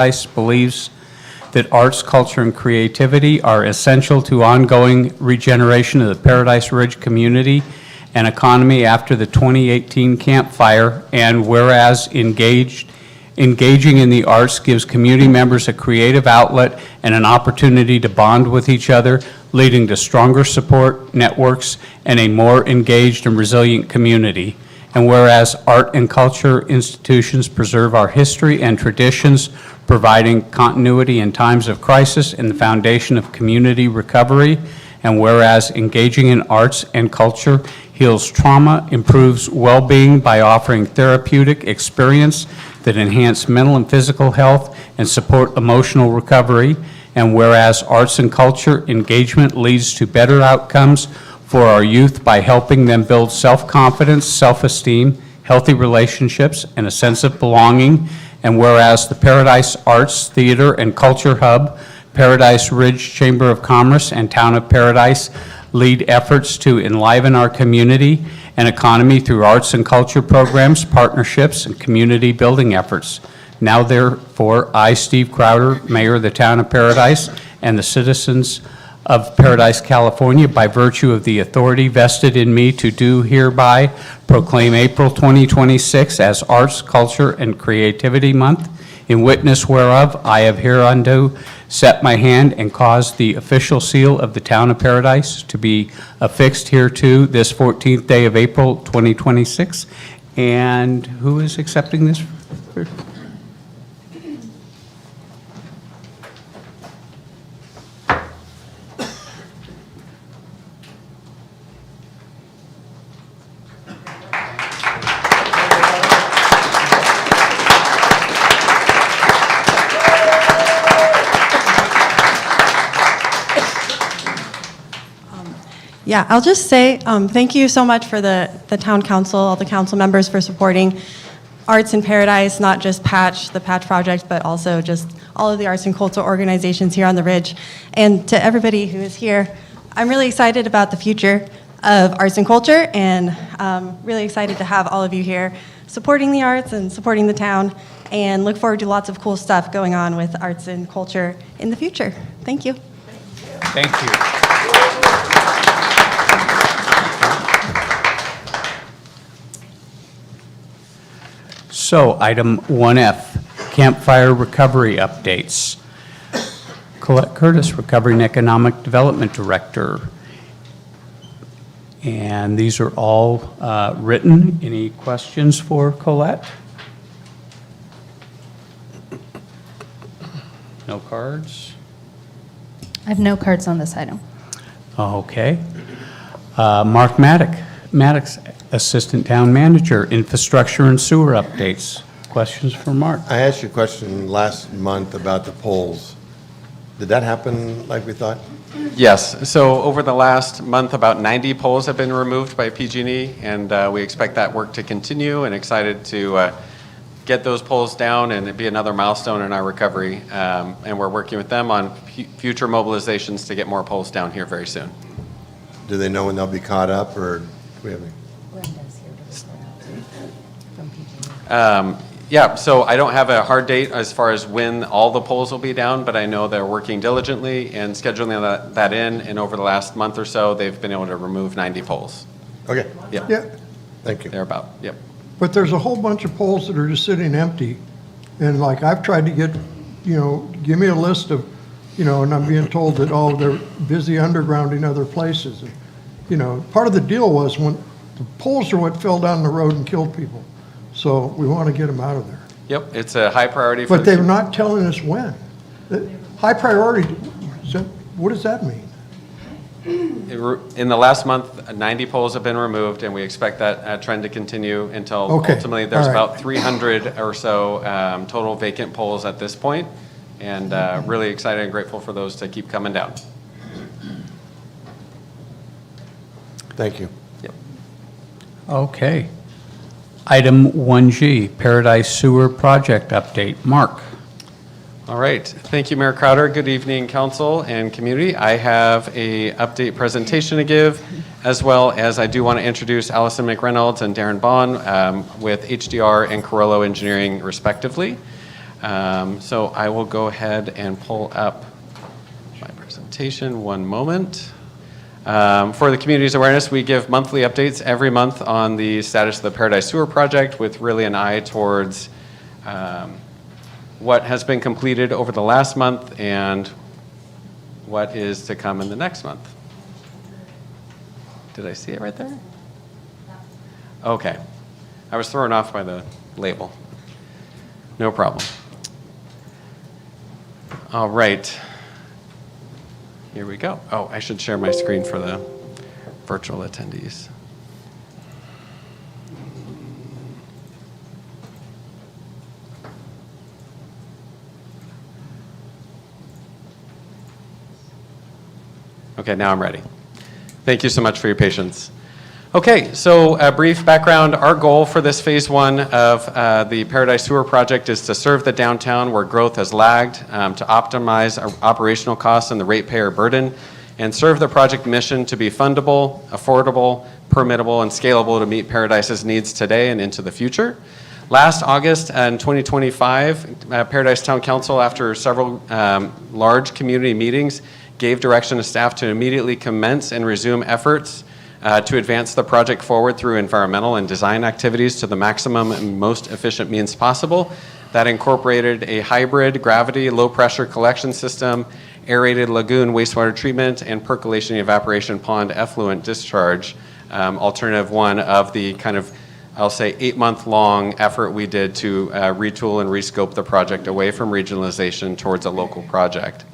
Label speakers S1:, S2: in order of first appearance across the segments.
S1: Paradise believes that arts, culture, and creativity are essential to ongoing regeneration of the Paradise Ridge community and economy after the 2018 Campfire, and whereas engaging in the arts gives community members a creative outlet and an opportunity to bond with each other, leading to stronger support networks and a more engaged and resilient community. And whereas art and culture institutions preserve our history and traditions, providing continuity in times of crisis and the foundation of community recovery. And whereas engaging in arts and culture heals trauma, improves well-being by offering therapeutic experience that enhance mental and physical health and support emotional recovery. And whereas arts and culture engagement leads to better outcomes for our youth by helping them build self-confidence, self-esteem, healthy relationships, and a sense of belonging. And whereas the Paradise Arts, Theater, and Culture Hub, Paradise Ridge Chamber of Commerce, and Town of Paradise lead efforts to enliven our community and economy through arts and culture programs, partnerships, and community building efforts. Now therefore, I, Steve Crowder, Mayor of the Town of Paradise, and the citizens of Paradise, California, by virtue of the authority vested in me to do hereby proclaim April 2026 as Arts, Culture, and Creativity Month, in witness whereof I have hereunto set my hand and caused the official seal of the Town of Paradise to be affixed hereto this 14th day of April 2026. And who is accepting this?
S2: Yeah, I'll just say thank you so much for the town council, all the council members for supporting Arts in Paradise, not just the Patch Project, but also just all of the arts and cultural organizations here on the Ridge. And to everybody who is here, I'm really excited about the future of arts and culture, and really excited to have all of you here supporting the arts and supporting the town, and look forward to lots of cool stuff going on with arts and culture in the future. Thank you.
S1: Thank you. So, item 1F, Campfire Recovery Updates. Colette Curtis, Recovery and Economic Development Director. And these are all written. Any questions for Colette? No cards?
S3: I have no cards on this item.
S1: Okay. Mark Maddox, Assistant Town Manager, Infrastructure and Sewer Updates. Questions for Mark?
S4: I asked you a question last month about the polls. Did that happen like we thought?
S5: Yes. So over the last month, about 90 poles have been removed by PG&E, and we expect that work to continue, and excited to get those poles down and it'd be another milestone in our recovery. And we're working with them on future mobilizations to get more poles down here very soon.
S4: Do they know when they'll be caught up, or do we have any?
S5: Yeah, so I don't have a hard date as far as when all the poles will be down, but I know they're working diligently and scheduling that in, and over the last month or so, they've been able to remove 90 poles.
S4: Okay.
S5: Yep.
S6: Yeah,
S4: Thank you.
S5: They're about, yep.
S6: but there's a whole bunch of poles that are just sitting empty. And like, I've tried to get, give me a list of, and I'm being told that, oh, they're busy undergrounding other places. And, part of the deal was when the poles are what fell down the road and killed people. So we want to get them out of there.
S5: Yep, it's a high priority for
S6: But they're not telling us when. High priority, what does that mean?
S5: In the last month, 90 poles have been removed, and we expect that trend to continue until ultimately there's about 300 or so total vacant poles at this point, and really excited and grateful for those to keep coming down.
S4: Thank you.
S5: Yep.
S1: Okay. Item 1G, Paradise Sewer Project Update. Mark.
S5: All right. Thank you, Mayor Crowder. Good evening, council and community. I have a update presentation to give, as well as I do want to introduce Allison McReynolds and Darren Bond with HDR and Carollo Engineering, respectively. So I will go ahead and pull up my presentation. One moment. For the community's awareness, we give monthly updates every month on the status of the Paradise Sewer Project with really an eye towards what has been completed over the last month and what is to come in the next month. Did I see it right there? Okay. I was thrown off by the label. No problem. All right. Here we go. Oh, I should share my screen for the virtual attendees. Okay, now I'm ready. Thank you so much for your patience. Okay, so a brief background. Our goal for this phase one of the Paradise Sewer Project is to serve the downtown where growth has lagged, to optimize our operational costs and the ratepayer burden, and serve the project mission to be fundable, affordable, permittable, and scalable to meet Paradise's needs today and into the future. Last August in 2025, Paradise Town Council, after several large community meetings, gave direction to staff to immediately commence and resume efforts to advance the project forward through environmental and design activities to the maximum and most efficient means possible. That incorporated a hybrid gravity low-pressure collection system, aerated lagoon wastewater treatment, and percolation evaporation pond effluent discharge, alternative one of the kind of, I'll say, 8-month-long effort we did to retool and rescope the project away from regionalization towards a local project.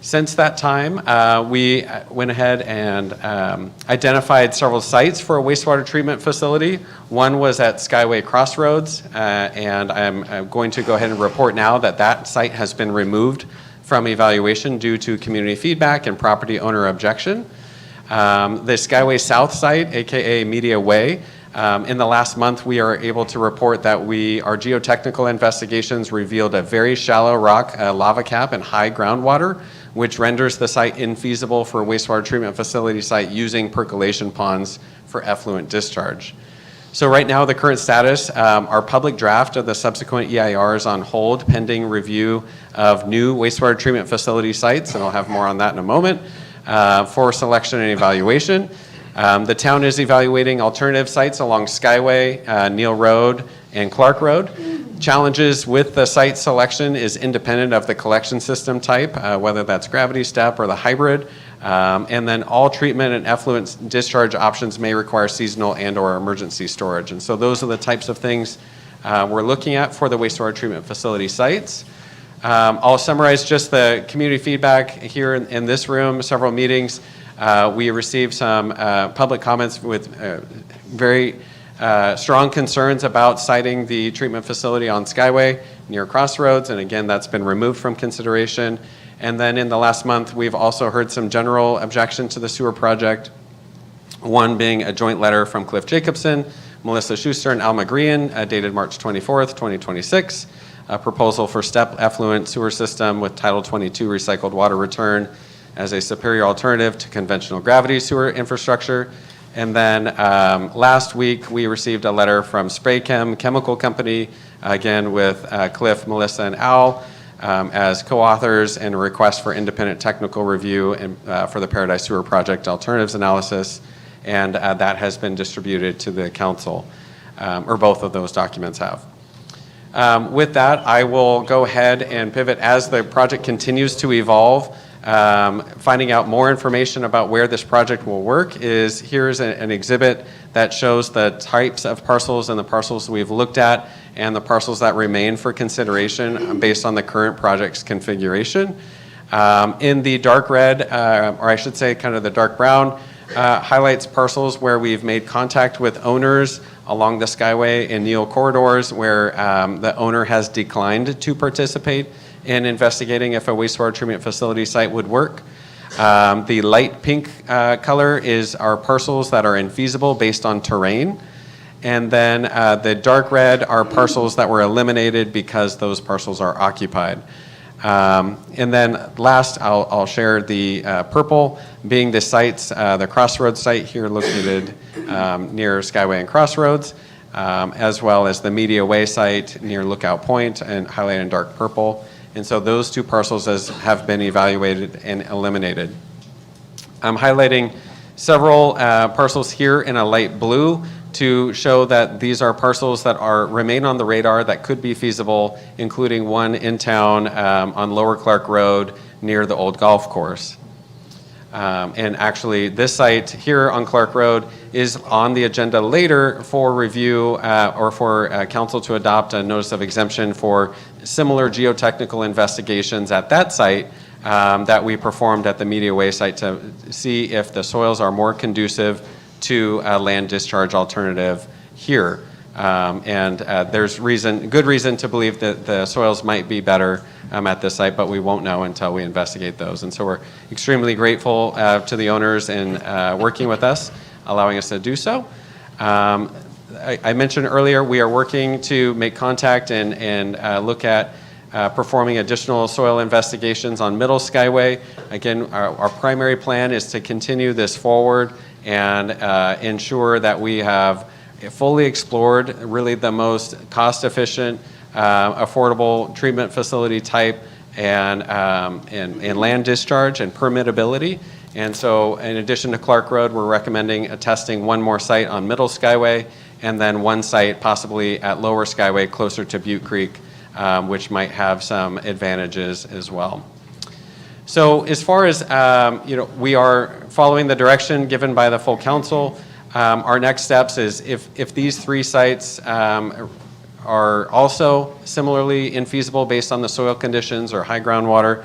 S5: Since that time, we went ahead and identified several sites for a wastewater treatment facility. One was at Skyway Crossroads, and I'm going to go ahead and report now that that site has been removed from evaluation due to community feedback and property owner objection. The Skyway South site, aka Media Way, in the last month, we are able to report that our geotechnical investigations revealed a very shallow rock lava cap and high groundwater, which renders the site infeasible for a wastewater treatment facility site using percolation ponds for effluent discharge. So right now, the current status, our public draft of the subsequent EIR is on hold pending review of new wastewater treatment facility sites, and I'll have more on that in a moment, for selection and evaluation. The town is evaluating alternative sites along Skyway, Neal Road, and Clark Road. Challenges with the site selection is independent of the collection system type, whether that's gravity step or the hybrid. And then all treatment and effluent discharge options may require seasonal and/or emergency storage. And so those are the types of things we're looking at for the wastewater treatment facility sites. I'll summarize just the community feedback here in this room, several meetings. We received some public comments with very strong concerns about siting the treatment facility on Skyway near Crossroads, and again, that's been removed from consideration. And then in the last month, we've also heard some general objection to the sewer project, one being a joint letter from Cliff Jacobson, Melissa Schuster, and Alma Green, dated March 24th, 2026, a proposal for step effluent sewer system with Title 22 recycled water return as a superior alternative to conventional gravity sewer infrastructure. And then last week, we received a letter from Spraychem Chemical Company, again with Cliff, Melissa, and Al as co-authors, and a request for independent technical review and, for the Paradise Sewer Project alternatives analysis. And that has been distributed to the council, or both of those documents have. With that, I will go ahead and pivot as the project continues to evolve. Finding out more information about where this project will work here's an exhibit that shows the types of parcels and the parcels we've looked at and the parcels that remain for consideration based on the current project's configuration. In the dark red, or I should say kind of the dark brown, highlights parcels where we've made contact with owners along the Skyway and Neal corridors where the owner has declined to participate in investigating if a wastewater treatment facility site would work. The light pink color is our parcels that are infeasible based on terrain. And then the dark red are parcels that were eliminated because those parcels are occupied. And then last, I'll share the purple being the sites, the Crossroads site here located near Skyway and Crossroads. as well as the Media Way site near Lookout Point and highlighted in dark purple. And so those two parcels have been evaluated and eliminated. I'm highlighting several parcels here in a light blue to show that these are parcels that remain on the radar that could be feasible, including one in town on Lower Clark Road near the old golf course. And actually, this site here on Clark Road is on the agenda later for review or for council to adopt a notice of exemption for similar geotechnical investigations at that site that we performed at the Media Way site to see if the soils are more conducive to a land discharge alternative here. There's good reason to believe that the soils might be better at this site, but we won't know until we investigate those. And so we're extremely grateful to the owners in working with us, allowing us to do so. I mentioned earlier, we are working to make contact and look at performing additional soil investigations on Middle Skyway. Again, our primary plan is to continue this forward and ensure that we have fully explored really the most cost-efficient, affordable treatment facility type and land discharge and permittability. And so in addition to Clark Road, we're recommending testing one more site on Middle Skyway and then one site possibly at Lower Skyway closer to Butte Creek, which might have some advantages as well. So as far as, we are following the direction given by the full council. Our next steps is if these three sites are also similarly infeasible based on the soil conditions or high groundwater,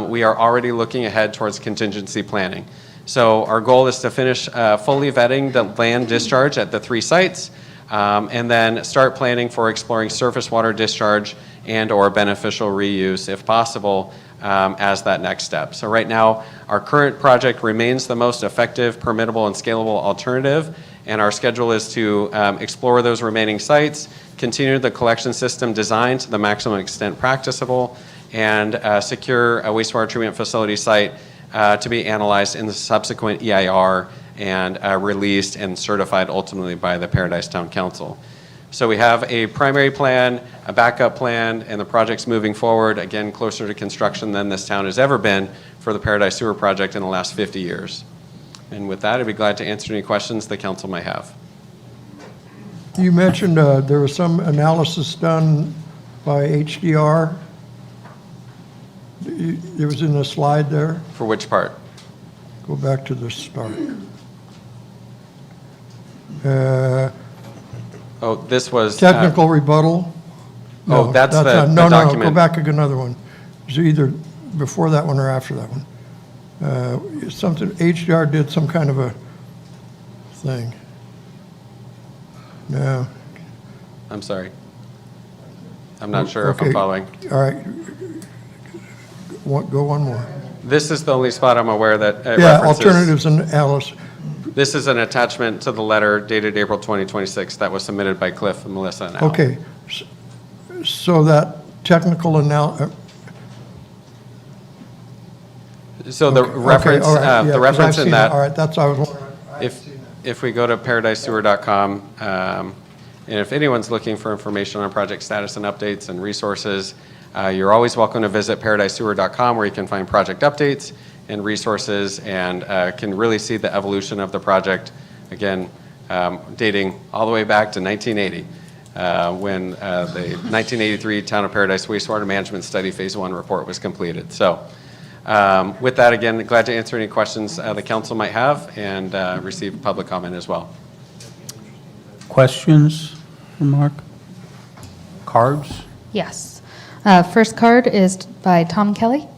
S5: we are already looking ahead towards contingency planning. So our goal is to finish fully vetting the land discharge at the three sites and then start planning for exploring surface water discharge and or beneficial reuse if possible as that next step. So right now, our current project remains the most effective, permittable, and scalable alternative, and our schedule is to explore those remaining sites, continue the collection system design to the maximum extent practicable, and secure a wastewater treatment facility site to be analyzed in the subsequent EIR and released and certified ultimately by the Paradise Town Council. So we have a primary plan, a backup plan, and the project's moving forward, again, closer to construction than this town has ever been for the Paradise Sewer Project in the last 50 years. And with that, I'd be glad to answer any questions the council might have.
S6: You mentioned there was some analysis done by HDR. It was in the slide there.
S5: For which part?
S6: Go back to the start.
S5: Oh, this was...
S6: Technical rebuttal.
S5: Oh, that's the
S6: no,
S5: document.
S6: No, go back another one. It was either before that one or after that one. Something, HDR did some kind of a thing. No.
S5: I'm sorry. I'm not sure if I'm
S6: Okay.
S5: following.
S6: All right. Go one more.
S5: This is the only spot I'm aware that it
S6: Yeah,
S5: references.
S6: alternatives and Alice.
S5: This is an attachment to the letter dated April 2026 that was submitted by Cliff, and Melissa, and Al.
S6: Okay. So that technical analysis.
S5: So the reference, the reference in that.
S6: All right, that's what I was wondering.
S5: If we go to paradisesewer.com, and if anyone's looking for information on project status and updates and resources, you're always welcome to visit paradisesewer.com where you can find project updates and resources and can really see the evolution of the project, again, dating all the way back to 1980 when the 1983 Town of Paradise Wastewater Management Study Phase 1 report was completed. So with that, again, glad to answer any questions the council might have and receive public comment as well.
S1: Questions for Mark? Cards?
S3: Yes. First card is by Tom Kelly.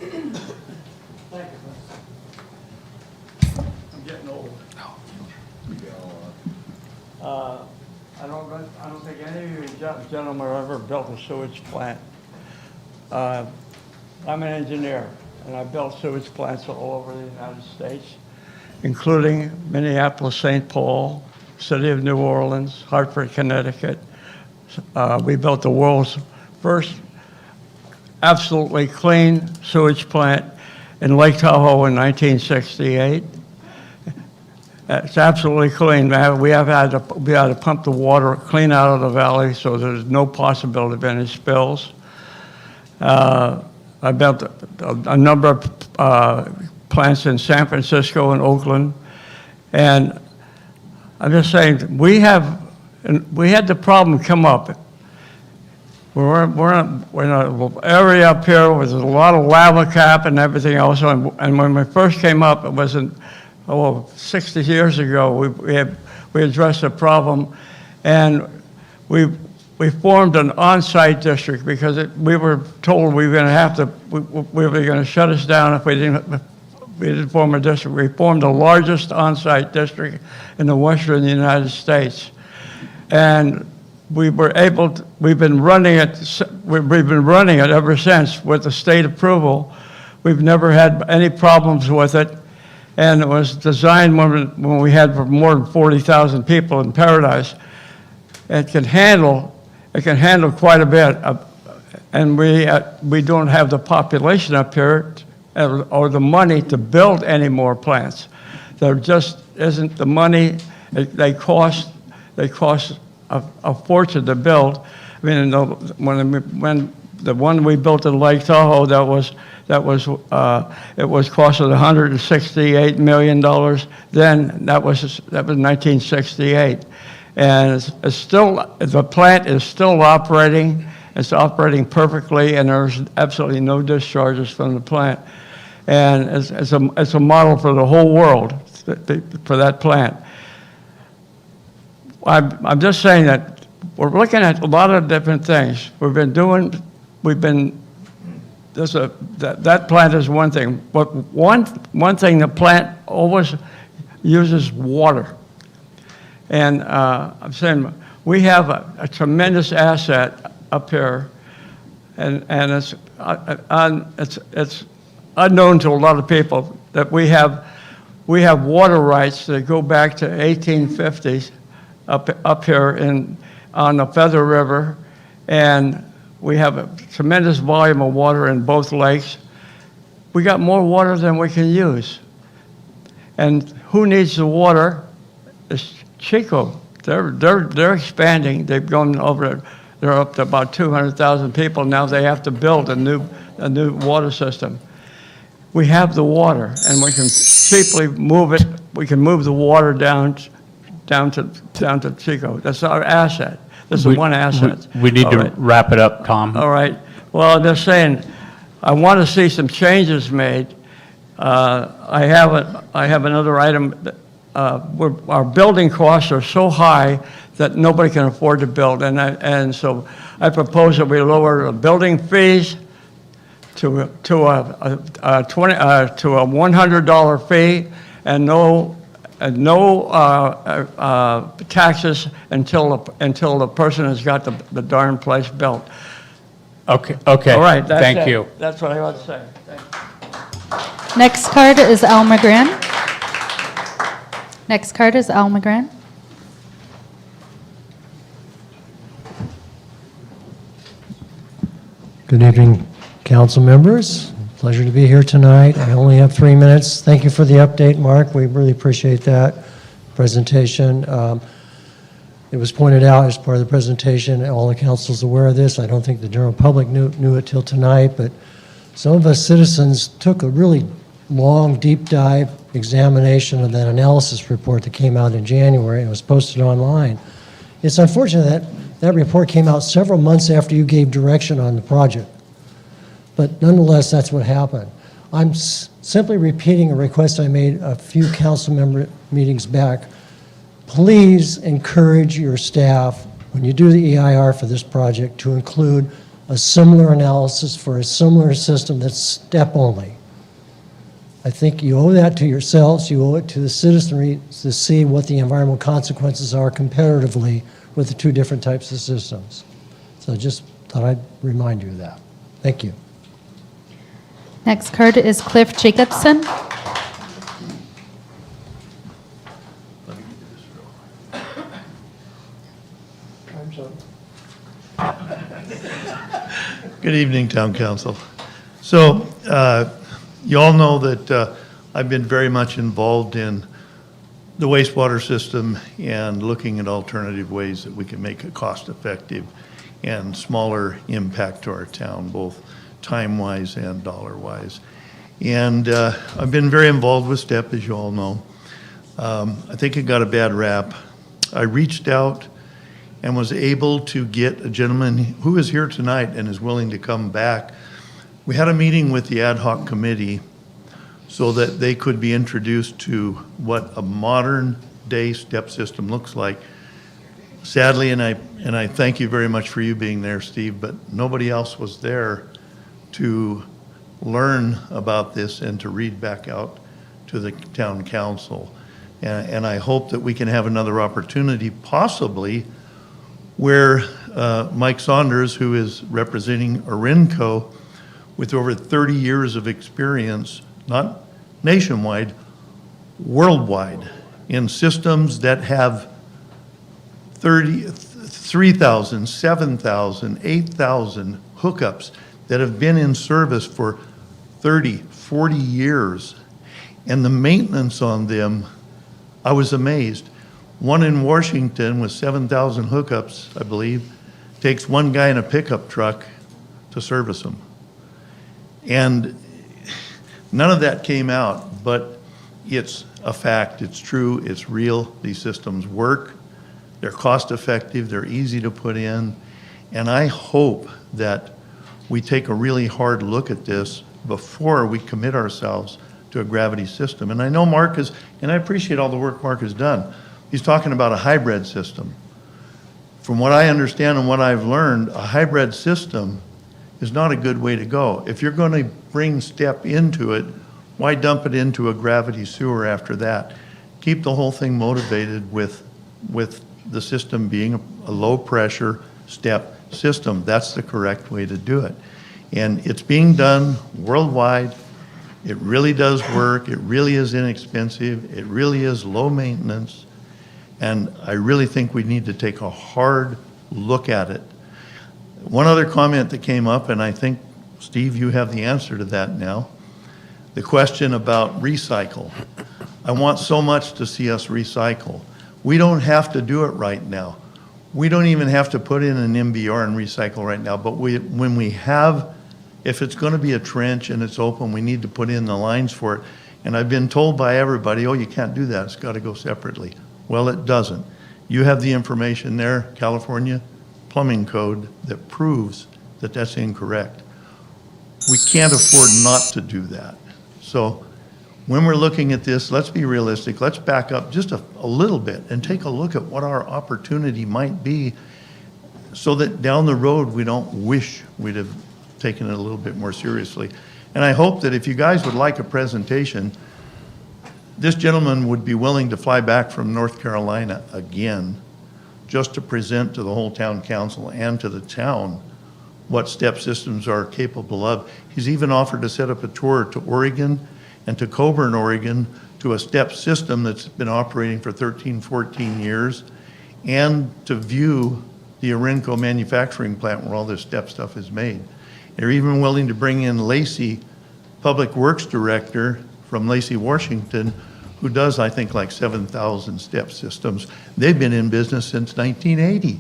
S7: I'm getting old. I don't think any of you gentlemen have ever built a sewage plant. I'm an engineer, and I built sewage plants all over the United States, including Minneapolis, St. Paul, City of New Orleans, Hartford, Connecticut. We built the world's first absolutely clean sewage plant in Lake Tahoe in 1968. It's absolutely clean. We have had to pump the water clean out of the valley, so there's no possibility of any spills. I built a number of plants in San Francisco and Oakland, and I'm just saying, we had the problem come up. We're in an area up here with a lot of lava cap and everything else, and when we first came up, it wasn't, 60 years ago, we addressed the problem, and we formed an on-site district because we were told we were going to have to, we were going to shut us down if we didn't form a district. We formed the largest on-site district in the western United States, and we've been running it ever since with the state approval. We've never had any problems with it, and it was designed when we had more than 40,000 people in Paradise. It can handle quite a bit, and we don't have the population up here or the money to build any more plants. There just isn't the money. They cost a fortune to build. I mean, when the one we built in Lake Tahoe, it was costing $168 million. Then that was 1968, and it's still, the plant is still operating. It's operating perfectly, and there's absolutely no discharges from the plant. And it's a model for the whole world for that plant. I'm just saying that we're looking at a lot of different things. That plant is one thing, but one thing, the plant always uses water. And I'm saying we have a tremendous asset up here, and it's unknown to a lot of people that we have water rights that go back to 1850s up here on the Feather River, and we have a tremendous volume of water in both lakes. We got more water than we can use, and who needs the water? It's Chico. They're expanding. They've gone over. They're up to about 200,000 people now. They have to build a new water system. We have the water, and we can cheaply move it. We can move the water down to Chico. That's our asset. This is one asset.
S1: We need to wrap it up, Tom.
S7: All right. Well, I'm just saying, I want to see some changes made. I have another item. Our building costs are so high that nobody can afford to build, and so I propose that we lower the building fees to a $100 fee and no taxes until the person has got the darn place built.
S1: Okay.
S7: All right.
S1: Thank you.
S7: That's what I want to say. Thanks.
S3: Next card is Al McGran. Next card is Al McGran.
S8: Good evening, council members. Pleasure to be here tonight. I only have 3 minutes. Thank you for the update, Mark. We really appreciate that presentation. It was pointed out as part of the presentation, all the council's aware of this. I don't think the general public knew it till tonight, but some of us citizens took a really long, deep dive examination of that analysis report that came out in January and was posted online. It's unfortunate that that report came out several months after you gave direction on the project. But nonetheless, that's what happened. I'm simply repeating a request I made a few council member meetings back. Please encourage your staff, when you do the EIR for this project, to include a similar analysis for a similar system that's step only. I think you owe that to yourselves, you owe it to the citizenry to see what the environmental consequences are comparatively with the two different types of systems. So just thought I'd remind you of that. Thank you.
S3: Next card is Cliff Jacobson.
S9: Good evening, Town Council. So you all know that I've been very much involved in the wastewater system and looking at alternative ways that we can make it cost-effective and smaller impact to our town, both time-wise and dollar-wise. And I've been very involved with STEP, as you all know. I think it got a bad rap. I reached out and was able to get a gentleman who is here tonight and is willing to come back. We had a meeting with the ad hoc committee so that they could be introduced to what a modern day STEP system looks like. Sadly, and I thank you very much for you being there, Steve, but nobody else was there to learn about this and to read back out to the town council. And I hope that we can have another opportunity, possibly, where Mike Saunders, who is representing Orinco, with over 30 years of experience, not nationwide, worldwide, in systems that have 3,000, 7,000, 8,000 hookups that have been in service for 30, 40 years. And the maintenance on them, I was amazed. One in Washington with 7,000 hookups, I believe, takes one guy in a pickup truck to service them. And none of that came out, but it's a fact, it's true, it's real. These systems work, they're cost effective, they're easy to put in, and I hope that we take a really hard look at this before we commit ourselves to a gravity system. And I know Mark is, and I appreciate all the work Mark has done. He's talking about a hybrid system. From what I understand and what I've learned, a hybrid system is not a good way to go. If you're going to bring STEP into it, why dump it into a gravity sewer after that? Keep the whole thing motivated with the system being a low pressure STEP system. That's the correct way to do it. And it's being done worldwide. It really does work. It really is inexpensive. It really is low maintenance. And I really think we need to take a hard look at it. One other comment that came up, and I think, Steve, you have the answer to that now. The question about recycle. I want so much to see us recycle. We don't have to do it right now. We don't even have to put in an MBR and recycle right now, but when we have, if it's going to be a trench and it's open, we need to put in the lines for it. And I've been told by everybody, oh, you can't do that. It's got to go separately. Well, it doesn't. You have the information there, California plumbing code, that proves that that's incorrect. We can't afford not to do that. So when we're looking at this, let's be realistic. Let's back up just a little bit and take a look at what our opportunity might be so that down the road we don't wish we'd have taken it a little bit more seriously. And I hope that if you guys would like a presentation, this gentleman would be willing to fly back from North Carolina again just to present to the whole town council and to the town what STEP systems are capable of. He's even offered to set up a tour to Oregon and to Coburn, Oregon, to a STEP system that's been operating for 13, 14 years, and to view the Orinco manufacturing plant where all this STEP stuff is made. They're even willing to bring in Lacey, Public Works Director from Lacey, Washington, who does, I think, like 7,000 STEP systems. They've been in business since 1980,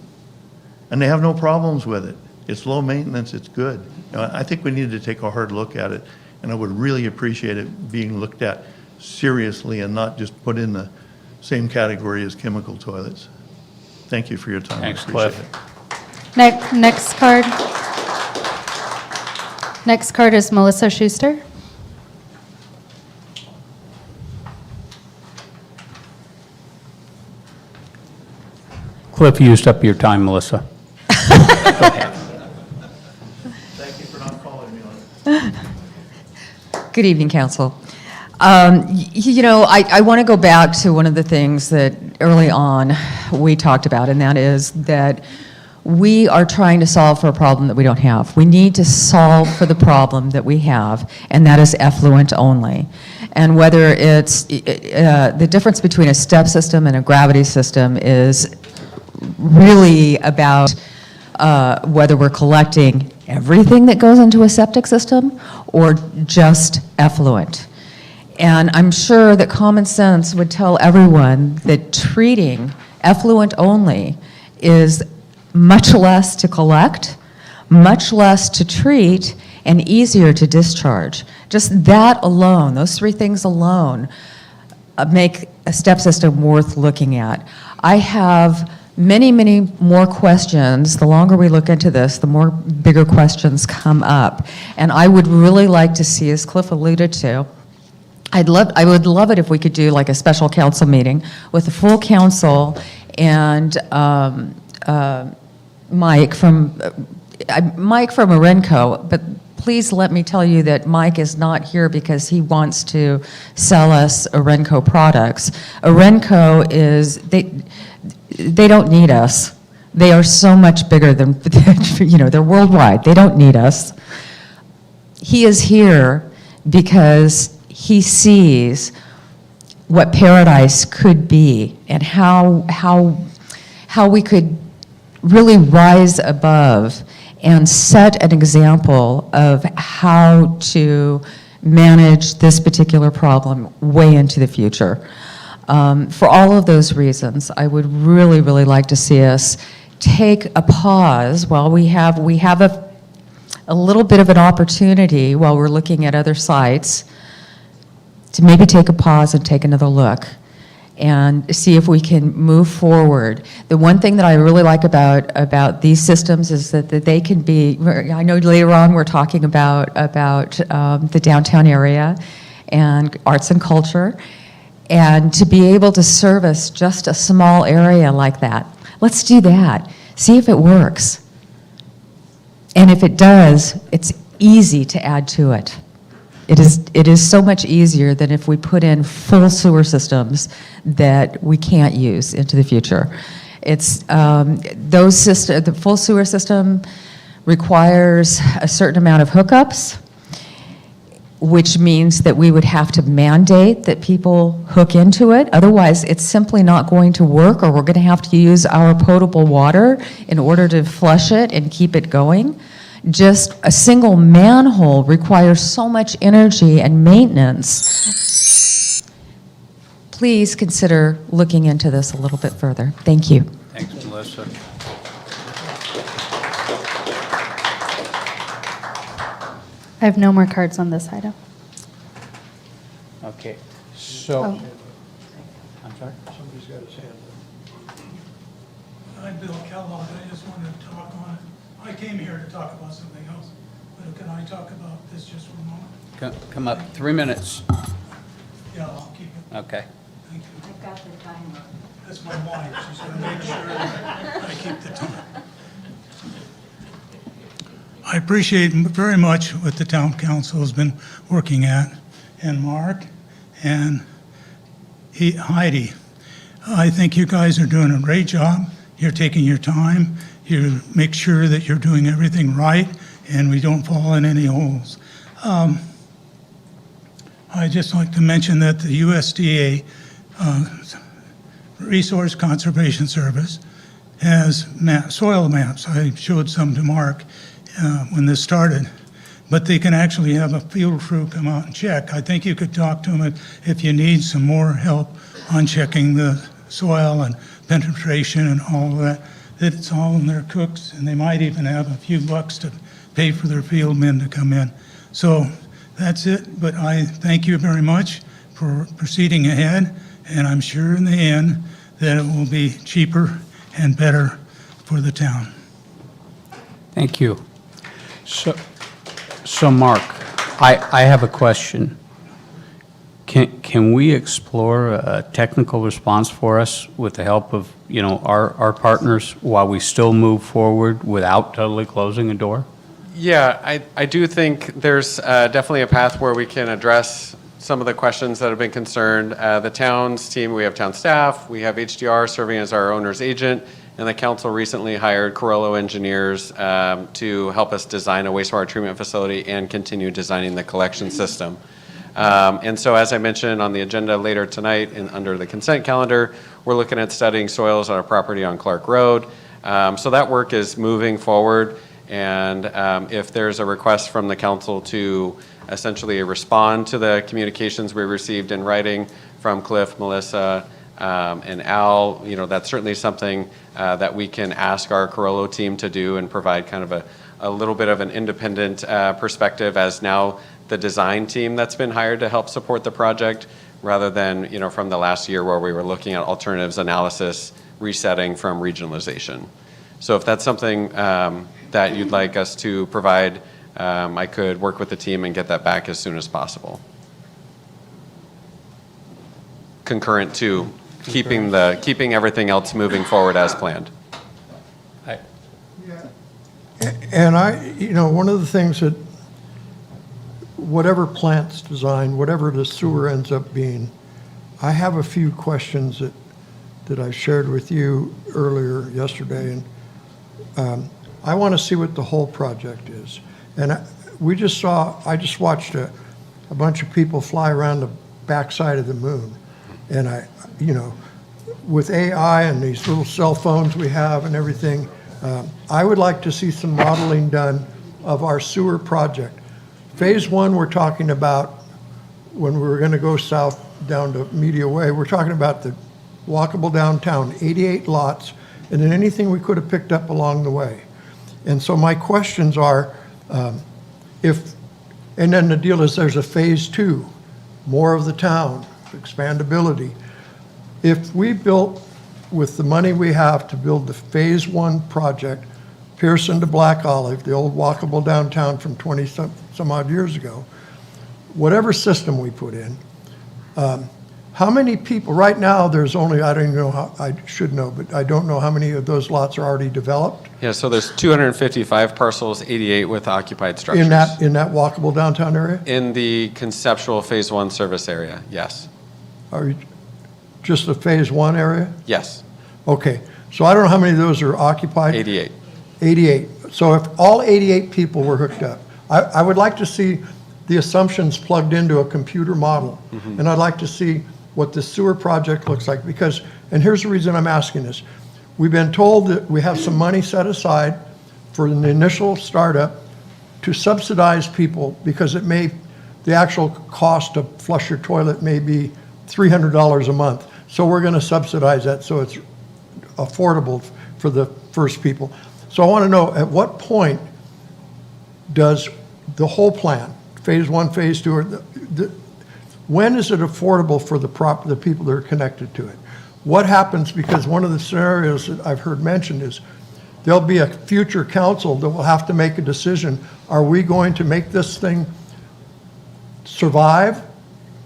S9: and they have no problems with it. It's low maintenance, it's good. I think we need to take a hard look at it, and I would really appreciate it being looked at seriously and not just put in the same category as chemical toilets. Thank you for your time.
S1: Thanks,
S9: I appreciate
S1: Cliff.
S9: it.
S3: Next card. Next card is Melissa Schuster.
S1: Cliff used up your time, Melissa.
S9: Thank you for not calling me on it.
S10: Good evening, Council. You know, I want to go back to one of the things that early on we talked about, and that is that we are trying to solve for a problem that we don't have. We need to solve for the problem that we have, and that is effluent only. And whether it's the difference between a STEP system and a gravity system is really about whether we're collecting everything that goes into a septic system or just effluent. And I'm sure that common sense would tell everyone that treating effluent only is much less to collect, much less to treat, and easier to discharge. Just that alone, those three things alone, make a step system worth looking at. I have many, many more questions. The longer we look into this, the more bigger questions come up. And I would really like to see, as Cliff alluded to, I would love it if we could do like a special council meeting with the full council and Mike from Orenco, but please let me tell you that Mike is not here because he wants to sell us Orenco products. Orenco is, they don't need us. They are so much bigger than, they're worldwide. They don't need us. He is here because he sees what paradise could be and how we could really rise above and set an example of how to manage this particular problem way into the future. For all of those reasons, I would really, really like to see us take a pause while we have a little bit of an opportunity while we're looking at other sites to maybe take a pause and take another look and see if we can move forward. The one thing that I really like about these systems is that they can be, I know later on we're talking about the downtown area and arts and culture, and to be able to service just a small area like that. Let's do that. See if it works. And if it does, it's easy to add to it. It is so much easier than if we put in full sewer systems that we can't use into the future. The full sewer system requires a certain amount of hookups, which means that we would have to mandate that people hook into it. Otherwise, it's simply not going to work, or we're going to have to use our potable water in order to flush it and keep it going. Just a single manhole requires so much energy and maintenance. Please consider looking into this a little bit further. Thank you.
S1: Thanks, Melissa.
S3: I have no more cards on this item.
S1: Okay, so,
S3: Oh.
S1: I'm sorry?
S6: Somebody's got his hand up.
S11: I'm Bill Kellogg. I just wanted to talk on, I came here to talk about something else, but can I talk about this just for a moment?
S1: Come up, 3 minutes.
S11: Yeah, I'll keep it.
S1: Okay.
S11: Thank you. I've got the timer. That's my wife. She's going to make sure that I keep the time. I appreciate very much what the town council has been working at, and Mark and Heidi. I think you guys are doing a great job. You're taking your time. You make sure that you're doing everything right and we don't fall in any holes. I'd just like to mention that the USDA Resource Conservation Service has soil maps. I showed some to Mark when this started, but they can actually have a field crew come out and check. I think you could talk to them if you need some more help on checking the soil and penetration and all of that, that it's all in their cooks, and they might even have a few bucks to pay for their field men to come in. So that's it, but I thank you very much for proceeding ahead, and I'm sure in the end that it will be cheaper and better for the town.
S1: Thank you. So Mark, I have a question. Can we explore a technical response for us with the help of, our partners while we still move forward without totally closing a door?
S5: Yeah, I do think there's definitely a path where we can address some of the questions that have been concerned. The town's team, we have town staff, we have HDR serving as our owner's agent, and the council recently hired Corello engineers to help us design a wastewater treatment facility and continue designing the collection system. And so as I mentioned on the agenda later tonight under the consent calendar, we're looking at studying soils on our property on Clark Road. So that work is moving forward, and if there's a request from the council to essentially respond to the communications we received in writing from Cliff, Melissa, and Al. That's certainly something that we can ask our Carollo team to do and provide kind of a little bit of an independent perspective as now the design team that's been hired to help support the project, rather than from the last year where we were looking at alternatives analysis, resetting from regionalization. So if that's something that you'd like us to provide, I could work with the team and get that back as soon as possible. Concurrent to keeping everything else moving forward as planned.
S6: And one of the things that, whatever plant's designed, whatever the sewer ends up being, I have a few questions that I shared with you earlier yesterday, and I want to see what the whole project is. And I just watched a bunch of people fly around the backside of the moon, and with AI and these little cell phones we have and everything, I would like to see some modeling done of our sewer project. Phase one, we're talking about when we were going to go south down to Media Way, we're talking about the walkable downtown, 88 lots, and then anything we could have picked up along the way. And so my questions are, and then the deal is there's a phase two, more of the town, expandability. If we built, with the money we have to build the phase one project, Pearson to Black Olive, the old walkable downtown from 20 some odd years ago, whatever system we put in, how many people, right now there's only, I don't even know how, I should know, but I don't know how many of those lots are already developed.
S5: Yeah, so there's 255 parcels, 88 with occupied structures.
S6: In that walkable downtown area?
S5: In the conceptual phase one service area, yes.
S6: Are you just the phase one area?
S5: Yes,
S6: Okay, so I don't know how many of those are occupied.
S5: 88.
S6: 88. So if all 88 people were hooked up, I would like to see the assumptions plugged into a computer model. And I'd like to see what the sewer project looks like, because, and here's the reason I'm asking this. We've been told that we have some money set aside for the initial startup to subsidize people, because the actual cost to flush your toilet may be $300 a month. So we're going to subsidize that so it's affordable for the first people. So I want to know, at what point does the whole plan, phase one, phase two, when is it affordable for the people that are connected to it? What happens, because one of the scenarios that I've heard mentioned is there'll be a future council that will have to make a decision. Are we going to make this thing survive,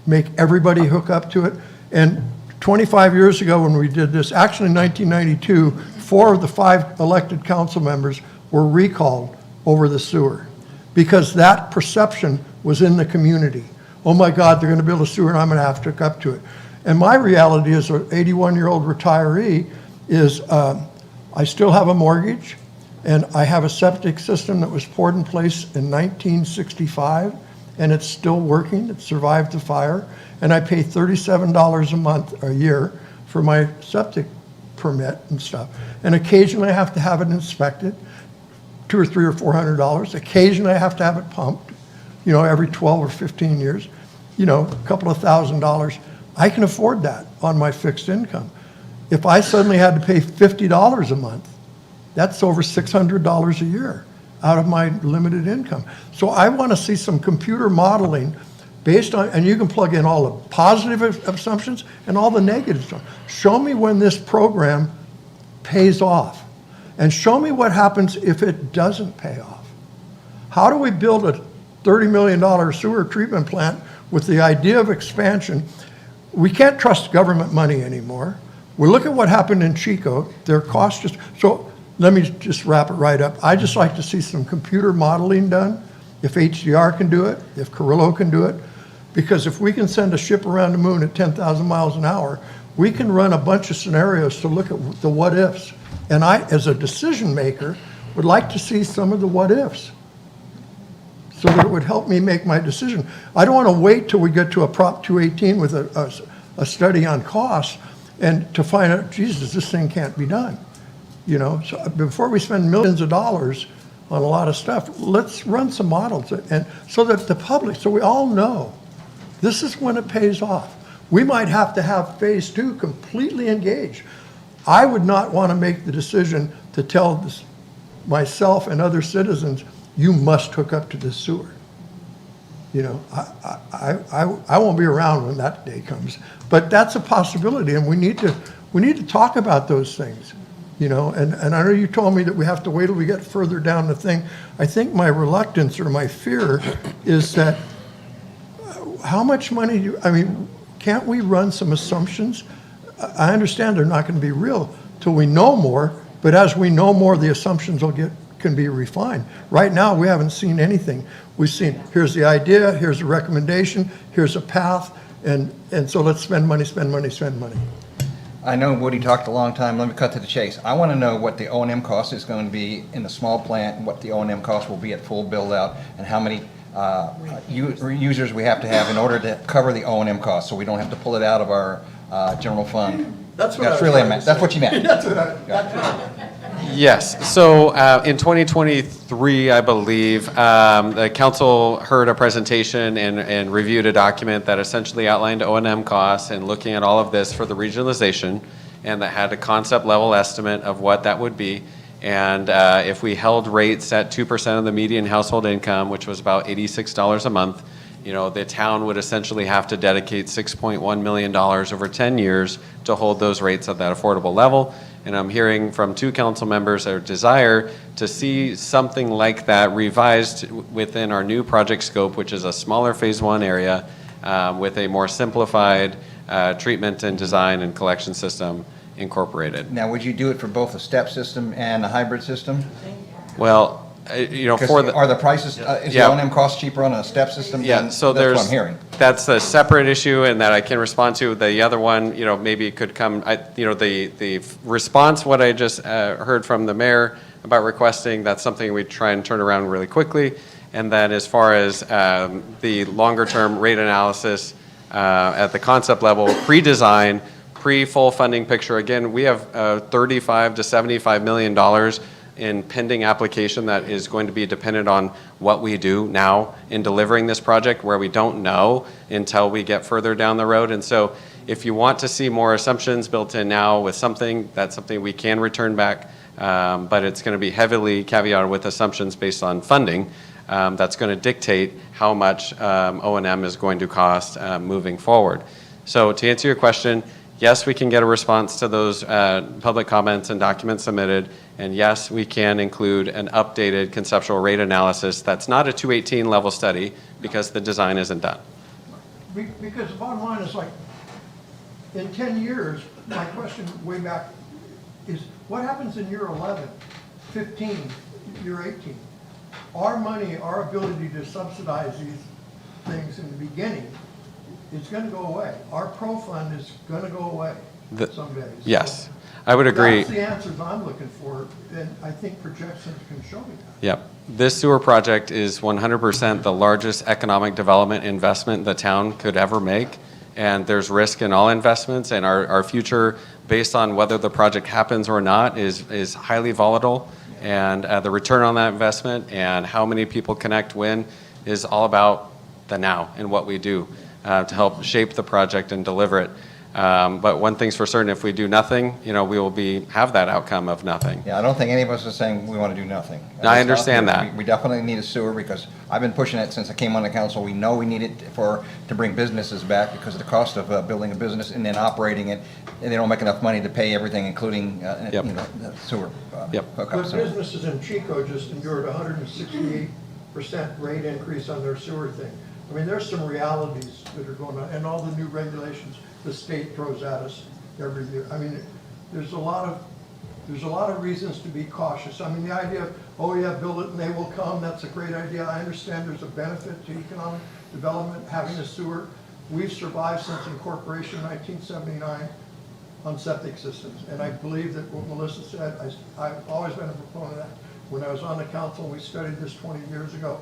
S6: make everybody hook up to it? And 25 years ago when we did this, actually in 1992, 4 of the 5 elected council members were recalled over the sewer, because that perception was in the community. Oh my God, they're going to build a sewer and I'm going to have to hook up to it. And my reality as an 81-year-old retiree is I still have a mortgage, and I have a septic system that was poured in place in 1965, and it's still working. It survived the fire, and I pay $37 a year for my septic permit and stuff. And occasionally I have to have it inspected, $200 or $300 or $400. Occasionally I have to have it pumped, every 12 or 15 years, a couple of $1,000. I can afford that on my fixed income. If I suddenly had to pay $50 a month, that's over $600 a year out of my limited income. So I want to see some computer modeling based on, and you can plug in all the positive assumptions and all the negative stuff. Show me when this program pays off, and show me what happens if it doesn't pay off. How do we build a $30 million sewer treatment plant with the idea of expansion? We can't trust government money anymore. We look at what happened in Chico. Their cost just, so let me just wrap it right up. I just like to see some computer modeling done, if HDR can do it, if Carollo can do it, because if we can send a ship around the moon at 10,000 miles an hour, we can run a bunch of scenarios to look at the what ifs. And I, as a decision maker, would like to see some of the what ifs, so that it would help me make my decision. I don't want to wait till we get to a Prop 218 with a study on costs and to find out, Jesus, this thing can't be done. So before we spend millions of dollars, on a lot of stuff. Let's run some models, and so that the public, so we all know, this is when it pays off. We might have to have phase 2 completely engaged. I would not want to make the decision to tell myself and other citizens, you must hook up to this sewer. You know, I won't be around when that day comes, but that's a possibility, and we need to talk about those things, you know, and I know you told me that we have to wait till we get further down the thing. I think my reluctance or my fear is that how much money can't we run some assumptions? I understand they're not going to be real till we know more, but as we know more, the assumptions can be refined. Right now, we haven't seen anything. We've seen, here's the idea, here's a recommendation, here's a path, and so let's spend money, spend money, spend money.
S12: I know Woody talked a long time. Let me cut to the chase. I want to know what the O&M cost is going to be in the small plant, and what the O&M cost will be at full build-out, and how many users we have to have in order to cover the O&M cost, so we don't have to pull it out of our general fund.
S6: That's what
S12: That's what you meant.
S6: That's what I meant.
S5: Yes, so in 2023, I believe, the council heard a presentation and reviewed a document that essentially outlined O&M costs and looking at all of this for the regionalization, and that had a concept level estimate of what that would be. And if we held rates at 2% of the median household income, which was about $86 a month, you know, the town would essentially have to dedicate $6.1 million over 10 years to hold those rates at that affordable level. And I'm hearing from 2 council members their desire to see something like that revised within our new project scope, which is a smaller phase 1 area with a more simplified treatment and design and collection system incorporated.
S12: Now, would you do it for both a step system and a hybrid system?
S5: Well, you know, for the...
S12: Are the prices, is the O&M cost cheaper on a step system?
S5: Yeah, so
S12: that's what I'm hearing.
S5: That's a separate issue, and that I can respond to. The other one, you know, maybe it could come, the response, what I just heard from the mayor about requesting, that's something we try and turn around really quickly. And then as far as the longer-term rate analysis at the concept level, pre-design, pre-full funding picture, again, we have $35 to $75 million in pending application that is going to be dependent on what we do now in delivering this project, where we don't know until we get further down the road. And so if you want to see more assumptions built in now with something, that's something we can return back, but it's going to be heavily caveated with assumptions based on funding. That's going to dictate how much O&M is going to cost moving forward. So to answer your question, yes, we can get a response to those public comments and documents submitted, and yes, we can include an updated conceptual rate analysis that's not a 218 level study because the design isn't done.
S6: Because the bottom line is, like, in 10 years, my question way back is, what happens in year 11, 15, year 18? Our money, our ability to subsidize these things in the beginning, it's going to go away. Our pro fund is going to go away someday.
S5: Yes, I would agree.
S6: That's the answers I'm looking for, and I think projections can show me that.
S5: Yep. This sewer project is 100% the largest economic development investment the town could ever make, and there's risk in all investments, and our future, based on whether the project happens or not, is highly volatile, and the return on that investment and how many people connect when is all about the now and what we do to help shape the project and deliver it. But one thing's for certain, if we do nothing, you know, we will have that outcome of nothing.
S12: Yeah, I don't think any of us are saying we want to do nothing.
S5: I understand that.
S12: We definitely need a sewer, because I've been pushing it since I came on the council. We know we need it to bring businesses back, because of the cost of building a business and then operating it, and they don't make enough money to pay everything, including you know, the sewer hookups.
S6: But businesses in Chico just endured a 168% rate increase on their sewer thing. I mean, there's some realities that are going on, and all the new regulations the state throws at us every year. I mean, there's a lot of reasons to be cautious. I mean, the idea of, oh yeah, build it and they will come, that's a great idea. I understand there's a benefit to economic development having a sewer. We've survived since incorporation in 1979 on septic systems, and I believe that what Melissa said, I've always been a proponent of that. When I was on the council, we studied this 20 years ago.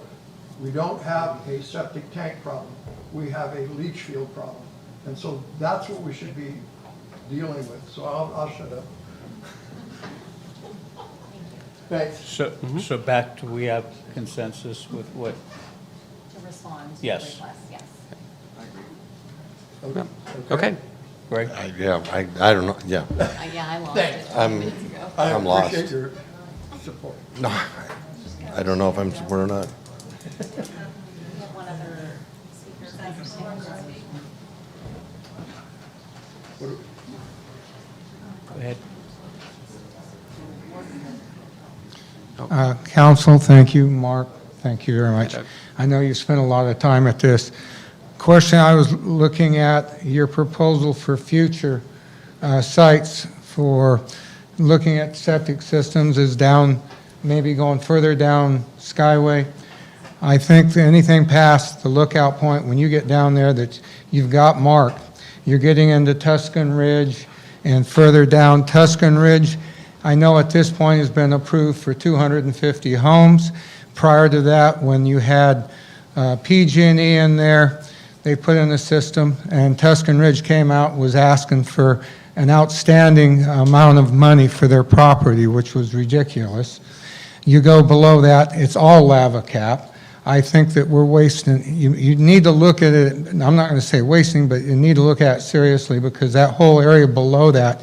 S6: We don't have a septic tank problem. We have a leach field problem. And so that's what we should be dealing with. So I'll shut up.
S1: So back to, we have consensus with what?
S13: To respond to the
S1: Yes.
S13: request, yes.
S5: Okay.
S1: Greg?
S4: I don't know, yeah.
S13: Yeah, I lost it a
S4: I'm-
S13: few minutes ago.
S6: I
S4: I'm lost.
S6: appreciate your support.
S4: No, I don't know if I'm support or not.
S13: We have one other speaker.
S1: Go ahead.
S14: Council, thank you. Mark, thank you very much. I know you spent a lot of time at this. Question, I was looking at your proposal for future sites for looking at septic systems is down, maybe going further down Skyway. I think that anything past the lookout point, when you get down there that you've got marked, you're getting into Tuscan Ridge and further down Tuscan Ridge. I know at this point has been approved for 250 homes. Prior to that, when you had PG&E in there, they put in a system, and Tuscan Ridge came out, was asking for an outstanding amount of money for their property, which was ridiculous. You go below that, it's all lava cap. I think that we're wasting, you need to look at it, I'm not going to say wasting, but you need to look at it seriously, because that whole area below that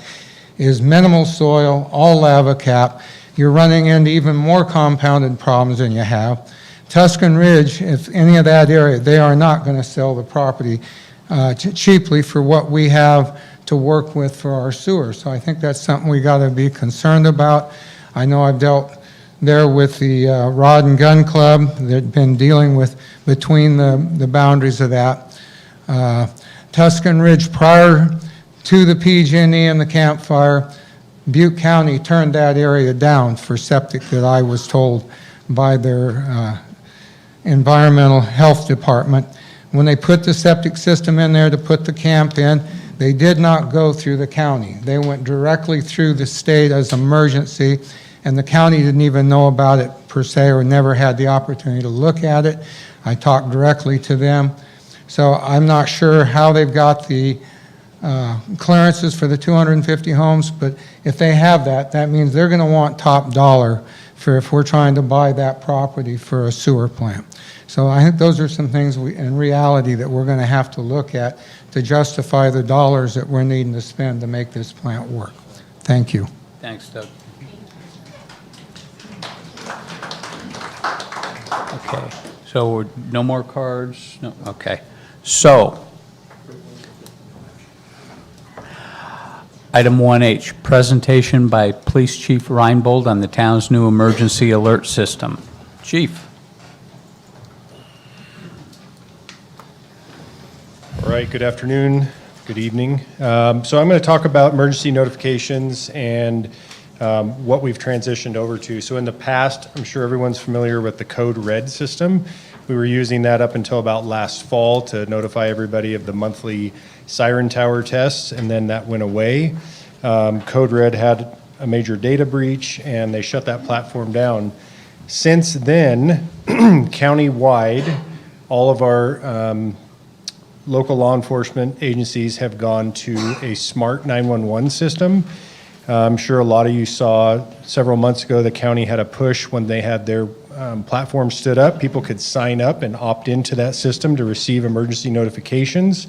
S14: is minimal soil, all lava cap. You're running into even more compounded problems than you have. Tuscan Ridge, if any of that area, they are not going to sell the property cheaply for what we have to work with for our sewer. So I think that's something we got to be concerned about. I know I've dealt there with the Rod and Gun Club. They've been dealing with between the boundaries of that. Tuscan Ridge, prior to the PG&E and the Campfire, Butte County turned that area down for septic that I was told by their environmental health department. When they put the septic system in there to put the camp in, they did not go through the county. They went directly through the state as emergency, and the county didn't even know about it per se, or never had the opportunity to look at it. I talked directly to them. So I'm not sure how they've got the clearances for the 250 homes, but if they have that, that means they're going to want top dollar for if we're trying to buy that property for a sewer plant. So I think those are some things in reality that we're going to have to look at to justify the dollars that we're needing to spend to make this plant work. Thank you.
S1: Thanks, Doug. Okay, so no more cards? No, okay. So, item 1H, presentation by Police Chief Reinbold on the town's new emergency alert system. Chief.
S15: All right, good afternoon, good evening. So I'm going to talk about emergency notifications and what we've transitioned over to. So in the past, I'm sure everyone's familiar with the Code Red system. We were using that up until about last fall to notify everybody of the monthly siren tower tests, and then that went away. Code Red had a major data breach, and they shut that platform down. Since then, countywide, all of our local law enforcement agencies have gone to a smart 911 system. I'm sure a lot of you saw several months ago the county had a push when they had their platform stood up. People could sign up and opt into that system to receive emergency notifications.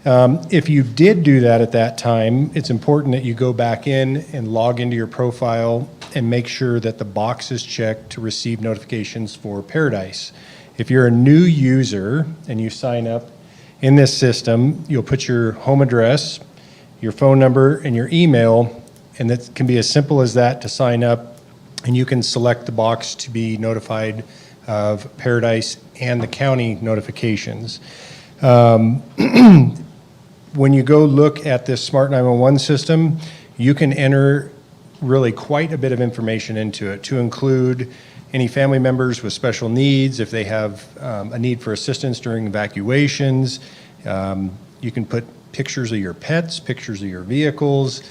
S15: If you did do that at that time, it's important that you go back in and log into your profile and make sure that the box is checked to receive notifications for Paradise. If you're a new user and you sign up in this system, you'll put your home address, your phone number, and your email, and that can be as simple as that to sign up, and you can select the box to be notified of Paradise and the county notifications. When you go look at this Smart 911 system, you can enter really quite a bit of information into it, to include any family members with special needs, if they have a need for assistance during evacuations. You can put pictures of your pets, pictures of your vehicles,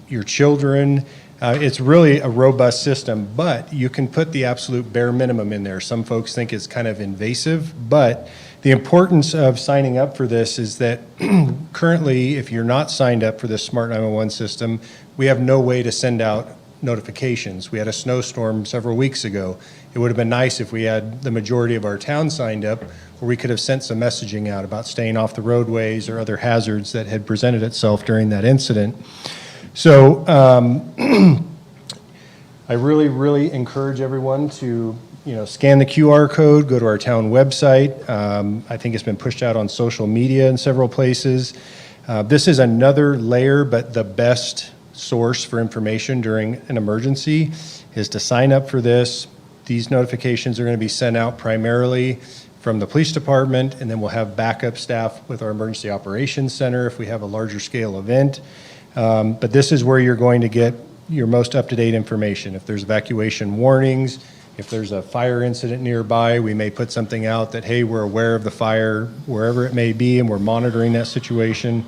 S15: your children. It's really a robust system, but you can put the absolute bare minimum in there. Some folks think it's kind of invasive, but the importance of signing up for this is that currently, if you're not signed up for this Smart 911 system, we have no way to send out notifications. We had a snowstorm several weeks ago. It would have been nice if we had the majority of our town signed up, where we could have sent some messaging out about staying off the roadways or other hazards that had presented itself during that incident. So I really, really encourage everyone to, scan the QR code, go to our town website. I think it's been pushed out on social media in several places. This is another layer, but the best source for information during an emergency is to sign up for this. These notifications are going to be sent out primarily from the police department, and then we'll have backup staff with our emergency operations center if we have a larger scale event. But this is where you're going to get your most up-to-date information. If there's evacuation warnings, if there's a fire incident nearby, we may put something out that, hey, we're aware of the fire wherever it may be, and we're monitoring that situation.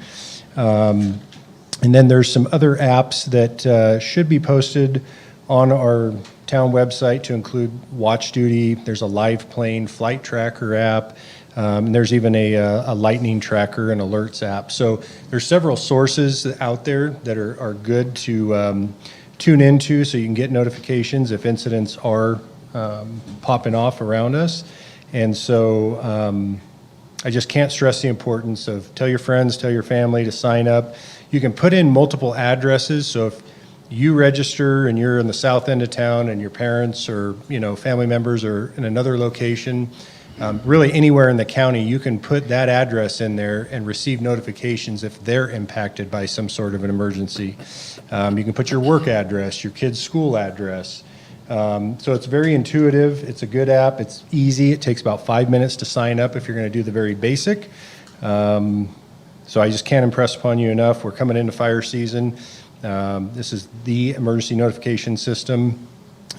S15: And then there's some other apps that should be posted on our town website to include Watch Duty. There's a live plane flight tracker app. And there's even a lightning tracker and alerts app. So there's several sources out there that are good to tune into so you can get notifications if incidents are popping off around us. And so I just can't stress the importance of tell your friends, tell your family to sign up. You can put in multiple addresses. So if you register and you're in the south end of town and your parents or family members are in another location, really anywhere in the county, you can put that address in there and receive notifications if they're impacted by some sort of an emergency. You can put your work address, your kid's school address. So it's very intuitive. It's a good app. It's easy. It takes about 5 minutes to sign up if you're going to do the very basic. So I just can't impress upon you enough. We're coming into fire season. This is the emergency notification system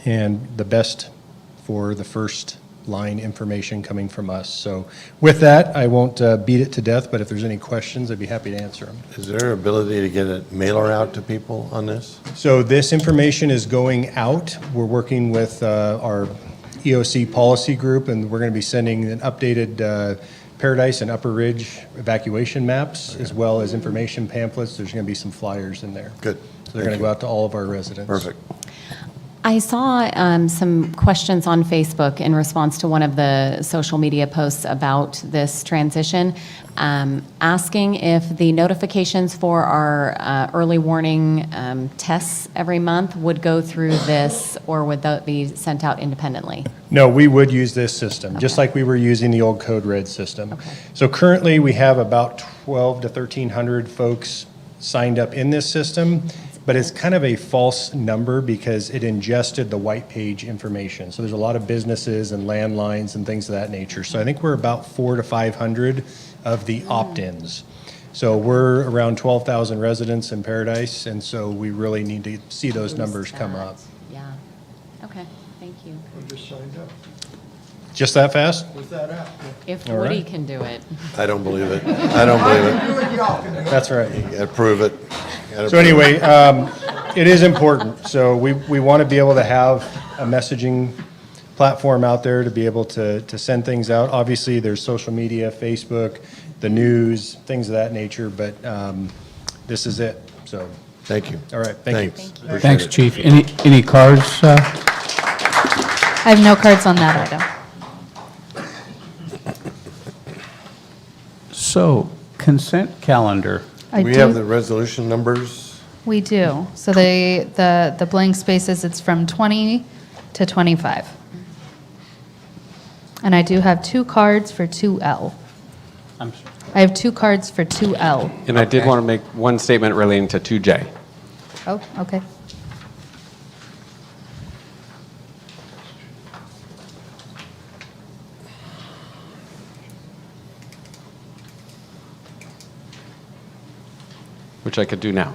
S15: and the best for the first line information coming from us. So with that, I won't beat it to death, but if there's any questions, I'd be happy to answer them.
S4: Is there ability to get a mailer out to people on this?
S15: So this information is going out. We're working with our EOC policy group, and we're going to be sending an updated Paradise and Upper Ridge evacuation maps, as well as information pamphlets. There's going to be some flyers in there.
S4: Good.
S15: So they're going to go out to all of our residents.
S4: Perfect.
S13: I saw some questions on Facebook in response to one of the social media posts about this transition, asking if the notifications for our early warning tests every month would go through this, or would that be sent out independently?
S15: No, we would use this system, just like we were using the old Code Red system.
S13: Okay.
S15: So currently, we have about 12 to 1,300 folks signed up in this system, but it's kind of a false number because it ingested the white page information. So there's a lot of businesses and landlines and things of that nature. So I think we're about 400 to 500 of the opt-ins. So we're around 12,000 residents in Paradise, and so we really need to see those numbers come up.
S13: Yeah. Okay, thank you.
S6: I just signed up
S15: Just that fast?
S6: with that app.
S13: If
S15: All
S13: Woody
S15: right.
S13: can do it.
S4: I don't believe it. I don't believe it.
S6: Do it, y'all can do it.
S15: That's right.
S4: You gotta prove it. Gotta
S15: So
S4: prove it.
S15: anyway, it is important. So we want to be able to have a messaging platform out there to be able to send things out. Obviously, there's social media, Facebook, the news, things of that nature, but this is it. So,
S4: Thank you.
S15: all right, thank you.
S4: Thanks. Appreciate
S1: Thanks,
S4: it.
S1: Chief. Any cards?
S3: I have no cards on that item.
S1: So, consent calendar.
S4: We have the resolution numbers.
S3: We do. So the blank spaces, it's from 20 to 25. And I do have 2 cards for 2L.
S1: I'm sorry.
S3: I have 2 cards for 2L.
S5: And I did
S1: Okay.
S5: want to make one statement relating to 2J.
S3: Oh, okay.
S5: Which I could do now.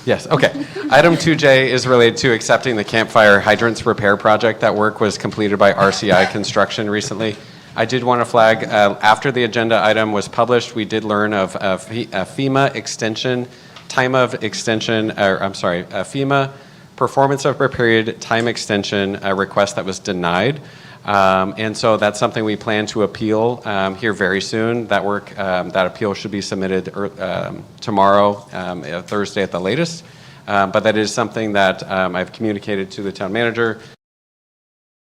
S5: Yes, okay. Item 2J is related to accepting the Campfire hydrants repair project. That work was completed by RCI Construction recently. I did want to flag, after the agenda item was published, we did learn of a FEMA extension, FEMA performance of a period time extension request that was denied. And so that's something we plan to appeal here very soon. That work, that appeal should be submitted tomorrow, Thursday at the latest. But that is something that I've communicated to the town manager.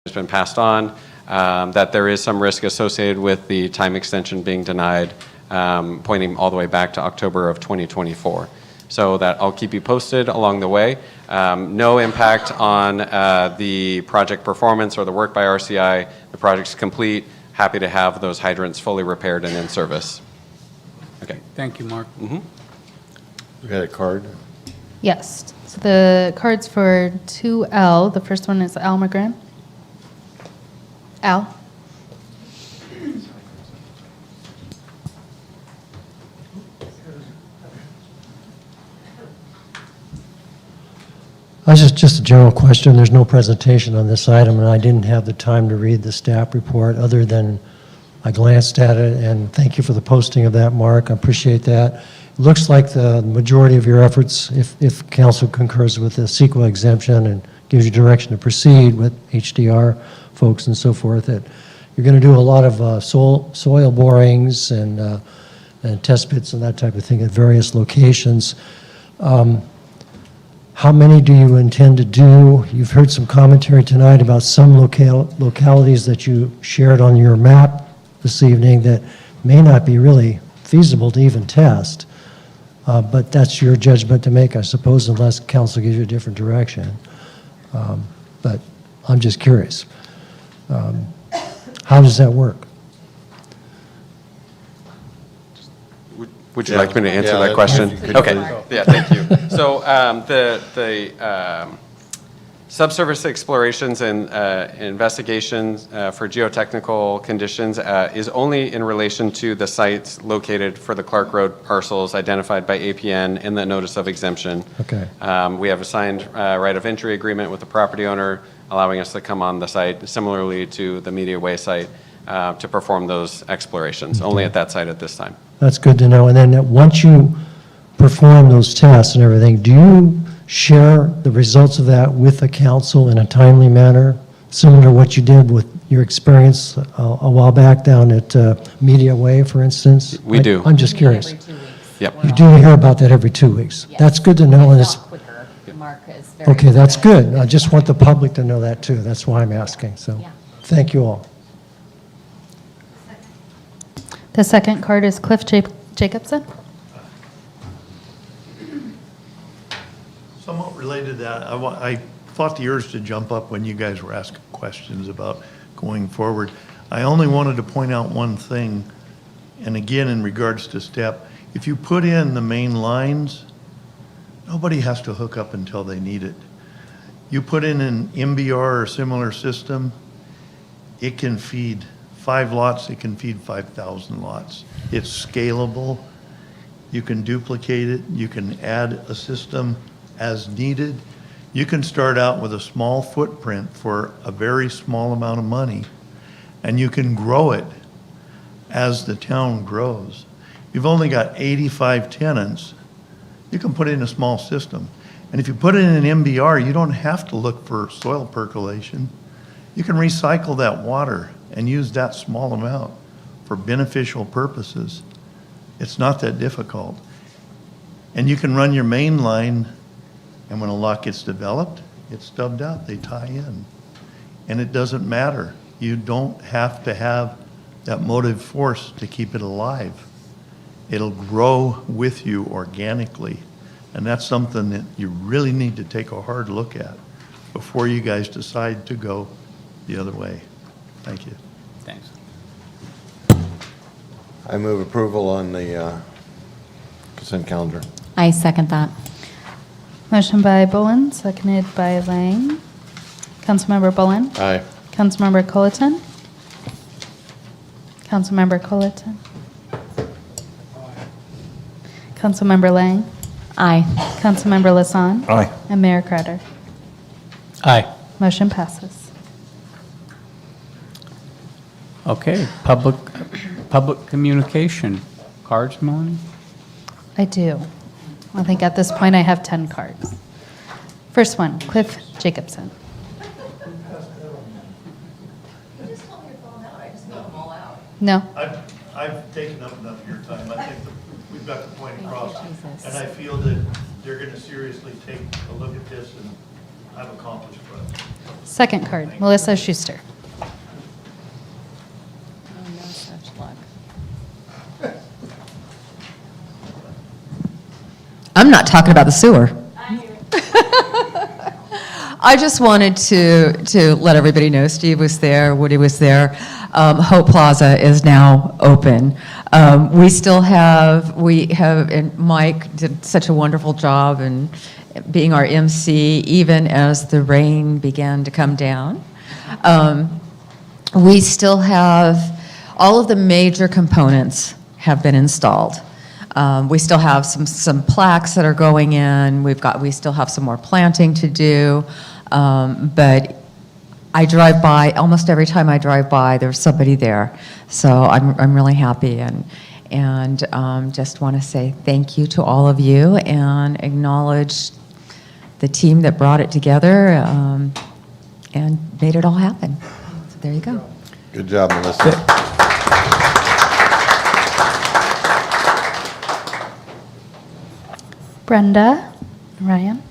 S5: It's been passed on, that there is some risk associated with the time extension being denied, pointing all the way back to October of 2024. So that I'll keep you posted along the way. No impact on the project performance or the work by RCI. The project's complete. Happy to have those hydrants fully repaired and in service. Okay.
S1: Thank you, Mark.
S4: We got a card?
S3: Yes. So the cards for 2L, the first one is Al McGran. Al?
S8: Just a general question. There's no presentation on this item, and I didn't have the time to read the staff report other than I glanced at it, and thank you for the posting of that, Mark. I appreciate that. It looks like the majority of your efforts, if council concurs with the CEQA exemption and gives you direction to proceed with HDR folks and so forth, that you're going to do a lot of soil borings and test pits and that type of thing at various locations. How many do you intend to do? You've heard some commentary tonight about some localities that you shared on your map this evening that may not be really feasible to even test. But that's your judgment to make, I suppose, unless council gives you a different direction. But I'm just curious. How does that work?
S5: Would you like me to answer that question? Okay. Yeah, thank you. So the subsurface explorations and investigations for geotechnical conditions is only in relation to the sites located for the Clark Road parcels identified by APN in the notice of exemption.
S8: Okay.
S5: We have a signed right of entry agreement with the property owner, allowing us to come on the site, similarly to the Media Way site, to perform those explorations, only at that site at this time.
S8: That's good to know. And then once you perform those tests and everything, do you share the results of that with the council in a timely manner, similar to what you did with your experience a while back down at Media Way, for instance?
S5: We do.
S8: I'm just curious.
S5: Yep.
S8: You do hear about that every 2 weeks?
S13: Yes.
S8: That's good to know. And it's,
S13: Quicker. Mark is very
S8: okay, that's good. I just want the public to know that too. That's why I'm asking. So
S13: Yeah.
S8: thank you all.
S3: The second card is Cliff Jacobson.
S9: Somewhat related to that, I fought the urge to jump up when you guys were asking questions about going forward. I only wanted to point out one thing, and again, in regards to STEP, if you put in the main lines, nobody has to hook up until they need it. You put in an MBR or similar system, it can feed 5 lots, it can feed 5,000 lots. It's scalable. You can duplicate it. You can add a system as needed. You can start out with a small footprint for a very small amount of money, and you can grow it as the town grows. You've only got 85 tenants. You can put in a small system. And if you put in an MBR, you don't have to look for soil percolation. You can recycle that water and use that small amount for beneficial purposes. It's not that difficult. And you can run your main line, and when a lot gets developed, it's stubbed out, they tie in. And it doesn't matter. You don't have to have that motive force to keep it alive. It'll grow with you organically. And that's something that you really need to take a hard look at before you guys decide to go the other way. Thank you.
S1: Thanks.
S4: I move approval on the consent calendar.
S13: I second that.
S3: Motion by Bullen, seconded by Lang. Councilmember Bullen?
S4: Aye.
S3: Councilmember Colleton? Councilmember Colleton? Councilmember Lang?
S13: Aye.
S3: Councilmember Lasson?
S12: Aye.
S3: And Mayor Crowder?
S1: Aye.
S3: Motion passes.
S1: Okay, public communication. Cards, Melanie?
S3: I do. I think at this point I have 10 cards. First one, Cliff Jacobson. No?
S9: I've taken up enough of your time. I think that we've got the point across. And I feel that they're going to seriously take a look at this and have accomplished for us.
S3: Second card, Melissa Schuster.
S13: Oh, no such luck.
S10: I'm not talking about the sewer. I just wanted to let everybody know Steve was there, Woody was there. Hope Plaza is now open. And Mike did such a wonderful job in being our MC, even as the rain began to come down. We still have, all of the major components have been installed. We still have some plaques that are going in. We still have some more planting to do. But I drive by, almost every time I drive by, there's somebody there. So I'm really happy and just want to say thank you to all of you and acknowledge the team that brought it together and made it all happen. So there you go.
S4: Good job, Melissa.
S3: Brenda, Ryan.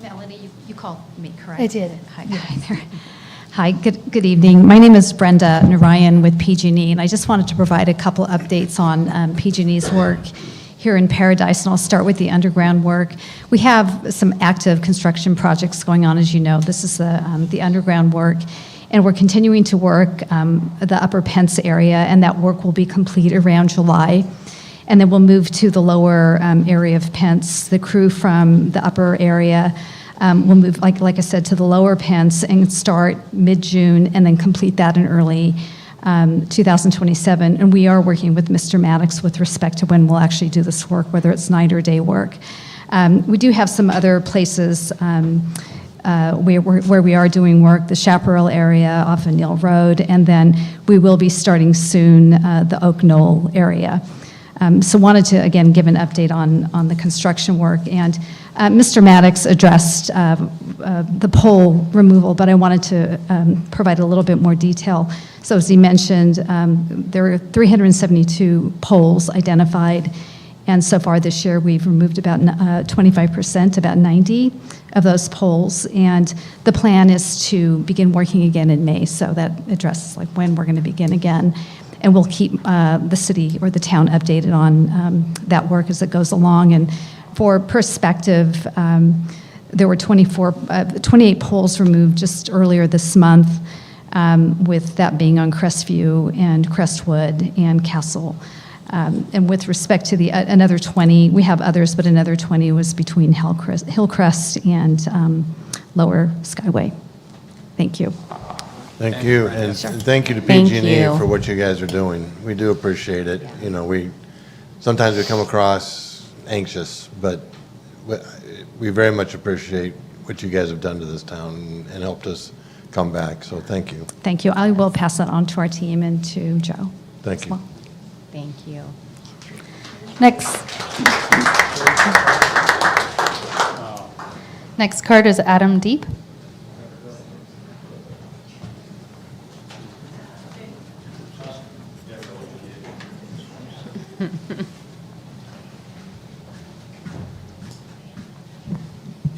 S16: Melanie, you called me, correct?
S3: I did.
S16: Hi there. Hi, good evening. My name is Brenda Narayan with PG&E, and I just wanted to provide a couple updates on PG&E's work here in Paradise, and I'll start with the underground work. We have some active construction projects going on, as you know. This is the underground work, and we're continuing to work the Upper Pence area, and that work will be complete around July. And then we'll move to the lower area of Pence. The crew from the upper area will move, like I said, to the lower Pence and start mid-June and then complete that in early 2027. And we are working with Mr. Maddox with respect to when we'll actually do this work, whether it's night or day work. We do have some other places where we are doing work, the Chaparral area off of Neal Road, and then we will be starting soon the Oak Knoll area. So wanted to, again, give an update on the construction work. And Mr. Maddox addressed the pole removal, but I wanted to provide a little bit more detail. So as he mentioned, there are 372 poles identified, and so far this year we've removed about 25%, about 90 of those poles. And the plan is to begin working again in May, so that addresses like when we're going to begin again. And we'll keep the city or the town updated on that work as it goes along. And for perspective, there were 28 poles removed just earlier this month, with that being on Crestview and Crestwood and Castle. And with respect to another 20, we have others, but another 20 was between Hillcrest and Lower Skyway. Thank you.
S4: Thank you, and thank you to
S13: Thank
S4: PG&E
S13: you.
S4: for what you guys are doing. We do appreciate it. You know, sometimes we come across anxious, but we very much appreciate what you guys have done to this town and helped us come back, so thank you.
S16: Thank you. I will pass that on to our team and to Joe.
S4: Thank
S16: as
S4: you.
S16: well.
S13: Thank you.
S3: Next card is Adam Deep.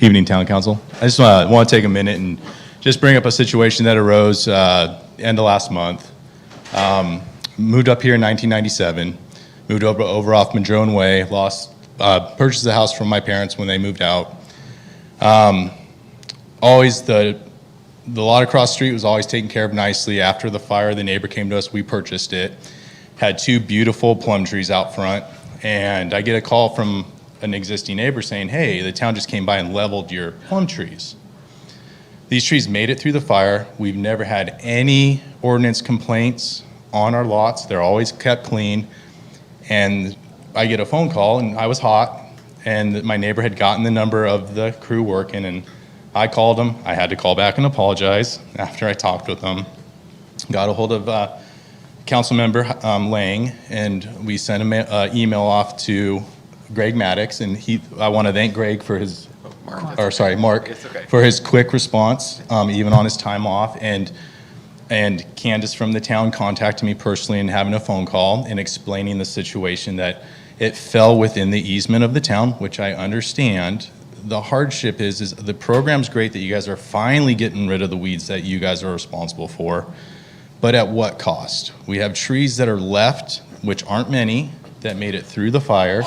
S17: Evening, Town Council. I just want to take a minute and just bring up a situation that arose end of last month. Moved up here in 1997, moved over off Madrone Way, purchased the house from my parents when they moved out. Always the lot across the street was always taken care of nicely. After the fire, the neighbor came to us, we purchased it. Had two beautiful plum trees out front, and I get a call from an existing neighbor saying, hey, the town just came by and leveled your plum trees. These trees made it through the fire. We've never had any ordinance complaints on our lots. They're always kept clean. And I get a phone call, and I was hot, and my neighbor had gotten the number of the crew working, and I called him. I had to call back and apologize after I talked with them. Got a hold of council member Lang, and we sent an email off to Greg Maddox, and I want to thank Greg for his, Mark, for his quick response, even on his time off. And And Candace from the town contacted me personally and having a phone call and explaining the situation that it fell within the easement of the town, which I understand. The hardship is the program's great that you guys are finally getting rid of the weeds that you guys are responsible for, but at what cost? We have trees that are left, which aren't many, that made it through the fire,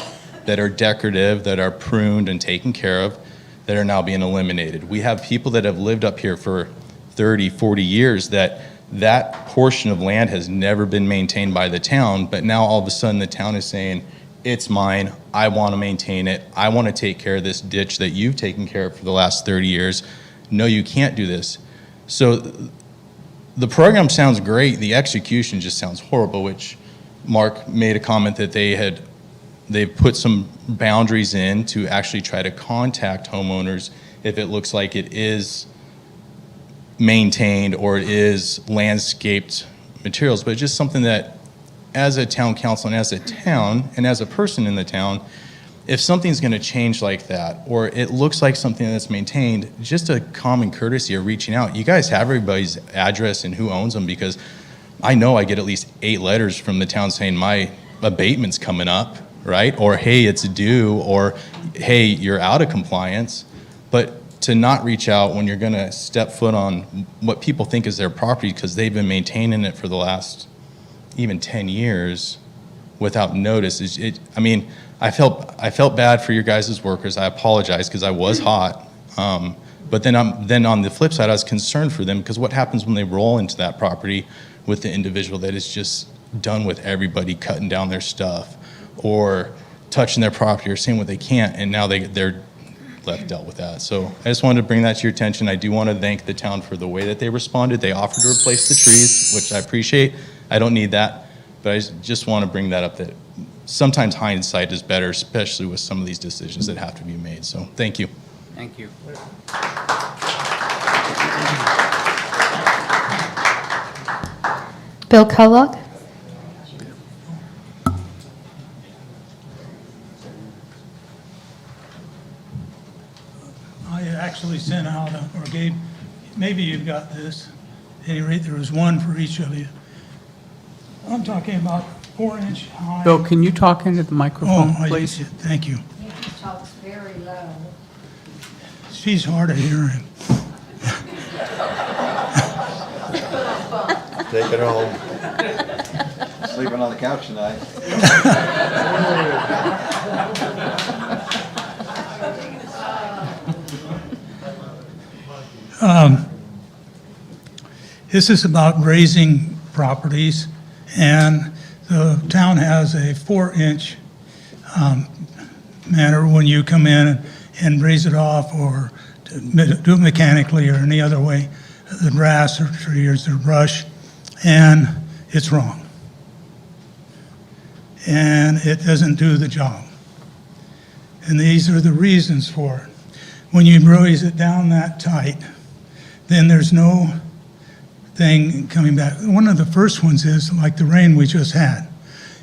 S17: that are decorative, that are pruned and taken care of, that are now being eliminated. We have people that have lived up here for 30, 40 years that portion of land has never been maintained by the town, but now all of a sudden the town is saying, it's mine, I want to maintain it, I want to take care of this ditch that you've taken care of for the last 30 years. No, you can't do this. So the program sounds great, the execution just sounds horrible, which Mark made a comment that they've put some boundaries in to actually try to contact homeowners if it looks like it is maintained or it is landscaped materials, but it's just something that as a town council and as a town and as a person in the town, if something's going to change like that or it looks like something that's maintained, just a common courtesy of reaching out. You guys have everybody's address and who owns them, because I know I get at least 8 letters from the town saying my abatement's coming up, right? Or hey, it's due, or hey, you're out of compliance. But to not reach out when you're going to step foot on what people think is their property because they've been maintaining it for the last even 10 years without notice. I felt bad for your guys' workers. I apologize because I was hot. But then on the flip side, I was concerned for them because what happens when they roll into that property with the individual that is just done with everybody cutting down their stuff or touching their property or saying what they can't, and now they're left dealt with that. So I just wanted to bring that to your attention. I do want to thank the town for the way that they responded. They offered to replace the trees, which I appreciate. I don't need that, but I just want to bring that up, that sometimes hindsight is better, especially with some of these decisions that have to be made. So thank you.
S1: Thank you.
S3: Bill Kellogg?
S11: I actually sent out, or gave, maybe you've got this. At any rate, there was one for each of you. I'm talking about 4-inch high.
S1: Bill, can you talk into the microphone, please?
S11: Thank you.
S18: He talks very low.
S11: She's hard of hearing.
S4: Take it home.
S12: Sleeping on the couch tonight.
S11: This is about grazing properties, and the town has a 4-inch manner when you come in and raise it off or do it mechanically or any other way, the grass or tree or the brush, and it's wrong. And it doesn't do the job. And these are the reasons for it. When you raise it down that tight, then there's no thing coming back. One of the first ones is like the rain we just had.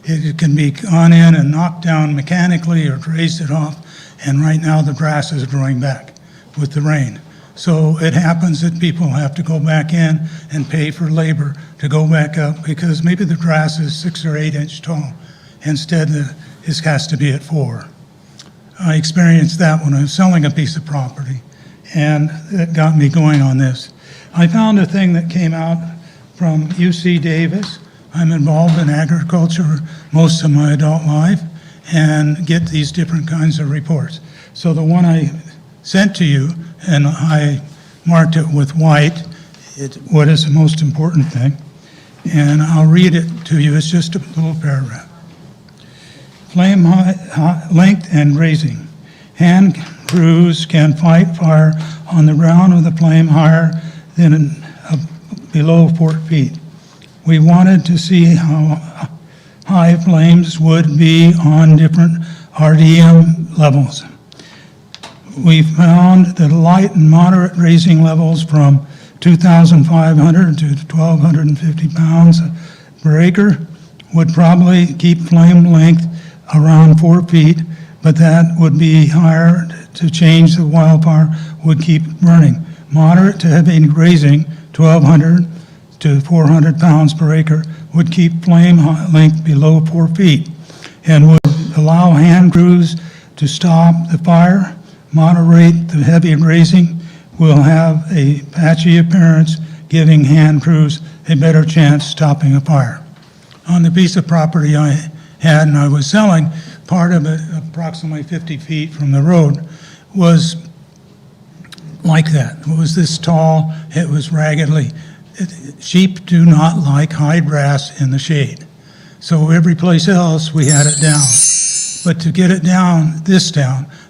S11: It can be gone in and knocked down mechanically or raised it off, and right now the grass is growing back with the rain. So it happens that people have to go back in and pay for labor to go back up because maybe the grass is 6 or 8 inch tall. Instead, it has to be at 4. I experienced that when I was selling a piece of property, and it got me going on this. I found a thing that came out from UC Davis. I'm involved in agriculture most of my adult life and get these different kinds of reports. So the one I sent to you, and I marked it with white, what is the most important thing, and I'll read it to you. It's just a little paragraph. Flame length and raising. Hand crews can fight fire on the ground with a flame higher than below 4 feet. We wanted to see how high flames would be on different RDM levels. We found that light and moderate raising levels from 2,500 to 1,250 pounds per acre would probably keep flame length around 4 feet, but that would be higher to change the wildfire would keep burning. Moderate to heavy raising, 1,200 to 400 pounds per acre would keep flame length below 4 feet and would allow hand crews to stop the fire, moderate the heavy grazing, will have a patchy appearance, giving hand crews a better chance stopping a fire. On the piece of property I had and I was selling, part of it, approximately 50 feet from the road, was like that. It was this tall, it was raggedly. Sheep do not like high grass in the shade. So every place else, we had it down. But to get it down,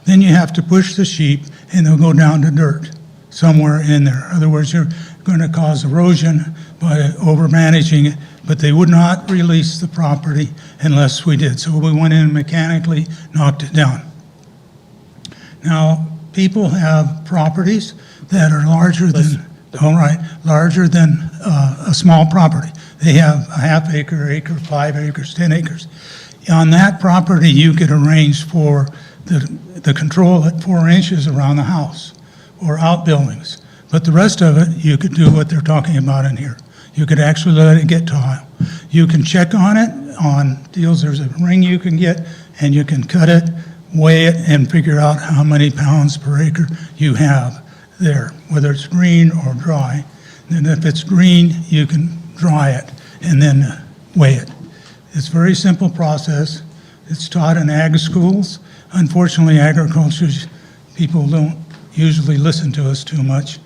S11: then you have to push the sheep and they'll go down to dirt somewhere in there. In other words, you're going to cause erosion by over-managing it, but they would not release the property unless we did. So we went in and mechanically knocked it down. Now, people have properties that are larger than, larger than a small property. They have a half acre, 5 acres, 10 acres. On that property, you could arrange for the control at 4 inches around the house or outbuildings. But the rest of it, you could do what they're talking about in here. You could actually let it get tile. You can check on it on deals. There's a ring you can get, and you can cut it, weigh it, and figure out how many pounds per acre you have there, whether it's green or dry. And if it's green, you can dry it and then weigh it. It's a very simple process. It's taught in ag schools. Unfortunately, agriculture people don't usually listen to us too much.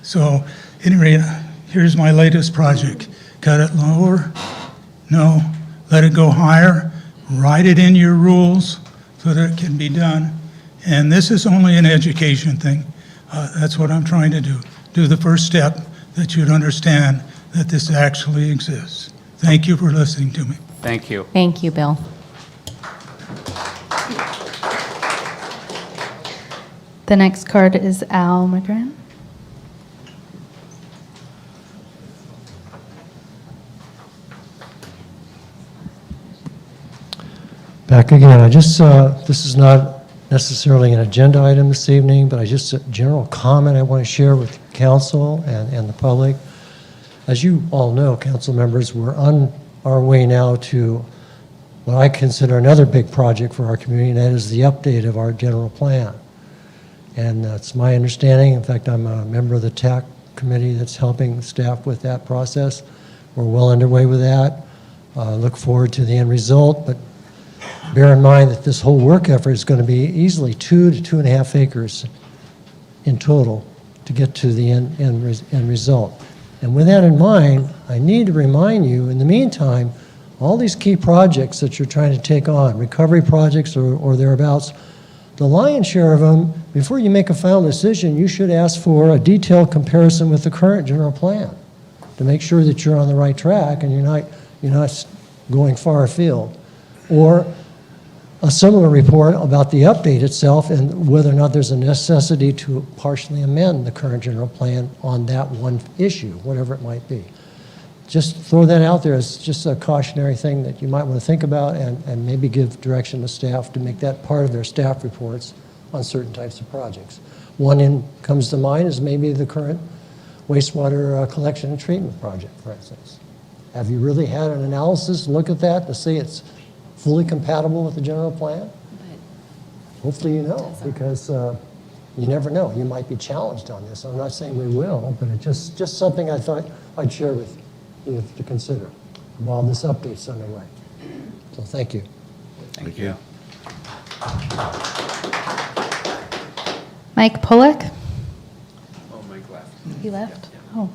S11: So anyway, here's my latest project. Cut it lower? No. Let it go higher? Write it in your rules so that it can be done. And this is only an education thing. That's what I'm trying to do. Do the first step that you'd understand that this actually exists. Thank you for listening to me.
S1: Thank you.
S13: Thank you, Bill.
S3: The next card is Al McGran.
S8: Back again. This is not necessarily an agenda item this evening, but a general comment I want to share with council and the public. As you all know, council members, we're on our way now to what I consider another big project for our community, and that is the update of our general plan. And it's my understanding, in fact, I'm a member of the TAC committee that's helping staff with that process. We're well underway with that. Look forward to the end result, but bear in mind that this whole work effort is going to be easily 2 to 2.5 acres in total to get to the end result. And with that in mind, I need to remind you, in the meantime, all these key projects that you're trying to take on, recovery projects or thereabouts, the lion's share of them, before you make a final decision, you should ask for a detailed comparison with the current general plan to make sure that you're on the right track and you're not going far afield. Or a similar report about the update itself and whether or not there's a necessity to partially amend the current general plan on that one issue, whatever it might be. Just throw that out there as just a cautionary thing that you might want to think about and maybe give direction to staff to make that part of their staff reports on certain types of projects. One comes to mind is maybe the current wastewater collection and treatment project, for instance. Have you really had an analysis, look at that to see it's fully compatible with the general plan? Hopefully you know, because you never know. You might be challenged on this. I'm not saying we will, but it's just something I thought I'd share with you to consider while this update's underway. So thank you.
S1: Thank you.
S3: Mike Pollock?
S1: Oh, Mike left.
S3: He left? Oh.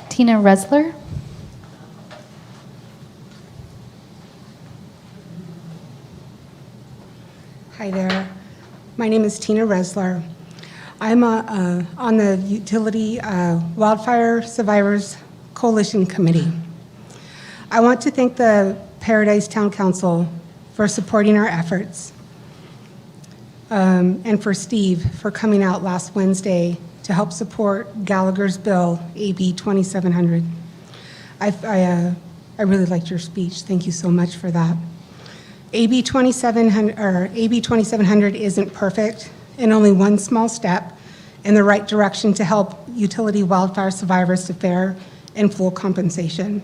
S3: Tina Resler?
S19: Hi there. My name is Tina Resler. I'm on the Utility Wildfire Survivors Coalition Committee. I want to thank the Paradise Town Council for supporting our efforts, and for Steve for coming out last Wednesday to help support Gallagher's bill, AB 2700. I really liked your speech. Thank you so much for that. AB 2700 isn't perfect, and only one small step in the right direction to help utility wildfire survivors to fair and full compensation.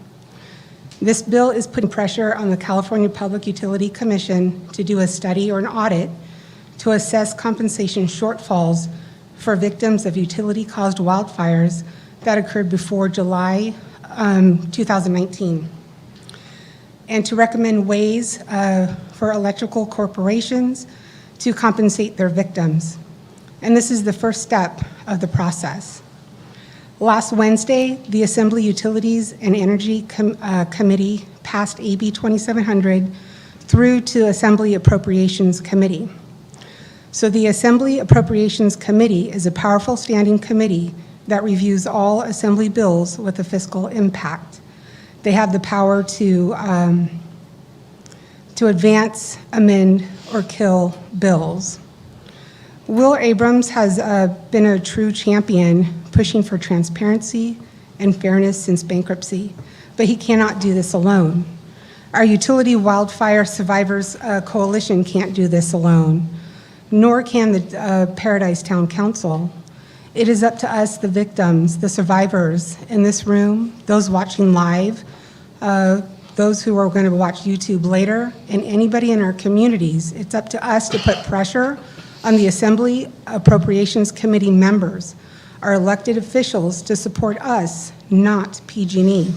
S19: This bill is putting pressure on the California Public Utility Commission to do a study or an audit to assess compensation shortfalls for victims of utility-caused wildfires that occurred before July 2019, and to recommend ways for electrical corporations to compensate their victims. And this is the first step of the process. Last Wednesday, the Assembly Utilities and Energy Committee passed AB 2700 through to Assembly Appropriations Committee. So the Assembly Appropriations Committee is a powerful standing committee that reviews all Assembly bills with a fiscal impact. They have the power to advance, amend, or kill bills. Will Abrams has been a true champion pushing for transparency and fairness since bankruptcy, but he cannot do this alone. Our Utility Wildfire Survivors Coalition can't do this alone, nor can the Paradise Town Council. It is up to us, the victims, the survivors in this room, those watching live, those who are going to watch YouTube later, and anybody in our communities. It's up to us to put pressure on the Assembly Appropriations Committee members, our elected officials, to support us, not PG&E.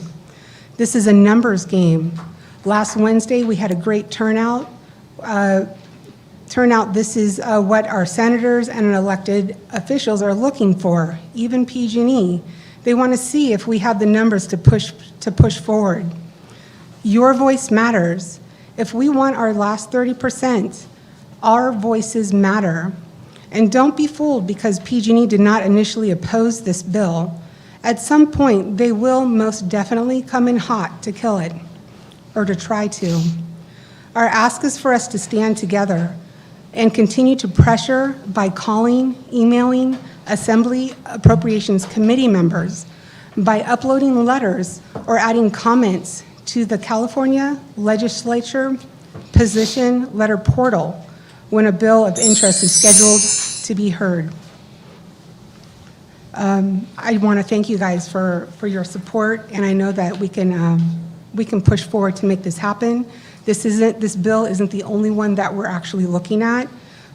S19: This is a numbers game. Last Wednesday, we had a great turnout. This is what our senators and elected officials are looking for, even PG&E. They want to see if we have the numbers to push forward. Your voice matters. If we want our last 30%, our voices matter. And don't be fooled because PG&E did not initially oppose this bill. At some point, they will most definitely come in hot to kill it, or to try to. Our ask is for us to stand together and continue to pressure by calling, emailing Assembly Appropriations Committee members, by uploading letters or adding comments to the California Legislature Position Letter Portal when a bill of interest is scheduled to be heard. I want to thank you guys for your support, and I know that we can push forward to make this happen. This bill isn't the only one that we're actually looking at.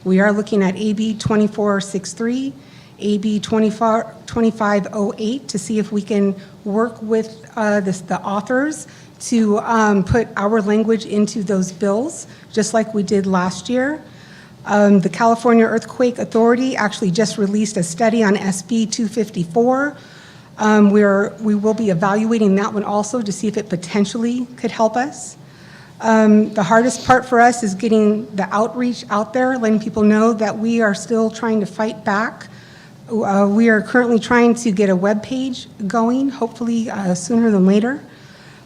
S19: We are looking at AB 2463, AB 2508 to see if we can work with the authors to put our language into those bills, just like we did last year. The California Earthquake Authority actually just released a study on SB 254. We will be evaluating that one also to see if it potentially could help us. The hardest part for us is getting the outreach out there, letting people know that we are still trying to fight back. We are currently trying to get a web page going, hopefully sooner than later,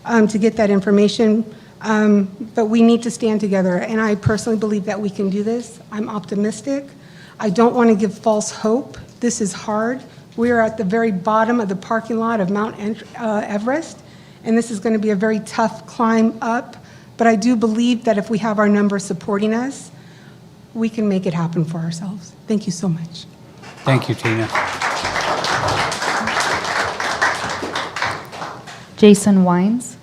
S19: to get that information. But we need to stand together, and I personally believe that we can do this. I'm optimistic. I don't want to give false hope. This is hard. We are at the very bottom of the parking lot of Mount Everest, and this is going to be a very tough climb up. But I do believe that if we have our numbers supporting us, we can make it happen for ourselves. Thank you so much.
S1: Thank you, Tina.
S3: Jason Wines.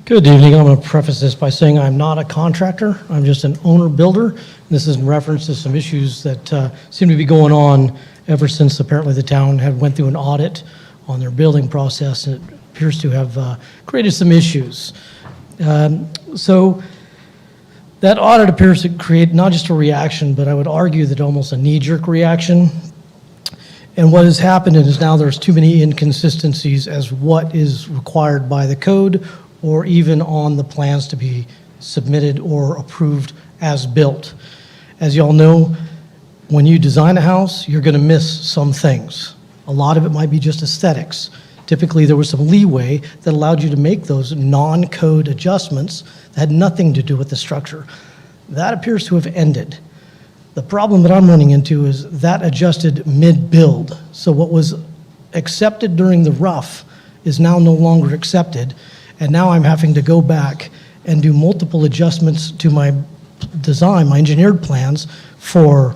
S8: Good evening. I'm going to preface this by saying I'm not a contractor. I'm just an owner-builder. This is in reference to some issues that seem to be going on ever since apparently the town had went through an audit on their building process. It appears to have created some issues. So that audit appears to create not just a reaction, but I would argue that almost a knee-jerk reaction. And what has happened is now there's too many inconsistencies as what is required by the code or even on the plans to be submitted or approved as built. As you all know, when you design a house, you're going to miss some things. A lot of it might be just aesthetics. Typically, there was some leeway that allowed you to make those non-code adjustments that had nothing to do with the structure. That appears to have ended. The problem that I'm running into is that adjusted mid-build. So what was accepted during the rough is now no longer accepted, and now I'm having to go back and do multiple adjustments to my
S20: design, my engineered plans for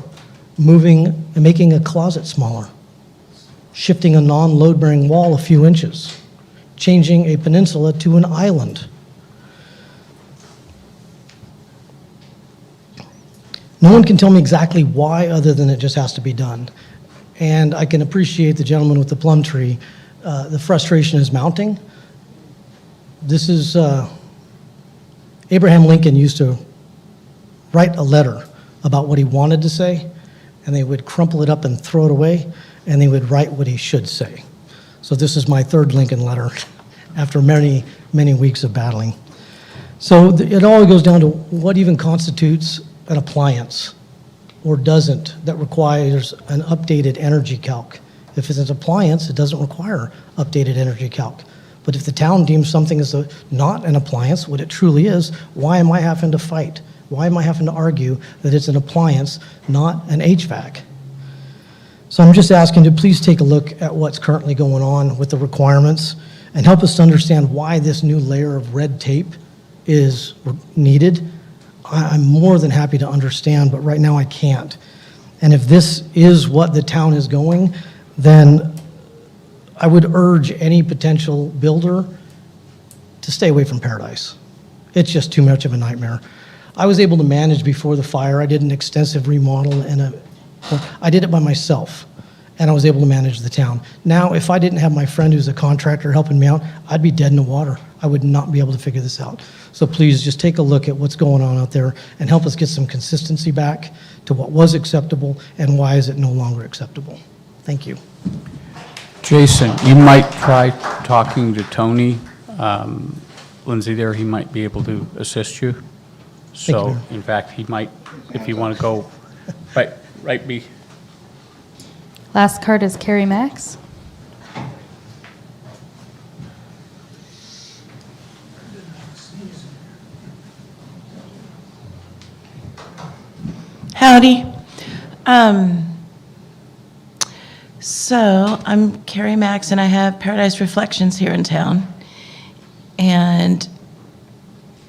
S20: moving and making a closet smaller, shifting a non-load-bearing wall a few inches, changing a peninsula to an island. No one can tell me exactly why, other than it just has to be done. And I can appreciate the gentleman with the plum tree. The frustration is mounting. This is, Abraham Lincoln used to write a letter about what he wanted to say, and they would crumple it up and throw it away, and they would write what he should say. So this is my third Lincoln letter after many, many weeks of battling. So it all goes down to what even constitutes an appliance or doesn't that requires an updated energy calc. If it's an appliance, it doesn't require updated energy calc. But if the town deems something as not an appliance, what it truly is, why am I having to fight? Why am I having to argue that it's an appliance, not an HVAC? So I'm just asking to please take a look at what's currently going on with the requirements and help us to understand why this new layer of red tape is needed. I'm more than happy to understand, but right now I can't. And if this is what the town is going, then I would urge any potential builder to stay away from Paradise. It's just too much of a nightmare. I was able to manage before the fire. I did an extensive remodel and I did it by myself, and I was able to manage the town. Now, if I didn't have my friend who's a contractor helping me out, I'd be dead in the water. I would not be able to figure this out. So please just take a look at what's going on out there and help us get some consistency back to what was acceptable and why is it no longer acceptable. Thank you.
S1: Jason, you might try talking to Tony. Lindsay there, he might be able to assist you. So,
S20: Mayor.
S1: in fact, he might, if you want to go, right me.
S3: Last card is Carrie Max.
S19: Howdy. So I'm Carrie Max, and I have Paradise Reflections here in town. And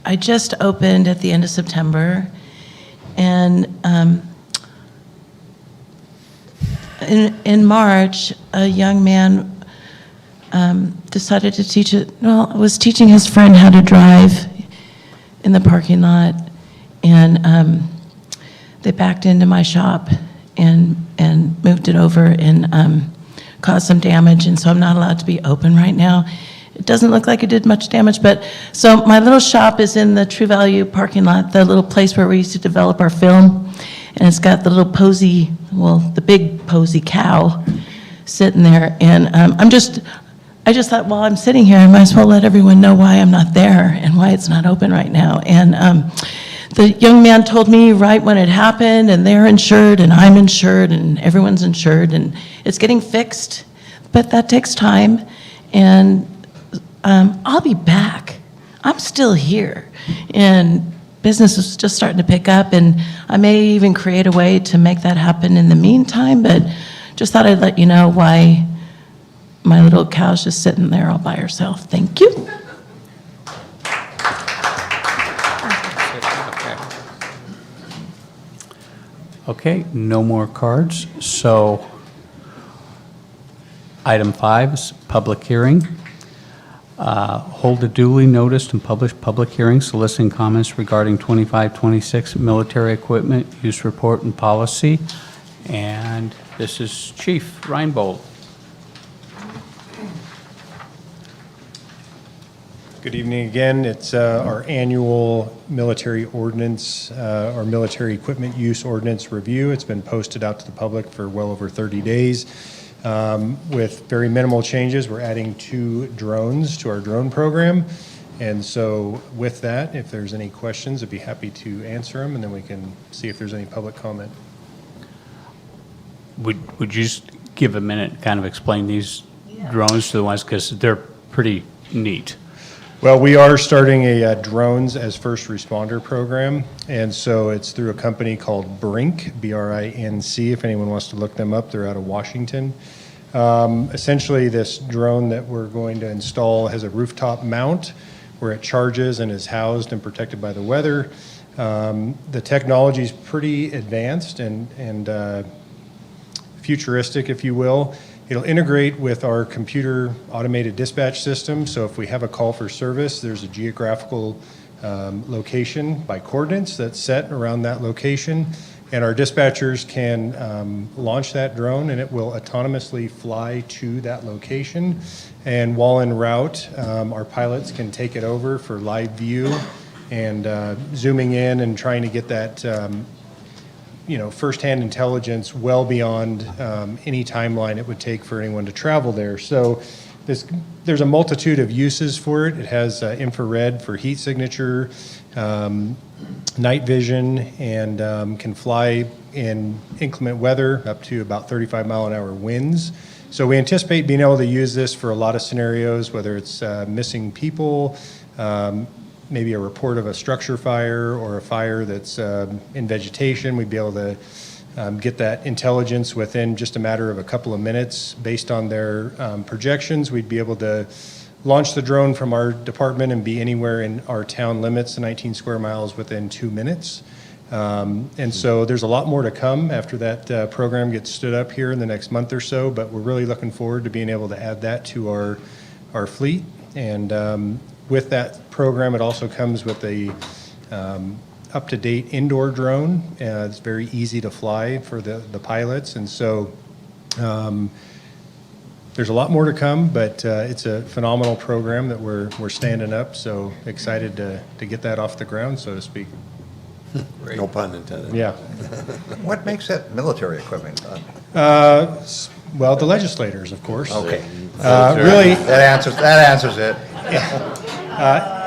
S19: I just opened at the end of September, and in March, a young man decided to teach it. Well, was teaching his friend how to drive in the parking lot, and they backed into my shop and moved it over and caused some damage, and so I'm not allowed to be open right now. It doesn't look like it did much damage, but so my little shop is in the True Value parking lot, the little place where we used to develop our film, and it's got the little posy, well, the big posy cow sitting there, and I just thought, while I'm sitting here, I might as well let everyone know why I'm not there and why it's not open right now. And the young man told me right when it happened, and they're insured, and I'm insured, and everyone's insured, and it's getting fixed, but that takes time, and I'll be back. I'm still here, and business is just starting to pick up, and I may even create a way to make that happen in the meantime, but just thought I'd let you know why my little cow's just sitting there all by herself. Thank you.
S1: Okay, no more cards. So item 5 is public hearing. Hold a duly noticed and published public hearing soliciting comments regarding 2526 military equipment use report and policy. And this is Chief Reinbold.
S15: Good evening again. It's our annual military ordinance, or military equipment use ordinance review. It's been posted out to the public for well over 30 days. With very minimal changes, we're adding 2 drones to our drone program. And so with that, if there's any questions, I'd be happy to answer them, and then we can see if there's any public comment.
S1: Would you just give a minute, kind of explain these drones to the ones, because they're pretty neat.
S15: Well, we are starting a drones as first responder program, and so it's through a company called Brink, B-R-I-N-C, if anyone wants to look them up. They're out of Washington. Essentially, this drone that we're going to install has a rooftop mount where it charges and is housed and protected by the weather. The technology is pretty advanced and futuristic, if you will. It'll integrate with our computer automated dispatch system. So if we have a call for service, there's a geographical location by coordinates that's set around that location. And our dispatchers can launch that drone and it will autonomously fly to that location. And while en route, our pilots can take it over for live view and zooming in and trying to get that firsthand intelligence well beyond any timeline it would take for anyone to travel there. So there's a multitude of uses for it. It has infrared for heat signature, night vision, and can fly in inclement weather up to about 35-mile-an-hour winds. So we anticipate being able to use this for a lot of scenarios, whether it's missing people, maybe a report of a structure fire or a fire that's in vegetation. We'd be able to get that intelligence within just a matter of a couple of minutes. Based on their projections, we'd be able to launch the drone from our department and be anywhere in our town limits, the 19 square miles, within 2 minutes. And so there's a lot more to come after that program gets stood up here in the next month or so, but we're really looking forward to being able to add that to our fleet. And with that program, it also comes with a up-to-date indoor drone. It's very easy to fly for the pilots, and so there's a lot more to come, but it's a phenomenal program that we're standing up, so excited to get that off the ground, so to speak.
S4: No pun intended.
S15: Yeah.
S12: What makes that military equipment?
S15: Well, the legislators, of course.
S12: Okay.
S15: Really,
S12: That answers it.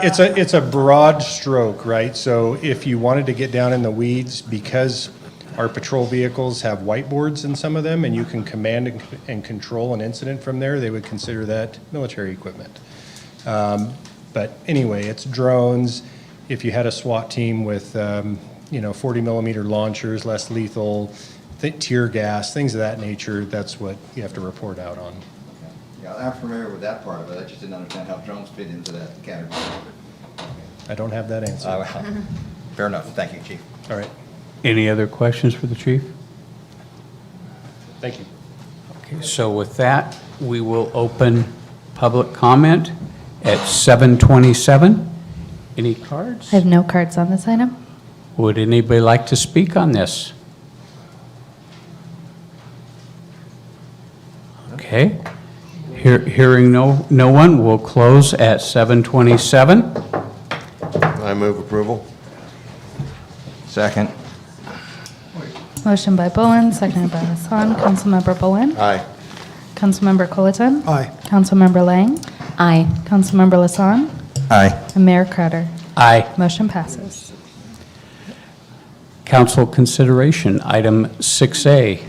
S15: it's a broad stroke, right? So if you wanted to get down in the weeds, because our patrol vehicles have whiteboards in some of them, and you can command and control an incident from there, they would consider that military equipment. But anyway, it's drones. If you had a SWAT team with 40 millimeter launchers, less lethal, tear gas, things of that nature, that's what you have to report out on.
S12: Yeah, I'm familiar with that part of it. I just didn't understand how drones fit into that category.
S15: I don't have that answer.
S12: Well, fair enough. Thank you, Chief.
S15: All right.
S1: Any other questions for the chief?
S15: Thank you.
S1: Okay, so with that, we will open public comment at 7:27. Any cards?
S3: I have no cards on this item.
S1: Would anybody like to speak on this? Okay. Hearing no one, we'll close at 7:27.
S4: I move approval.
S12: Second.
S3: Motion by Bowen, seconded by Hassan. Councilmember Bowen?
S4: Aye.
S3: Councilmember Colleton?
S6: Aye.
S3: Councilmember Lang?
S13: Aye.
S3: Councilmember Lasson?
S12: Aye.
S3: And Mayor Crowder?
S1: Aye.
S3: Motion passes.
S1: Council consideration, item 6A.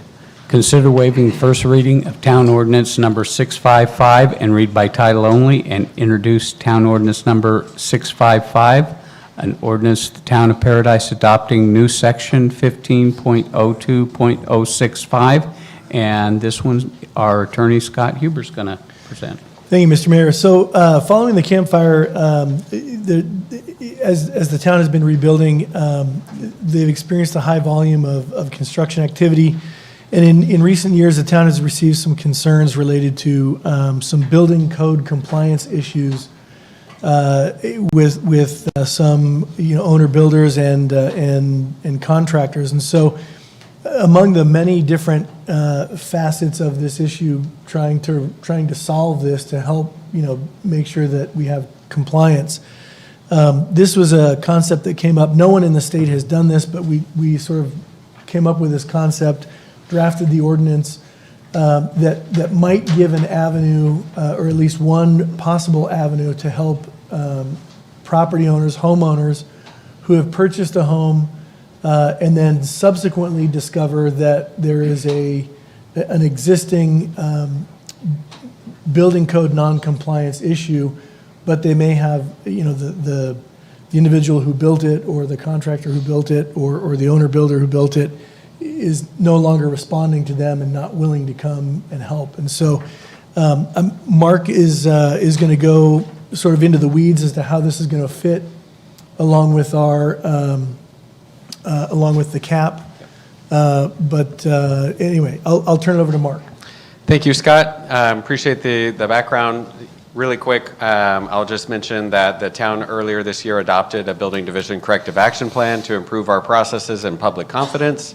S1: Consider waiving first reading of Town Ordinance Number 655 and read by title only, and introduce Town Ordinance Number 655, an ordinance of the Town of Paradise adopting new section 15.02.065. And this one, our attorney Scott Huber's going to present.
S19: Thank you, Mr. Mayor. So following the Campfire, as the town has been rebuilding, they've experienced a high volume of construction activity. And in recent years, the town has received some concerns related to some building code compliance issues with some owner builders and contractors. And so among the many different facets of this issue, trying to solve this to help make sure that we have compliance, this was a concept that came up. No one in the state has done this, but we sort of came up with this concept, drafted the ordinance that might give an avenue, or at least one possible avenue, to help property owners, homeowners who have purchased a home and then subsequently discover that there is an existing building code non-compliance issue, but they may have, the individual who built it, or the contractor who built it, or the owner builder who built it is no longer responding to them and not willing to come and help. And so Mark is going to go sort of into the weeds as to how this is going to fit along with our along with the cap. But anyway, I'll turn it over to Mark.
S5: Thank you, Scott. Appreciate the background. Really quick, I'll just mention that the town earlier this year adopted a building division corrective action plan to improve our processes and public confidence.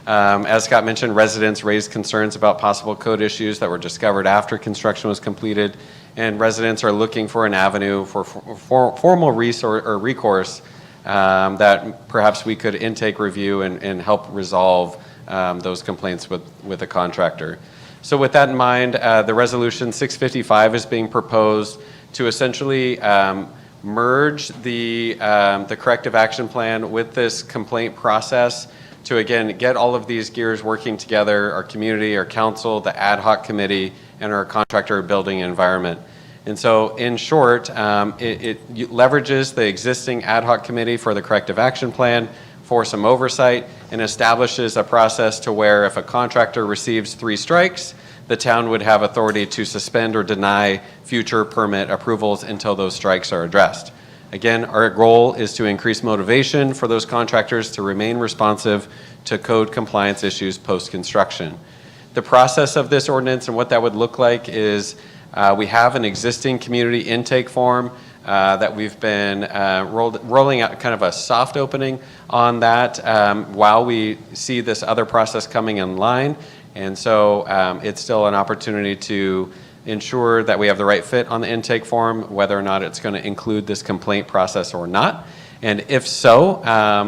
S5: As Scott mentioned, residents raised concerns about possible code issues that were discovered after construction was completed, and residents are looking for an avenue for formal recourse that perhaps we could intake review and help resolve those complaints with the contractor. So with that in mind, the resolution 655 is being proposed to essentially merge the corrective action plan with this complaint process to, again, get all of these gears working together, our community, our council, the ad hoc committee, and our contractor building environment. And so in short, it leverages the existing ad hoc committee for the corrective action plan for some oversight and establishes a process to where if a contractor receives 3 strikes, the town would have authority to suspend or deny future permit approvals until those strikes are addressed. Again, our goal is to increase motivation for those contractors to remain responsive to code compliance issues post-construction. The process of this ordinance and what that would look like is we have an existing community intake form that we've been rolling out kind of a soft opening on that while we see this other process coming in line. And so it's still an opportunity to ensure that we have the right fit on the intake form, whether or not it's going to include this complaint process or not. And if so,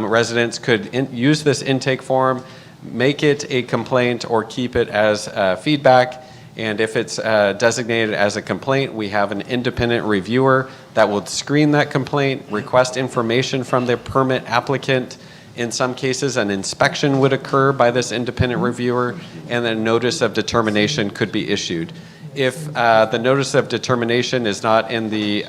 S5: residents could use this intake form, make it a complaint or keep it as feedback. And if it's designated as a complaint, we have an independent reviewer that will screen that complaint, request information from the permit applicant. In some cases, an inspection would occur by this independent reviewer, and then notice of determination could be issued. If the notice of determination is not in the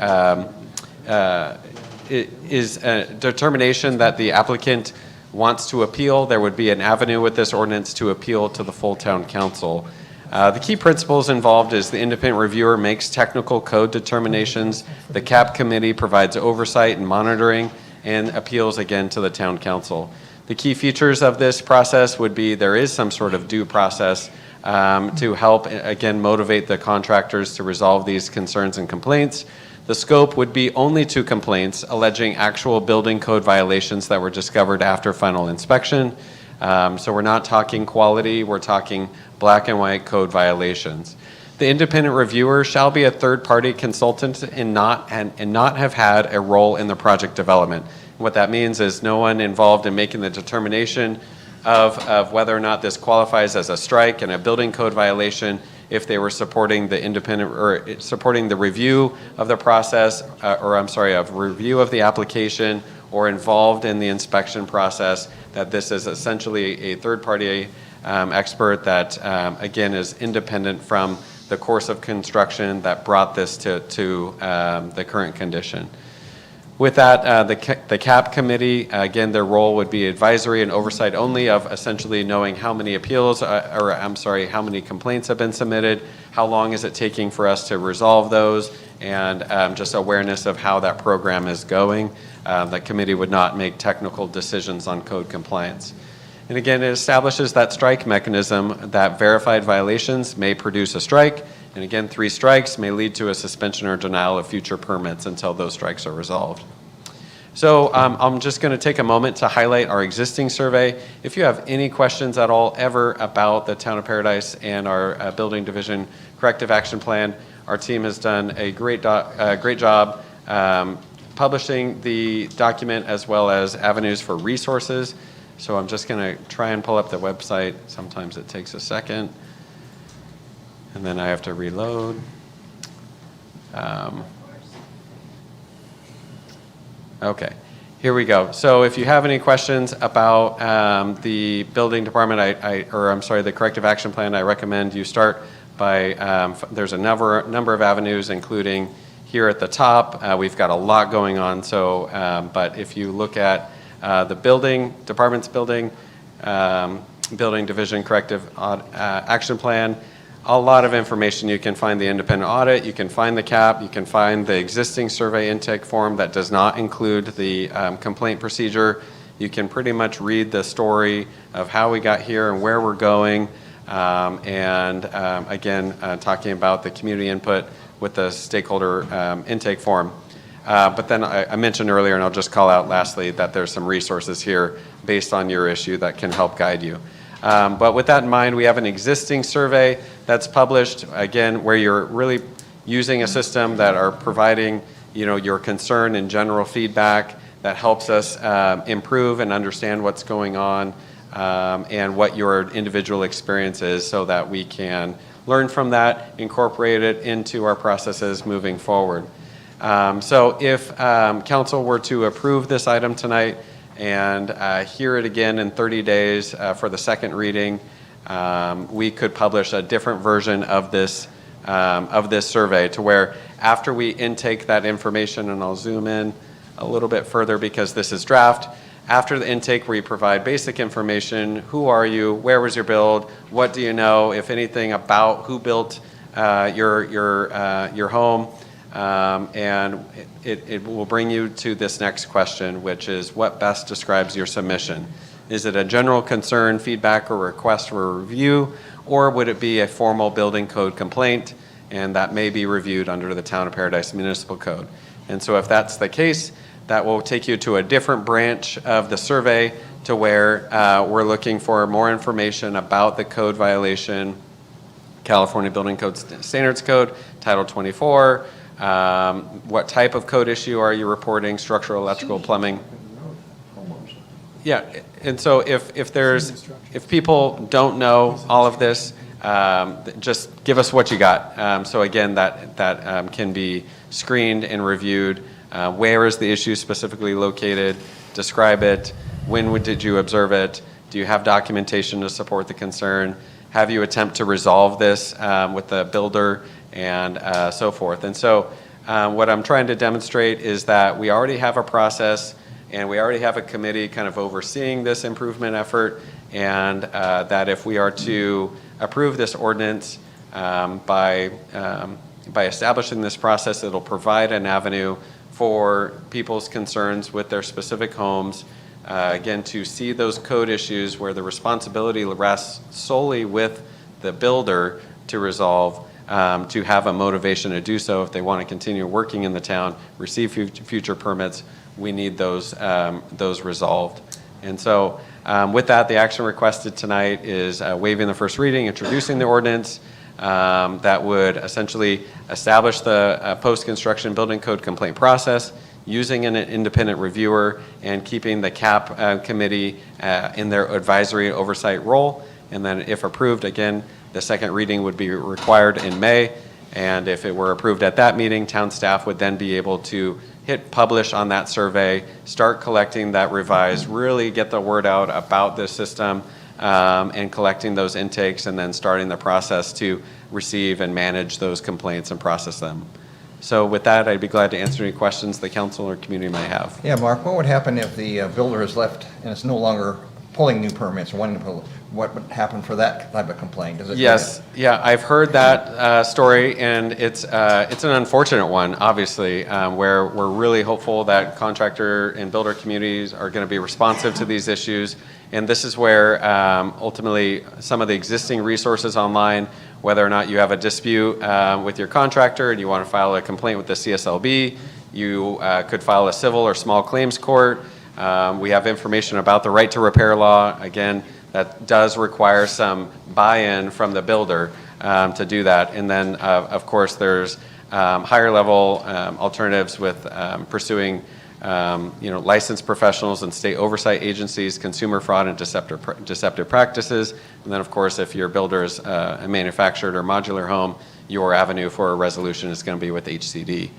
S5: is a determination that the applicant wants to appeal, there would be an avenue with this ordinance to appeal to the full town council. The key principles involved is the independent reviewer makes technical code determinations, the CAP committee provides oversight and monitoring, and appeals again to the town council. The key features of this process would be there is some sort of due process to help, again, motivate the contractors to resolve these concerns and complaints. The scope would be only 2 complaints alleging actual building code violations that were discovered after final inspection. So we're not talking quality, we're talking black and white code violations. The independent reviewer shall be a third-party consultant and not have had a role in the project development. What that means is no one involved in making the determination of whether or not this qualifies as a strike and a building code violation if they were supporting the independent or supporting the review of the process, of review of the application or involved in the inspection process, that this is essentially a third-party expert that, again, is independent from the course of construction that brought this to the current condition. With that, the CAP committee, again, their role would be advisory and oversight only of essentially knowing how many appeals, how many complaints have been submitted, how long is it taking for us to resolve those, and just awareness of how that program is going. The committee would not make technical decisions on code compliance. And again, it establishes that strike mechanism that verified violations may produce a strike. And again, 3 strikes may lead to a suspension or denial of future permits until those strikes are resolved. So I'm just going to take a moment to highlight our existing survey. If you have any questions at all ever about the Town of Paradise and our building division corrective action plan, our team has done a great job publishing the document as well as avenues for resources. So I'm just going to try and pull up the website. Sometimes it takes a second. And then I have to reload. Okay, here we go. So if you have any questions about the building department, the corrective action plan, I recommend you start by, there's a number of avenues, including here at the top. We've got a lot going on. So, but if you look at the building department's building division corrective action plan, a lot of information. You can find the independent audit, you can find the CAP, you can find the existing survey intake form that does not include the complaint procedure. You can pretty much read the story of how we got here and where we're going. Again, talking about the community input with the stakeholder intake form. But then I mentioned earlier, and I'll just call out lastly, that there's some resources here based on your issue that can help guide you. But with that in mind, we have an existing survey that's published, again, where you're really using a system that are providing, your concern and general feedback that helps us improve and understand what's going on and what your individual experience is so that we can learn from that, incorporate it into our processes moving forward. So if council were to approve this item tonight and hear it again in 30 days for the second reading, we could publish a different version of this survey to where after we intake that information, and I'll zoom in a little bit further because this is draft, after the intake we provide basic information: who are you, where was your build, what do you know, if anything, about who built your home, and it will bring you to this next question, which is what best describes your submission. Is it a general concern, feedback, or request for a review, or would it be a formal building code complaint, and that may be reviewed under the Town of Paradise Municipal Code? And so if that's the case, that will take you to a different branch of the survey to where we're looking for more information about the code violation, California Building Code Standards Code, Title 24, what type of code issue are you reporting, structural, electrical, plumbing. Yeah, and so if people don't know all of this, just give us what you got. So again, that can be screened and reviewed. Where is the issue specifically located? Describe it. When did you observe it? Do you have documentation to support the concern? Have you attempt to resolve this with the builder and so forth? And so what I'm trying to demonstrate is that we already have a process and we already have a committee kind of overseeing this improvement effort, and that if we are to approve this ordinance by establishing this process, it'll provide an avenue for people's concerns with their specific homes, again, to see those code issues where the responsibility rests solely with the builder to resolve, to have a motivation to do so if they want to continue working in the town, receive future permits. We need those resolved. And so with that, the action requested tonight is waiving the first reading, introducing the ordinance that would essentially establish the post-construction building code complaint process, using an independent reviewer and keeping the CAP committee in their advisory oversight role. And then if approved, again, the second reading would be required in May. And if it were approved at that meeting, town staff would then be able to hit publish on that survey, start collecting that revise, really get the word out about this system, and collecting those intakes, and then starting the process to receive and manage those complaints and process them. So with that, I'd be glad to answer any questions the council or community may have.
S12: Yeah, Mark, what would happen if the builder is left and it's no longer pulling new permits or wanting to pull? What would happen for that type of complaint? Does it?
S5: Yes, yeah, I've heard that story, and it's an unfortunate one, obviously, where we're really hopeful that contractor and builder communities are going to be responsive to these issues. And this is where ultimately some of the existing resources online, whether or not you have a dispute with your contractor and you want to file a complaint with the CSLB, you could file a civil or small claims court. We have information about the right to repair law. Again, that does require some buy-in from the builder to do that. And then, of course, there's higher level alternatives with pursuing licensed professionals and state oversight agencies, consumer fraud and deceptive practices. And then, of course, if your builder is a manufactured or modular home, your avenue for a resolution is going to be with HCD.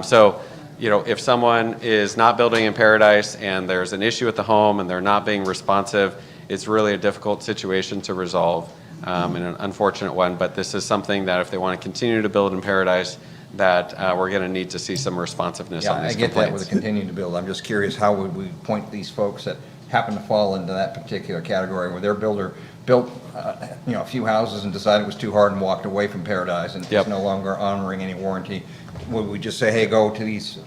S5: So, if someone is not building in Paradise and there's an issue with the home and they're not being responsive, it's really a difficult situation to resolve and an unfortunate one. But this is something that if they want to continue to build in Paradise, that we're going to need to see some responsive-ness on these complaints.
S12: Yeah, I get that with the continuing to build. I'm just curious, how would we point these folks that happen to fall into that particular category where their builder built a few houses and decided it was too hard and walked away from Paradise and is no longer honoring any warranty? Would we just say, hey, go to these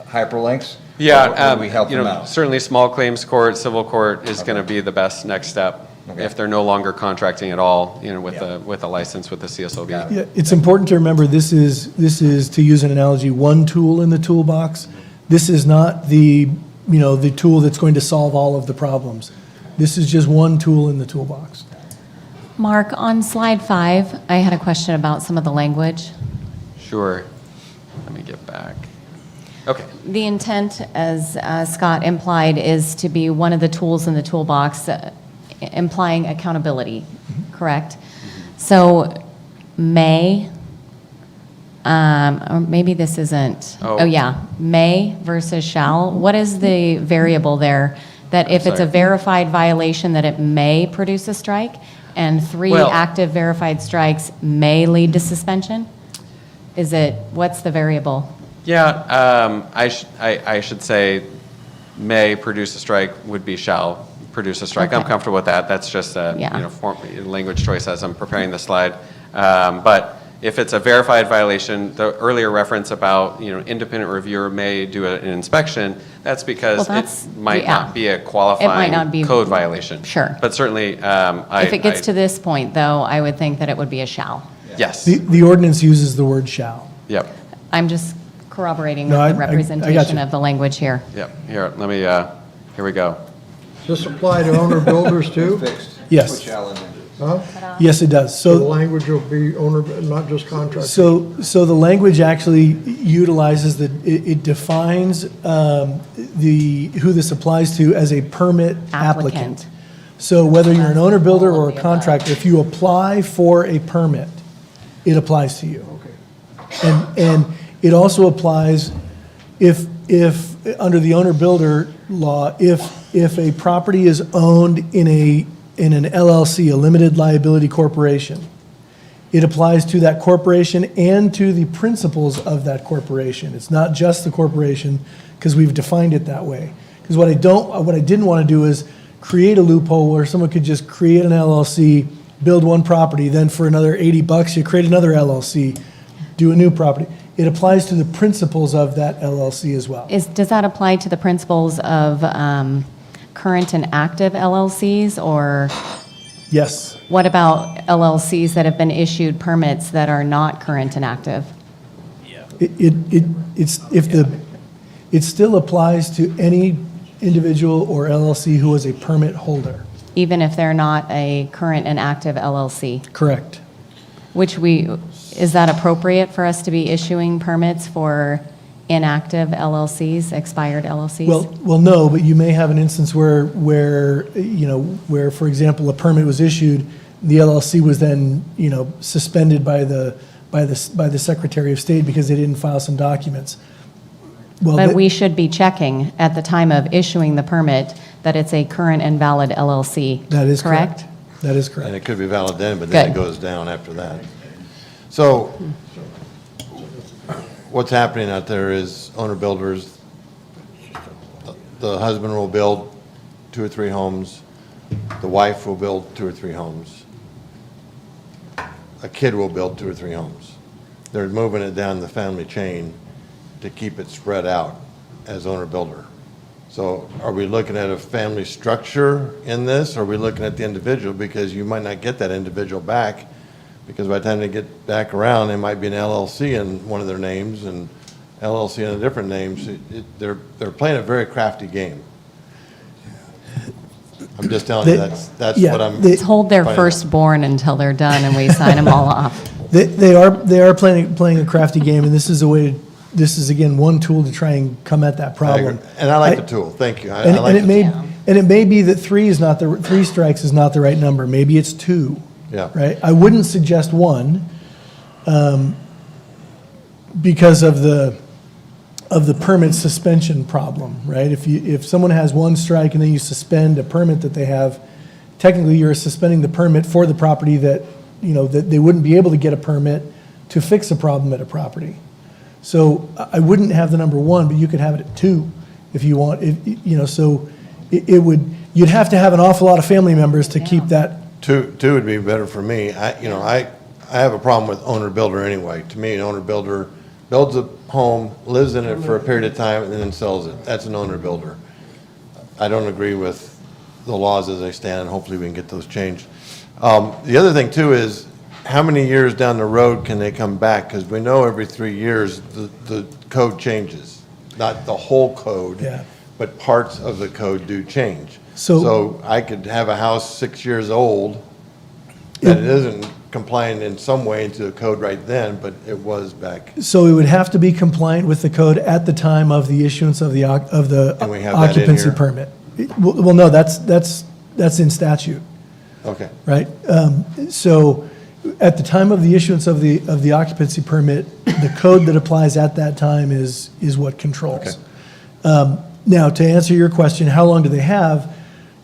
S12: hyperlinks
S5: Yeah,
S12: Or we help
S5: you
S12: them
S5: know,
S12: out?
S5: certainly small claims court, civil court is going to be the best next step
S12: Okay.
S5: if they're no longer contracting at all, you know, with a license with the CSOB.
S19: Yeah, it's important to remember this is, to use an analogy, one tool in the toolbox. This is not the tool that's going to solve all of the problems. This is just one tool in the toolbox.
S13: Mark, on slide 5, I had a question about some of the language.
S5: Sure. Let me get back. Okay.
S13: The intent, as Scott implied, is to be one of the tools in the toolbox, implying accountability, correct? So may, or maybe this isn't, oh yeah, may versus shall. What is the variable there? That if it's a
S5: sorry.
S13: verified violation, that it may produce a strike, and 3
S5: Well-
S13: active verified strikes may lead to suspension? What's the variable?
S5: Yeah, I should say may produce a strike would be shall produce a strike. I'm
S13: Okay.
S5: comfortable with that. That's just a,
S13: Yeah.
S5: language choice as I'm preparing the slide. But if it's a verified violation, the earlier reference about, independent reviewer may do an inspection, that's because
S13: Well, that's-
S5: it might
S13: yeah.
S5: not be a
S13: not
S5: qualifying
S13: be-
S5: code violation.
S13: Sure.
S5: But certainly,
S13: If it gets to this point, though, I would think that it would be a shall.
S5: Yes,
S19: The ordinance uses the word shall.
S5: yep,
S13: I'm just corroborating
S19: No,
S13: with
S19: I
S13: the
S19: got
S13: representation
S19: you.
S13: of the language here.
S5: yep. Here, let me, here we go.
S6: Does this apply to owner builders too?
S12: Fixed.
S19: Yes.
S12: Put shall in there.
S6: Huh?
S19: Yes, it does.
S6: So the language will be owner, not just contractor?
S19: So the language actually utilizes it defines who this applies to as a permit applicant.
S13: Applicant.
S19: So whether you're an owner builder or a contractor, if you apply for a permit, it applies to you. And it also applies if under the owner builder law, if a property is owned in an LLC, a limited liability corporation, it applies to that corporation and to the principals of that corporation. It's not just the corporation, because we've defined it that way. Because what I didn't want to do is create a loophole where someone could just create an LLC, build one property, then for another $80 you create another LLC, do a new property. It applies to the principals of that LLC as well.
S13: Does that apply to the principles of current and active LLCs, or
S19: Yes.
S13: what about LLCs that have been issued permits that are not current and active?
S19: It still applies to any individual or LLC who is a permit holder.
S13: Even if they're not a current and active LLC?
S19: Correct.
S13: Is that appropriate for us to be issuing permits for inactive LLCs, expired LLCs?
S19: Well, no, but you may have an instance where, for example, a permit was issued, the LLC was then, suspended by the Secretary of State because they didn't file some documents. Well,
S13: But we should be checking at the time of issuing the permit that it's a current and valid LLC.
S19: That is correct. That is correct.
S4: And it could be valid then, but then it
S13: Good.
S4: goes down after that. So what's happening out there is owner builders, the husband will build 2 or 3 homes, the wife will build 2 or 3 homes, a kid will build 2 or 3 homes. They're moving it down the family chain to keep it spread out as owner builder. So are we looking at a family structure in this? Or are we looking at the individual? Because you might not get that individual back, because by the time they get back around, there might be an LLC in one of their names and LLC in a different name. So they're playing a very crafty game. I'm just telling you, that's
S19: yeah,
S4: what I'm.
S13: Hold their
S4: finding out.
S13: firstborn until they're done and we sign them all off.
S19: They are playing a crafty game, and this is again one tool to try and come at that
S4: I
S19: problem.
S4: agree. And I like the tool, thank you. I
S19: And
S4: like
S19: it
S4: the
S19: may,
S4: tool.
S19: and it may be that 3 strikes is not the right number. Maybe it's 2.
S4: Yeah.
S19: Right? I wouldn't suggest 1, because of the permit suspension problem, right? If someone has 1 strike and then you suspend a permit that they have, technically you're suspending the permit for the property that they wouldn't be able to get a permit to fix a problem at a property. So I wouldn't have the number 1, but you could have it at 2 if you want. You'd have to have an awful lot of family members to keep that.
S4: 2 would be better for me. I have a problem with owner builder anyway. To me, an owner builder builds a home, lives in it for a period of time, and then sells it. That's an owner builder. I don't agree with the laws as they stand, and hopefully we can get those changed. The other thing too is, how many years down the road can they come back? Because we know every 3 years, the code changes. Not the whole code,
S19: Yeah.
S4: but parts of the code do change.
S19: So-
S4: So I could have a house 6 years old that it isn't complying in some way to the code right then, but it was back.
S19: So it would have to be compliant with the code at the time of the issuance of the
S4: And we have that in
S19: occupancy
S4: here?
S19: permit. Well, no, that's in statute,
S4: Okay.
S19: right? So at the time of the issuance of the occupancy permit, the code that applies at that time is what controls. Now, to answer your question, how long do they have?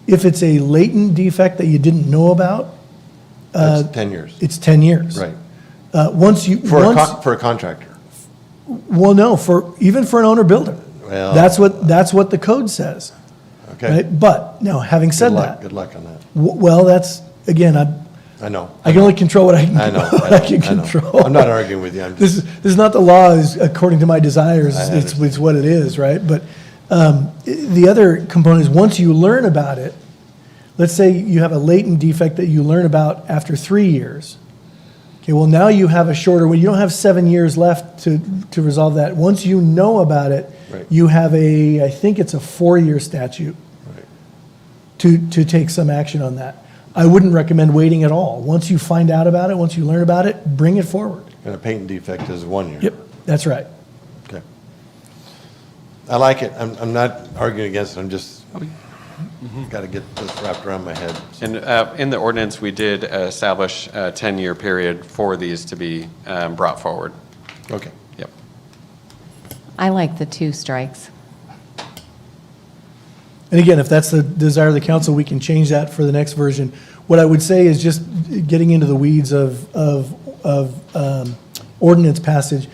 S19: If it's a latent defect that you didn't know about,
S4: That's 10 years.
S19: it's 10 years.
S4: Right.
S19: Once you, once,
S4: For a contractor.
S19: well, no, even for an owner builder.
S4: Well-
S19: That's what the code says.
S4: Okay.
S19: Right? But, now, having said that,
S4: Good luck on that.
S19: well, that's, again,
S4: I know.
S19: I can only control what I can,
S4: I know.
S19: what I can
S4: I know.
S19: control.
S4: I'm not arguing with you. I'm
S19: This is not the law is according to my desires,
S4: I
S19: it's what it is, right? But the other component is, once you learn about it, let's say you have a latent defect that you learn about after 3 years. Okay, well, now you have a shorter, you don't have 7 years left to resolve that. Once you know about it,
S4: Right.
S19: you have I think it's a 4-year statute to take some action on that. I wouldn't recommend waiting at all. Once you find out about it, once you learn about it, bring it forward.
S4: And a paint defect is 1 year.
S19: Yep, that's right.
S4: Okay. I like it. I'm not arguing against it. I'm just, got to get this wrapped around my head.
S5: And in the ordinance, we did establish a 10-year period for these to be brought forward.
S4: Okay.
S5: Yep.
S13: I like the 2 strikes.
S19: And again, if that's the desire of the council, we can change that for the next version. What I would say is, just getting into the weeds of ordinance passage,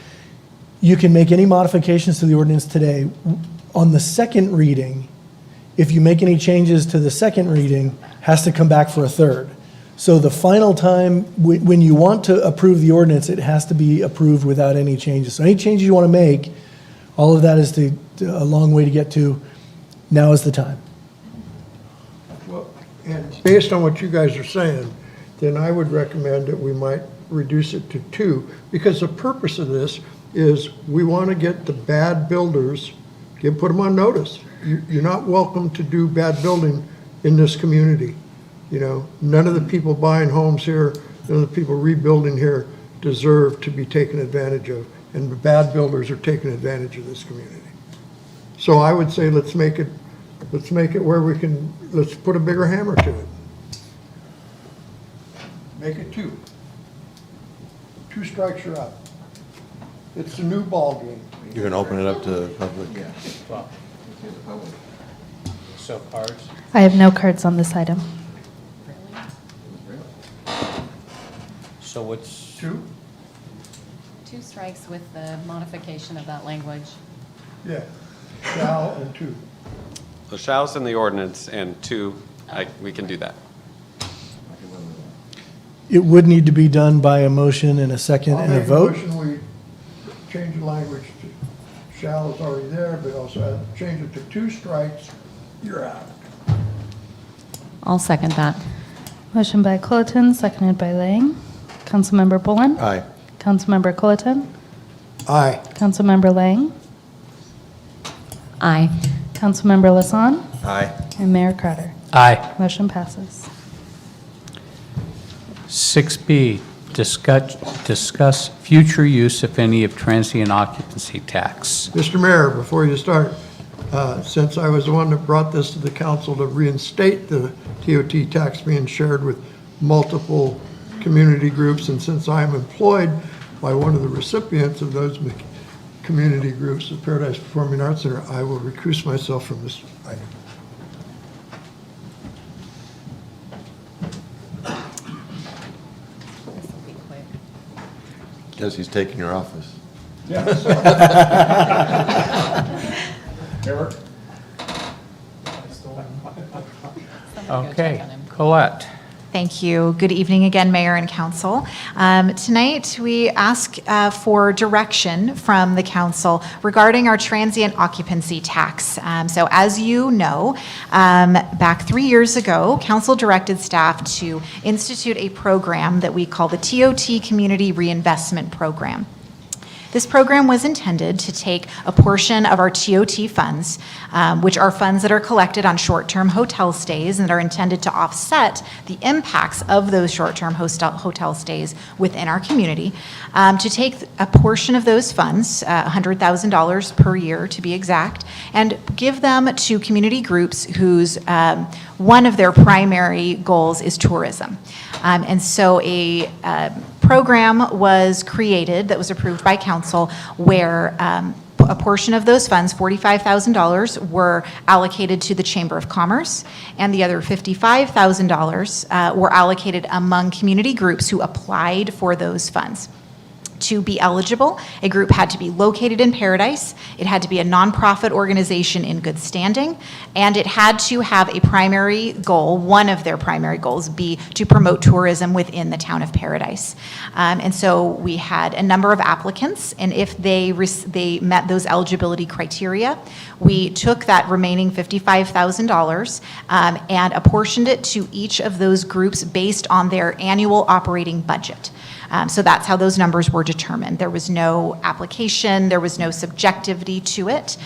S19: you can make any modifications to the ordinance today. On the second reading, if you make any changes to the second reading, has to come back for a third. So the final time, when you want to approve the ordinance, it has to be approved without any changes. So any changes you want to make, all of that is a long way to get to. Now is the time.
S6: Well, and based on what you guys are saying, then I would recommend that we might reduce it to 2, because the purpose of this is we want to get the bad builders, put them on notice. You're not welcome to do bad building in this community. You know, none of the people buying homes here, none of the people rebuilding here deserve to be taken advantage of, and the bad builders are taking advantage of this community. So I would say let's make it where we can, let's put a bigger hammer to it. Make it 2. 2 strikes, you're out. It's a new ballgame.
S4: You're going to open it up to public?
S1: So cards?
S16: I have no cards on this item.
S1: So what's?
S6: 2?
S13: 2 strikes with the modification of that language.
S6: Yeah. Shall and 2.
S5: The shall's in the ordinance, and 2, we can do that.
S19: It would need to be done by a motion and a second and a vote.
S6: I'll make a motion, we change the language to shall is already there, but also change it to 2 strikes, you're out.
S13: I'll second that.
S16: Motion by Colleton, seconded by Lang. Councilmember Bullen?
S4: Aye.
S16: Councilmember Colleton?
S6: Aye.
S16: Councilmember Lang?
S13: Aye.
S16: Councilmember Lassonde?
S4: Aye.
S16: And Mayor Carter.
S1: Aye.
S16: Motion passes.
S1: 6B, discuss future use, if any, of transient occupancy tax.
S6: Mr. Mayor, before you start, since I was the one that brought this to the council to reinstate the TOT tax being shared with multiple community groups, and since I am employed by one of the recipients of those community groups, the Paradise Performing Arts Center, I will recuse myself from this item.
S13: This will be quick.
S4: Guess he's taking your office.
S1: Okay, Colette.
S19: Thank you. Good evening again, Mayor and Council. Tonight, we ask for direction from the Council regarding our transient occupancy tax. So as you know, back 3 years ago, Council directed staff to institute a program that we call the TOT Community Reinvestment Program. This program was intended to take a portion of our TOT funds, which are funds that are collected on short-term hotel stays and that are intended to offset the impacts of those short-term hotel stays within our community, to take a portion of those funds, $100,000 per year to be exact, and give them to community groups whose one of their primary goals is tourism. And so a program was created that was approved by council where a portion of those funds, $45,000, were allocated to the Chamber of Commerce, and the other $55,000 were allocated among community groups who applied for those funds. To be eligible, a group had to be located in Paradise, it had to be a nonprofit organization in good standing, and it had to have a primary goal, one of their primary goals, be to promote tourism within the town of Paradise. And so we had a number of applicants, and if they met those eligibility criteria, we took that remaining $55,000 and apportioned it to each of those groups based on their annual operating budget. So that's how those numbers were determined. There was no application, there was no subjectivity to it.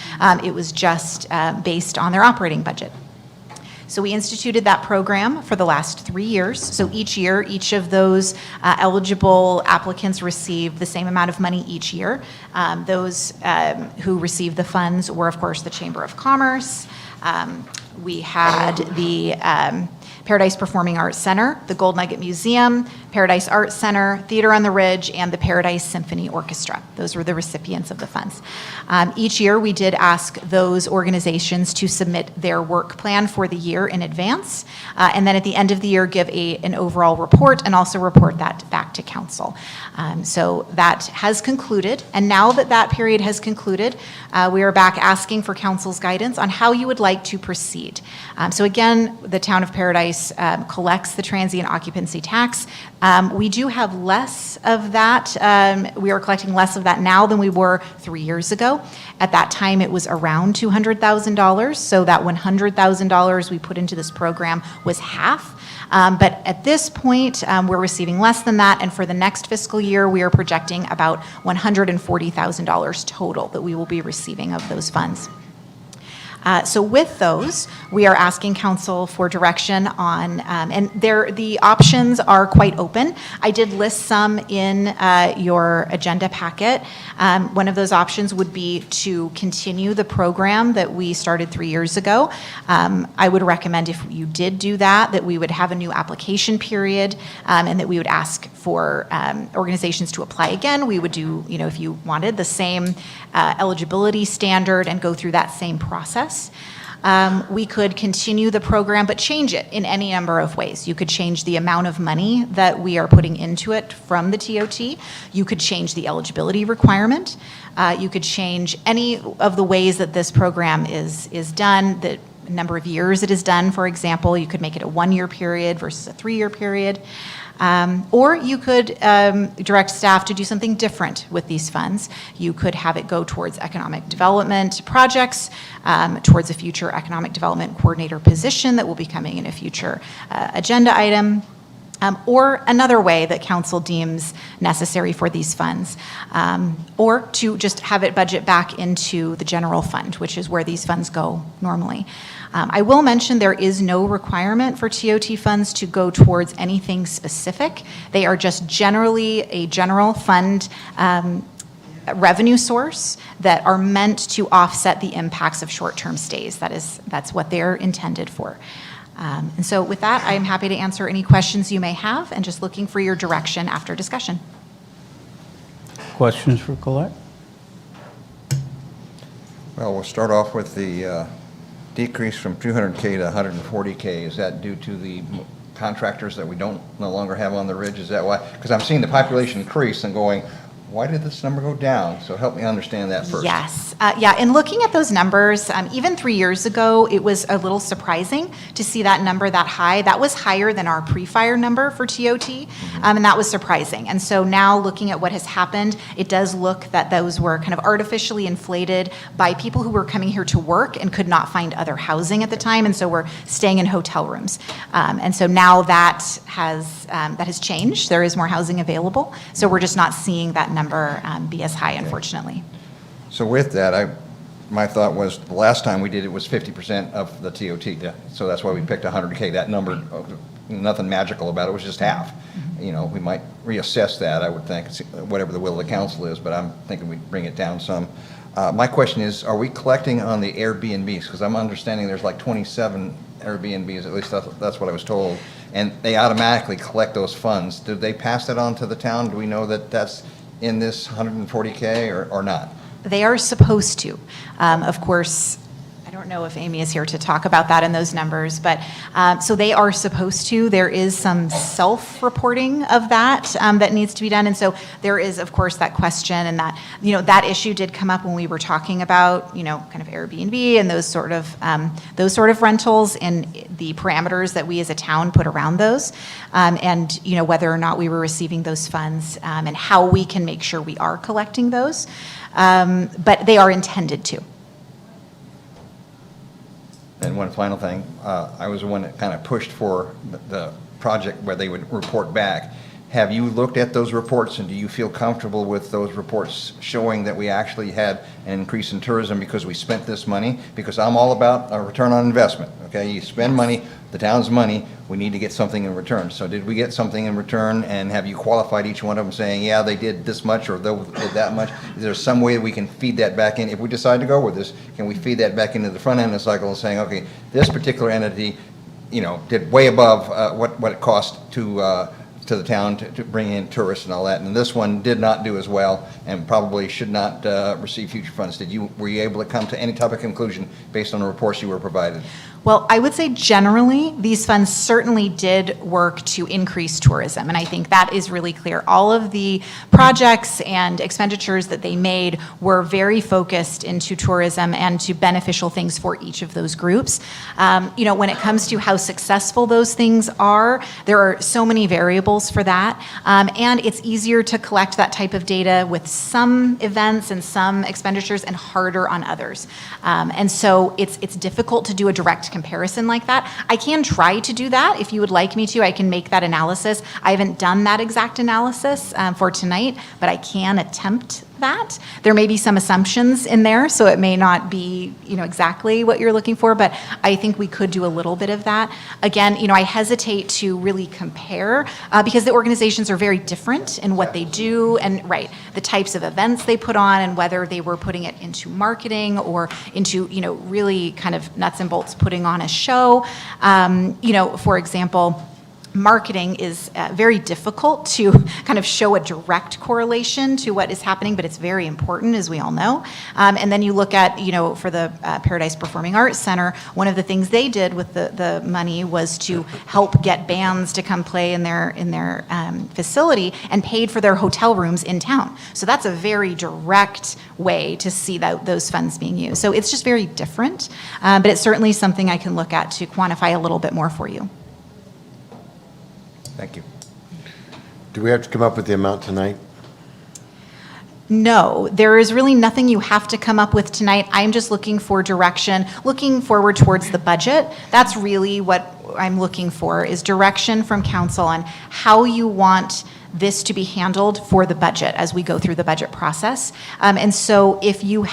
S19: It was just based on their operating budget. So we instituted that program for the last 3 years. So each year, each of those eligible applicants received the same amount of money each year. Those who received the funds were, of course, the Chamber of Commerce. We had the Paradise Performing Arts Center, the Gold Nugget Museum, Paradise Arts Center, Theater on the Ridge, and the Paradise Symphony Orchestra. Those were the recipients of the funds. Each year, we did ask those organizations to submit their work plan for the year in advance, and then at the end of the year, give an overall report and also report that back to council. So that has concluded, and now that that period has concluded, we are back asking for council's guidance on how you would like to proceed. So again, the town of Paradise collects the transient occupancy tax. We do have less of that. We are collecting less of that now than we were 3 years ago. At that time, it was around $200,000. So that $100,000 we put into this program was half. But at this point, we're receiving less than that. And for the next fiscal year, we are projecting about $140,000 total that we will be receiving of those funds. So with those, we are asking council for direction on, and the options are quite open. I did list some in your agenda packet. One of those options would be to continue the program that we started 3 years ago. I would recommend if you did do that, that we would have a new application period, and that we would ask for organizations to apply again. We would do, if you wanted, the same eligibility standard and go through that same process. We could continue the program but change it in any number of ways. You could change the amount of money that we are putting into it from the TOT. You could change the eligibility requirement. You could change any of the ways that this program is done, the number of years it is done, for example. You could make it a 1-year period versus a 3-year period. Or you could direct staff to do something different with these funds. You could have it go towards economic development projects, towards a future economic development coordinator position that will be coming in a future agenda item. Or another way that council deems necessary for these funds, or to just have it budget back into the general fund, which is where these funds go normally. I will mention there is no requirement for TOT funds to go towards anything specific. They are just generally a general fund revenue source that are meant to offset the impacts of short-term stays. That's what they're intended for. And so with that, I am happy to answer any questions you may have and just looking for your direction after discussion.
S1: Questions for Colette?
S12: Well, we'll start off with the decrease from 200K to 140K. Is that due to the contractors that we no longer have on the ridge? Is that why? Because I'm seeing the population increase and going, Why did this number go down? So help me understand that first.
S19: Yes. Yeah, in looking at those numbers, even 3 years ago, it was a little surprising to see that number that high. That was higher than our pre-fire number for TOT, and that was surprising. And so now looking at what has happened, it does look that those were kind of artificially inflated by people who were coming here to work and could not find other housing at the time, and so were staying in hotel rooms. And so now that has changed. There is more housing available, so we're just not seeing that number be as high, unfortunately.
S12: So with that, my thought was the last time we did it was 50% of the TOT. So that's why we picked 100K. That number, nothing magical about it, was just half. You know, we might reassess that, I would think, whatever the will of the council is, but I'm thinking we'd bring it down some. My question is, are we collecting on the Airbnbs? Because I'm understanding there's like 27 Airbnbs, at least that's what I was told, and they automatically collect those funds. Did they pass that on to the town? Do we know that that's in this 140K or not?
S19: They are supposed to. Of course, I don't know if Amy is here to talk about that in those numbers, but so they are supposed to. There is some self-reporting of that that needs to be done, and so there is, of course, that question, and that, you know, that issue did come up when we were talking about, you know, kind of Airbnb and those sort of rentals and the parameters that we as a town put around those, and, you know, whether or not we were receiving those funds, and how we can make sure we are collecting those, but they are intended to.
S12: And one final thing, I was the one that kind of pushed for the project where they would report back. Have you looked at those reports, and do you feel comfortable with those reports showing that we actually had an increase in tourism because we spent this money? Because I'm all about a return on investment, okay? You spend money, the town's money, we need to get something in return. So did we get something in return, and have you qualified each one of them saying, yeah, they did this much or they did that much? Is there some way we can feed that back in? If we decide to go with this, can we feed that back into the front end of the cycle and saying, okay, this particular entity, you know, did way above what it cost to the town to bring in tourists and all that, and this one did not do as well and probably should not receive future funds. Were you able to come to any type of conclusion based on the reports you were provided?
S19: Well, I would say generally, these funds certainly did work to increase tourism, and I think that is really clear. All of the projects and expenditures that they made were very focused into tourism and to beneficial things for each of those groups. You know, when it comes to how successful those things are, there are so many variables for that, and it's easier to collect that type of data with some events and some expenditures and harder on others. And so it's difficult to do a direct comparison like that. I can try to do that. If you would like me to, I can make that analysis. I haven't done that exact analysis for tonight, but I can attempt that. There may be some assumptions in there, so it may not be, you know, exactly what you're looking for, but I think we could do a little bit of that. Again, you know, I hesitate to really compare because the organizations are very different in what they do and, right, the types of events they put on and whether they were putting it into marketing or into, you know, really kind of nuts and bolts putting on a show. You know, for example, marketing is very difficult to kind of show a direct correlation to what is happening, but it's very important, as we all know. And then you look at, you know, for the Paradise Performing Arts Center, one of the things they did with the money was to help get bands to come play in their facility and paid for their hotel rooms in town. So that's a very direct way to see those funds being used. So it's just very different, but it's certainly something I can look at to quantify a little bit more for you.
S12: Thank you.
S4: Do we have to come up with the amount tonight?
S19: No, there is really nothing you have to come up with tonight. I'm just looking for direction, looking forward towards the budget. That's really what I'm looking for, is direction from council on how you want this to be handled for the budget as we go through the budget process. And so if you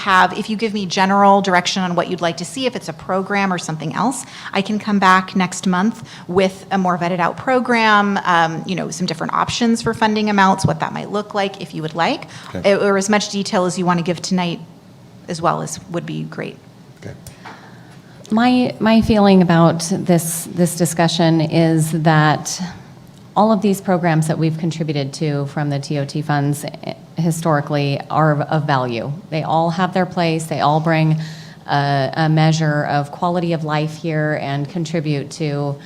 S19: give me general direction on what you'd like to see, if it's a program or something else, I can come back next month with a more vetted out program, you know, some different options for funding amounts, what that might look like if you would like, or as much detail as you want to give tonight as well as would be great.
S4: Okay.
S13: My feeling about this discussion is that all of these programs that we've contributed to from the TOT funds historically are of value. They all have their place. They all bring a measure of quality of life here and contribute to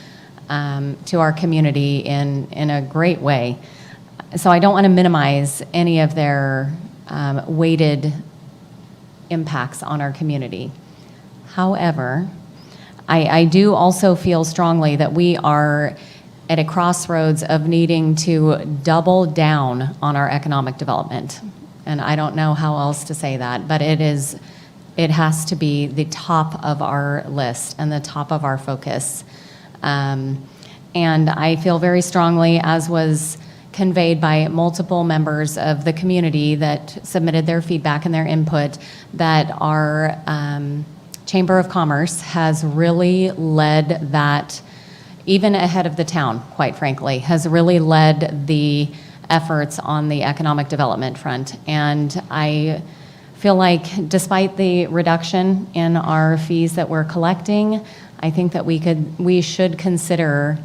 S13: our community in a great way. So I don't want to minimize any of their weighted impacts on our community. However, I do also feel strongly that we are at a crossroads of needing to double down on our economic development. And I don't know how else to say that, but it has to be the top of our list and the top of our focus. And I feel very strongly, as was conveyed by multiple members of the community that submitted their feedback and their input, that our Chamber of Commerce has really led that, even ahead of the town, quite frankly, has really led the efforts on the economic development front. And I feel like despite the reduction in our fees that we're collecting, I think that we should consider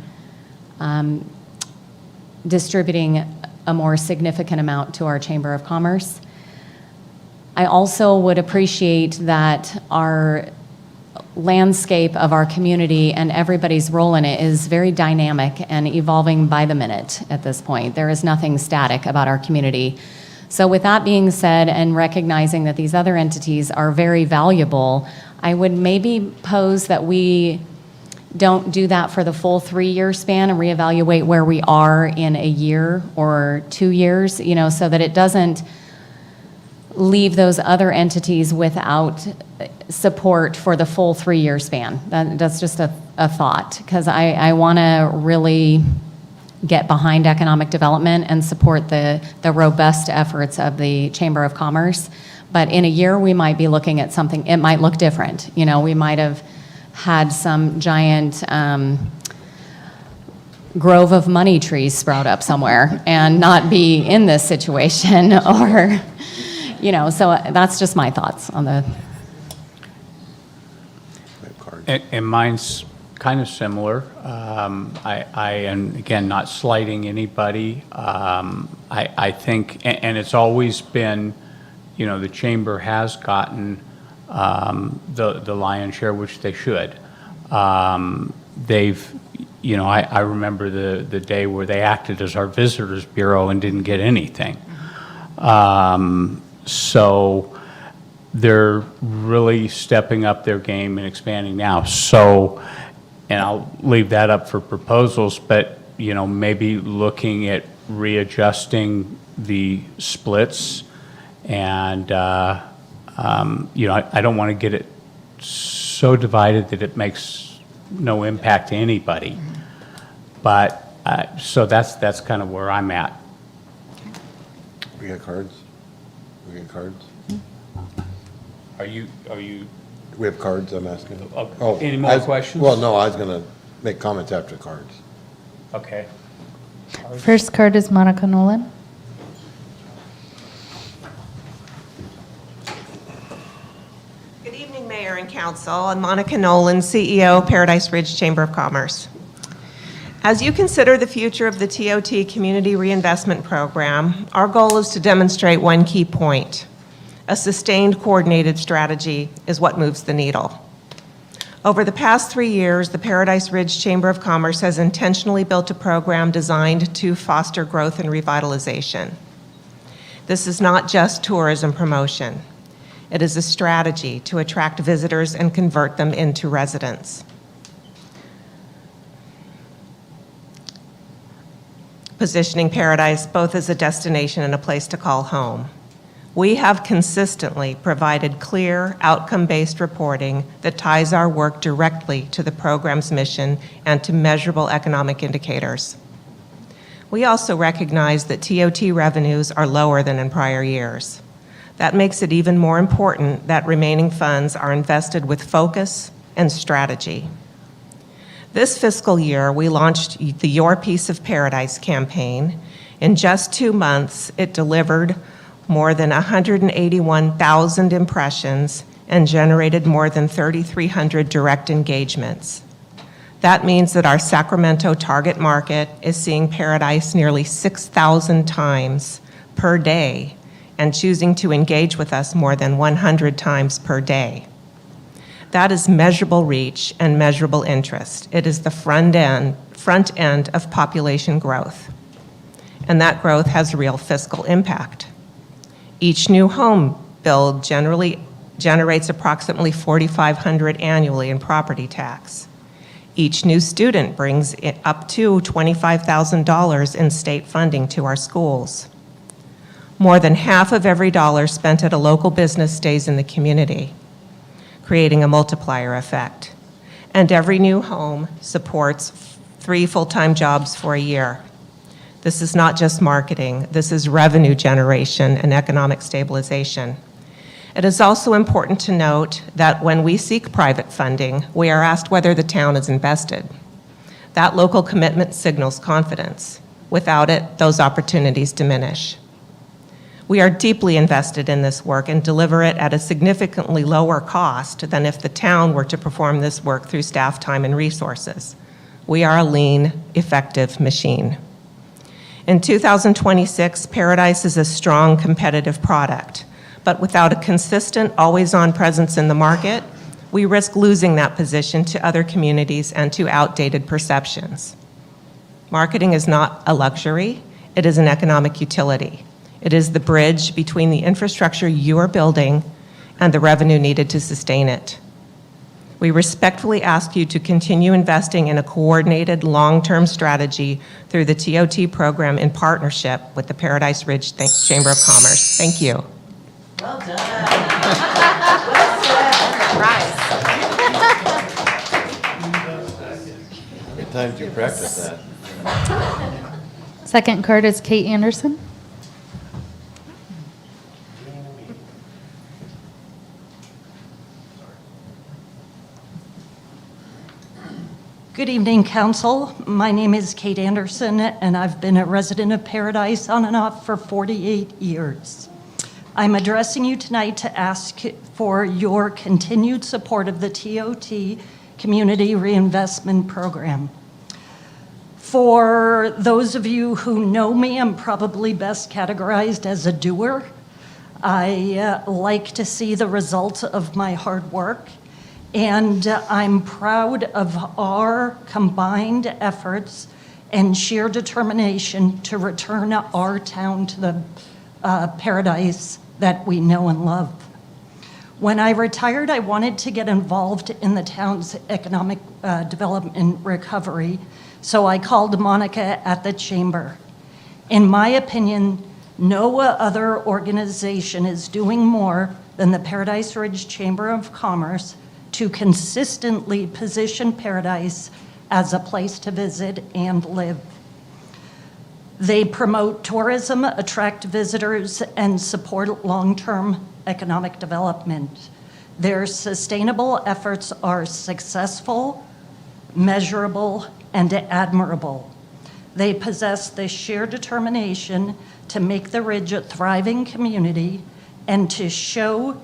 S13: distributing a more significant amount to our Chamber of Commerce. I also would appreciate that our landscape of our community and everybody's role in it is very dynamic and evolving by the minute at this point. There is nothing static about our community. So with that being said, and recognizing that these other entities are very valuable, I would maybe pose that we don't do that for the full 3-year span and reevaluate where we are in a year or 2 years, so that it doesn't leave those other entities without support for the full 3-year span. That's just a thought, because I want to really get behind economic development and support the robust efforts of the Chamber of Commerce. But in a year, we might be looking at something, it might look different. We might have had some giant grove of money trees sprout up somewhere and not be in this situation, or, so that's just my thoughts on the.
S1: And mine's kind of similar. And again, not slighting anybody. I think, and it's always been, the chamber has gotten the lion's share, which they should. They've, I remember the day where they acted as our visitors bureau and didn't get anything. So they're really stepping up their game and expanding now. So, and I'll leave that up for proposals, but, maybe looking at readjusting the splits. And, I don't want to get it so divided that it makes no impact to anybody. But, so that's kind of where I'm at.
S4: We got cards? We got cards?
S1: Are you?
S4: We have cards, I'm asking.
S1: Any more questions?
S4: Well, no, I was going to make comments after cards.
S1: Okay.
S3: First card is Monica Nolan.
S19: Good evening, Mayor and Council. I'm Monica Nolan, CEO, Paradise Ridge Chamber of Commerce. As you consider the future of the TOT Community Reinvestment Program, our goal is to demonstrate one key point. A sustained, coordinated strategy is what moves the needle. Over the past 3 years, the Paradise Ridge Chamber of Commerce has intentionally built a program designed to foster growth and revitalization. This is not just tourism promotion. It is a strategy to attract visitors and convert them into residents. Positioning Paradise both as a destination and a place to call home. We have consistently provided clear, outcome-based reporting that ties our work directly to the program's mission and to measurable economic indicators. We also recognize that TOT revenues are lower than in prior years. That makes it even more important that remaining funds are invested with focus and strategy. This fiscal year, we launched the Your Piece of Paradise campaign. In just 2 months, it delivered more than 181,000 impressions and generated more than 3,300 direct engagements. That means that our Sacramento target market is seeing Paradise nearly 6,000 times per day and choosing to engage with us more than 100 times per day. That is measurable reach and measurable interest. It is the front end of population growth. and that growth has real fiscal impact. Each new home build generally generates approximately $4,500 annually in property tax. Each new student brings up to $25,000 in state funding to our schools. More than half of every dollar spent at a local business stays in the community, creating a multiplier effect. And every new home supports 3 full-time jobs for a year. This is not just marketing, this is revenue generation and economic stabilization. It is also important to note that when we seek private funding, we are asked whether the town is invested. That local commitment signals confidence. Without it, those opportunities diminish. We are deeply invested in this work and deliver it at a significantly lower cost than if the town were to perform this work through staff time and resources. We are a lean, effective machine. In 2026, Paradise is a strong competitive product, but without a consistent, always-on presence in the market, we risk losing that position to other communities and to outdated perceptions. Marketing is not a luxury, it is an economic utility. It is the bridge between the infrastructure you are building and the revenue needed to sustain it. We respectfully ask you to continue investing in a coordinated long-term strategy through the TOT program in partnership with the Paradise Ridge Chamber of Commerce. Thank you.
S21: Well done. Well said. Right.
S4: How many times do you practice that?
S3: Second card is Kate Anderson.
S22: Good evening, Council. My name is Kate Anderson, and I've been a resident of Paradise on and off for 48 years. I'm addressing you tonight to ask for your continued support of the TOT Community Reinvestment Program. For those of you who know me, I'm probably best categorized as a doer. I like to see the results of my hard work. And I'm proud of our combined efforts and sheer determination to return our town to the paradise that we know and love. When I retired, I wanted to get involved in the town's economic development recovery, so I called Monica at the Chamber. In my opinion, no other organization is doing more than the Paradise Ridge Chamber of Commerce to consistently position Paradise as a place to visit and live. They promote tourism, attract visitors, and support long-term economic development. Their sustainable efforts are successful, measurable, and admirable. They possess the sheer determination to make the Ridge a thriving community and to show,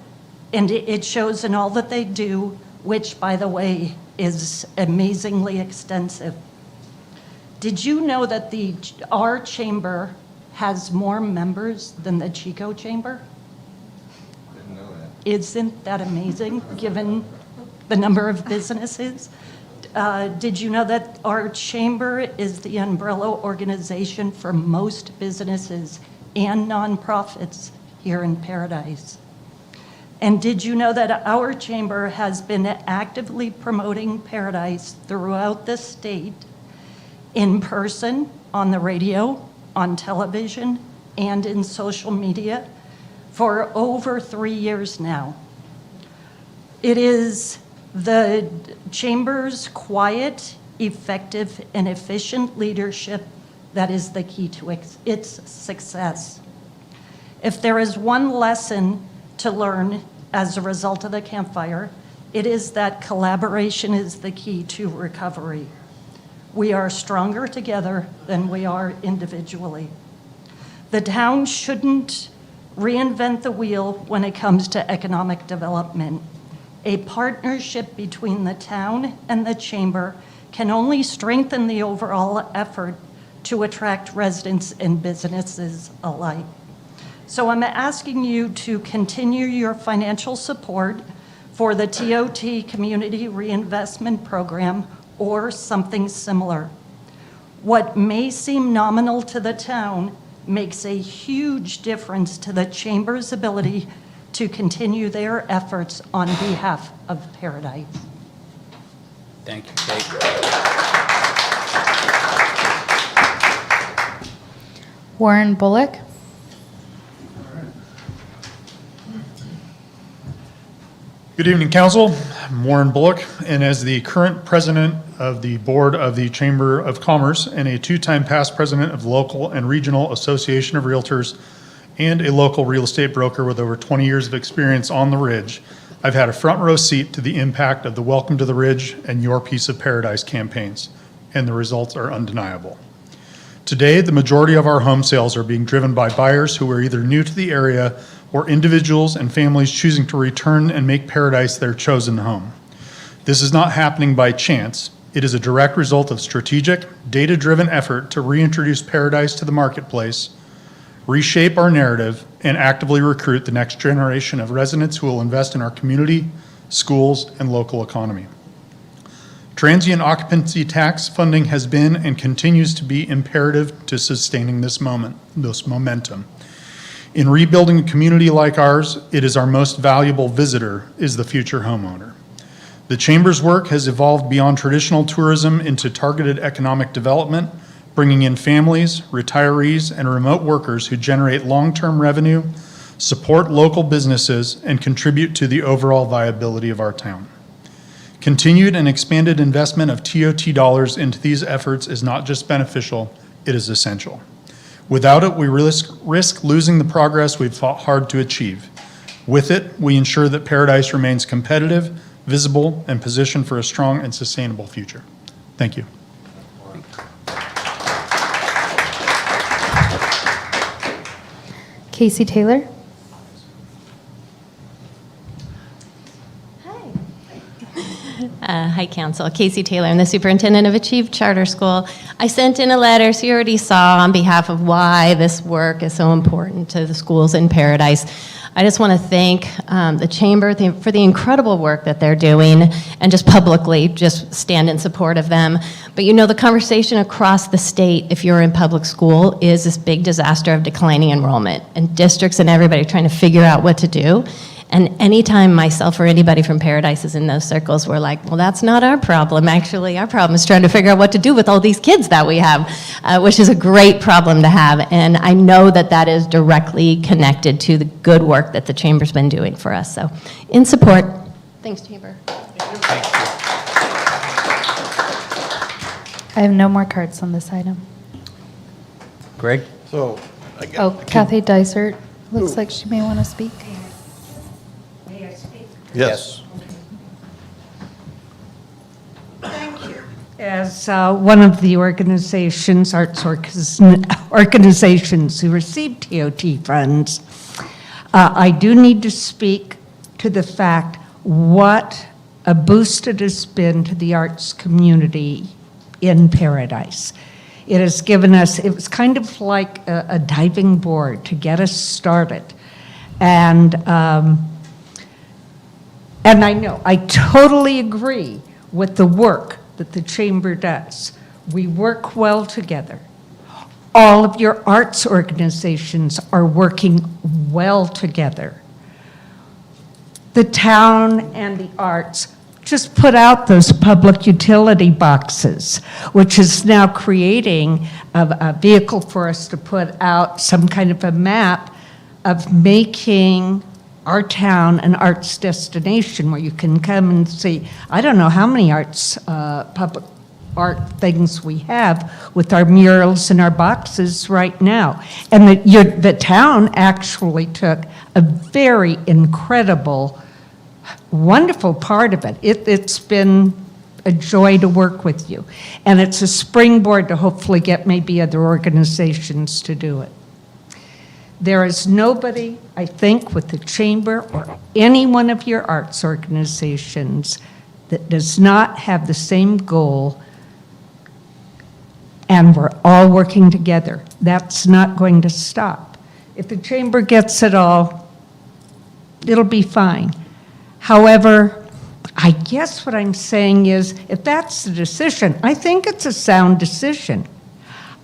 S22: and it shows in all that they do, which, by the way, is amazingly extensive. Did you know that our chamber has more members than the Chico Chamber?
S4: Didn't know that.
S22: Isn't that amazing, given the number of businesses? Did you know that our chamber is the umbrella organization for most businesses and nonprofits here in Paradise? And did you know that our chamber has been actively promoting Paradise throughout the state, in person, on the radio, on television, and in social media for over 3 years now? It is the chamber's quiet, effective, and efficient leadership that is the key to its success. If there is one lesson to learn as a result of the Campfire, it is that collaboration is the key to recovery. We are stronger together than we are individually. The town shouldn't reinvent the wheel when it comes to economic development. A partnership between the town and the chamber can only strengthen the overall effort to attract residents and businesses alike. So I'm asking you to continue your financial support for the TOT Community Reinvestment Program or something similar. What may seem nominal to the town makes a huge difference to the Chamber's ability to continue their efforts on behalf of Paradise.
S1: Thank you, Kate.
S3: Warren Bullock.
S2: Good evening, Council. I'm Warren Bullock, and as the current president of the Board of the Chamber of Commerce and a two-time past president of the Local and Regional Association of Realtors and a local real estate broker with over 20 years of experience on the Ridge, I've had a front row seat to the impact of the Welcome to the Ridge and Your Piece of Paradise campaigns, and the results are undeniable. Today, the majority of our home sales are being driven by buyers who are either new to the area or individuals and families choosing to return and make Paradise their chosen home. This is not happening by chance. It is a direct result of strategic, data-driven effort to reintroduce Paradise to the marketplace, reshape our narrative, and actively recruit the next generation of residents who will invest in our community, schools, and local economy. Transient occupancy tax funding has been and continues to be imperative to sustaining this momentum. In rebuilding a community like ours, it is our most valuable visitor is the future homeowner. The Chamber's work has evolved beyond traditional tourism into targeted economic development, bringing in families, retirees, and remote workers who generate long-term revenue, support local businesses, and contribute to the overall viability of our town. Continued and expanded investment of TOT dollars into these efforts is not just beneficial, it is essential. Without it, we risk losing the progress we've fought hard to achieve. With it, we ensure that Paradise remains competitive, visible, and positioned for a strong and sustainable future. Thank you.
S3: Casey Taylor.
S7: Hi, Council. Casey Taylor. I'm the superintendent of Achieve Charter School. I sent in a letter, so you already saw, on behalf of why this work is so important to the schools in Paradise. I just want to thank the Chamber for the incredible work that they're doing, and just publicly just stand in support of them. But you know, the conversation across the state, if you're in public school, is this big disaster of declining enrollment, and districts and everybody trying to figure out what to do. And anytime myself or anybody from Paradise is in those circles, we're like, well, that's not our problem. Actually, our problem is trying to figure out what to do with all these kids that we have, which is a great problem to have. And I know that that is directly connected to the good work that the Chamber's been doing for us. So, in support. Thanks, Chamber.
S3: I have no more cards on this item.
S1: Greg?
S4: So,
S3: Kathy Dysert looks like she may want to speak.
S4: Yes.
S22: As one of the organizations, arts organizations who receive TOT funds, I do need to speak to the fact what a boost it has been to the arts community in Paradise. It has given us, it was kind of like a diving board to get us started. And I know, I totally agree with the work that the Chamber does. We work well together. All of your arts organizations are working well together. The town and the arts just put out those public utility boxes, which is now creating a vehicle for us to put out some kind of a map of making our town an arts destination where you can come and see. I don't know how many arts, public art things we have with our murals and our boxes right now. And the town actually took a very incredible, wonderful part of it. It's been a joy to work with you. And it's a springboard to hopefully get maybe other organizations to do it. There is nobody, I think, with the Chamber or any one of your arts organizations that does not have the same goal, and we're all working together. That's not going to stop. If the Chamber gets it all, it'll be fine. However, I guess what I'm saying is, if that's the decision, I think it's a sound decision.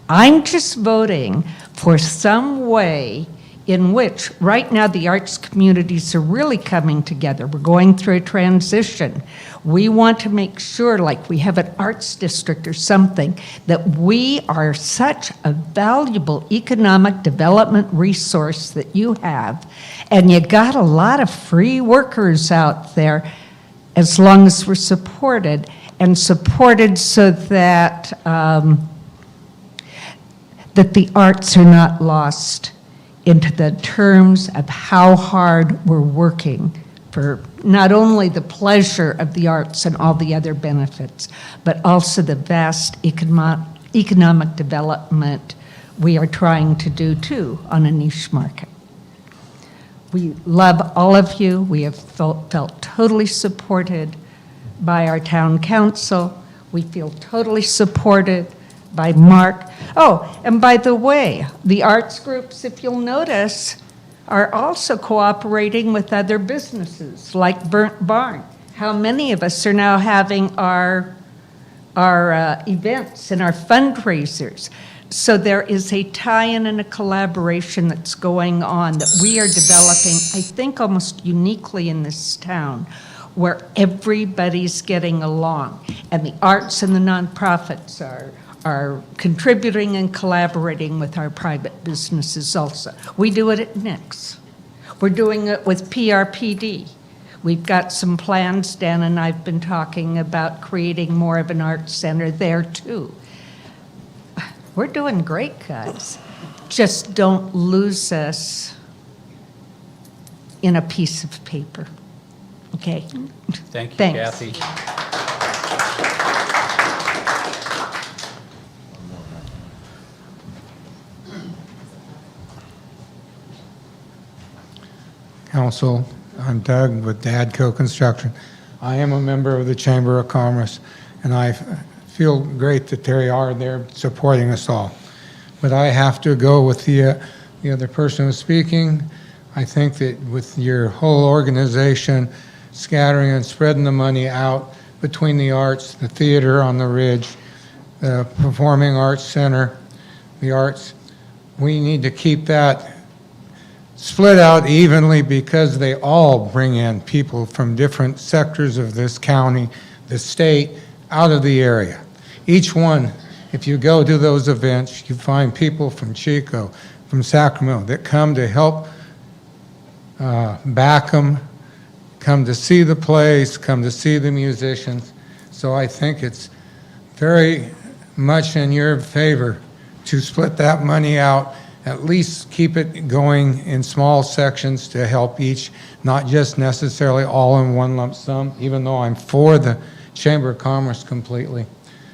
S22: I'm just voting for some way in which, right now, the arts communities are really coming together. We're going through a transition. We want to make sure, like we have an arts district or something, that we are such a valuable economic development resource that you have. And you got a lot of free workers out there, as long as we're supported, and supported so that, that the arts are not lost into the terms of how hard we're working for not only the pleasure of the arts and all the other benefits, but also the vast economic development we are trying to do too on a niche market. We love all of you. We have felt totally supported by our town council. We feel totally supported by Mark. Oh, and by the way, the arts groups, if you'll notice, are also cooperating with other businesses like Burnt Barn. How many of us are now having our events and our fundraisers? So there is a tie-in and a collaboration that's going on that we are developing, I think almost uniquely in this town, where everybody's getting along. And the arts and the nonprofits are contributing and collaborating with our private businesses also. We do it at Nick's. We're doing it with PRPD. We've got some plans, Dan and I've been talking about creating more of an arts center there too. We're doing great, guys. Just don't lose us in a piece of paper. Okay?
S1: Thank you,
S22: Thanks.
S1: Kathy.
S9: Council, I'm Doug with Dadco Construction. I am a member of the Chamber of Commerce, and I feel great that they are there supporting us all. But I have to go with the other person who's speaking. I think that with your whole organization scattering and spreading the money out between the arts, the theater on the Ridge, the Performing Arts Center, the arts, we need to keep that split out evenly because they all bring in people from different sectors of this county, the state, out of the area. Each one, if you go to those events, you find people from Chico, from Sacramento that come to help back them, come to see the plays, come to see the musicians. So I think it's very much in your favor to split that money out, at least keep it going in small sections to help each, not just necessarily all in one lump sum, even though I'm for the Chamber of Commerce completely.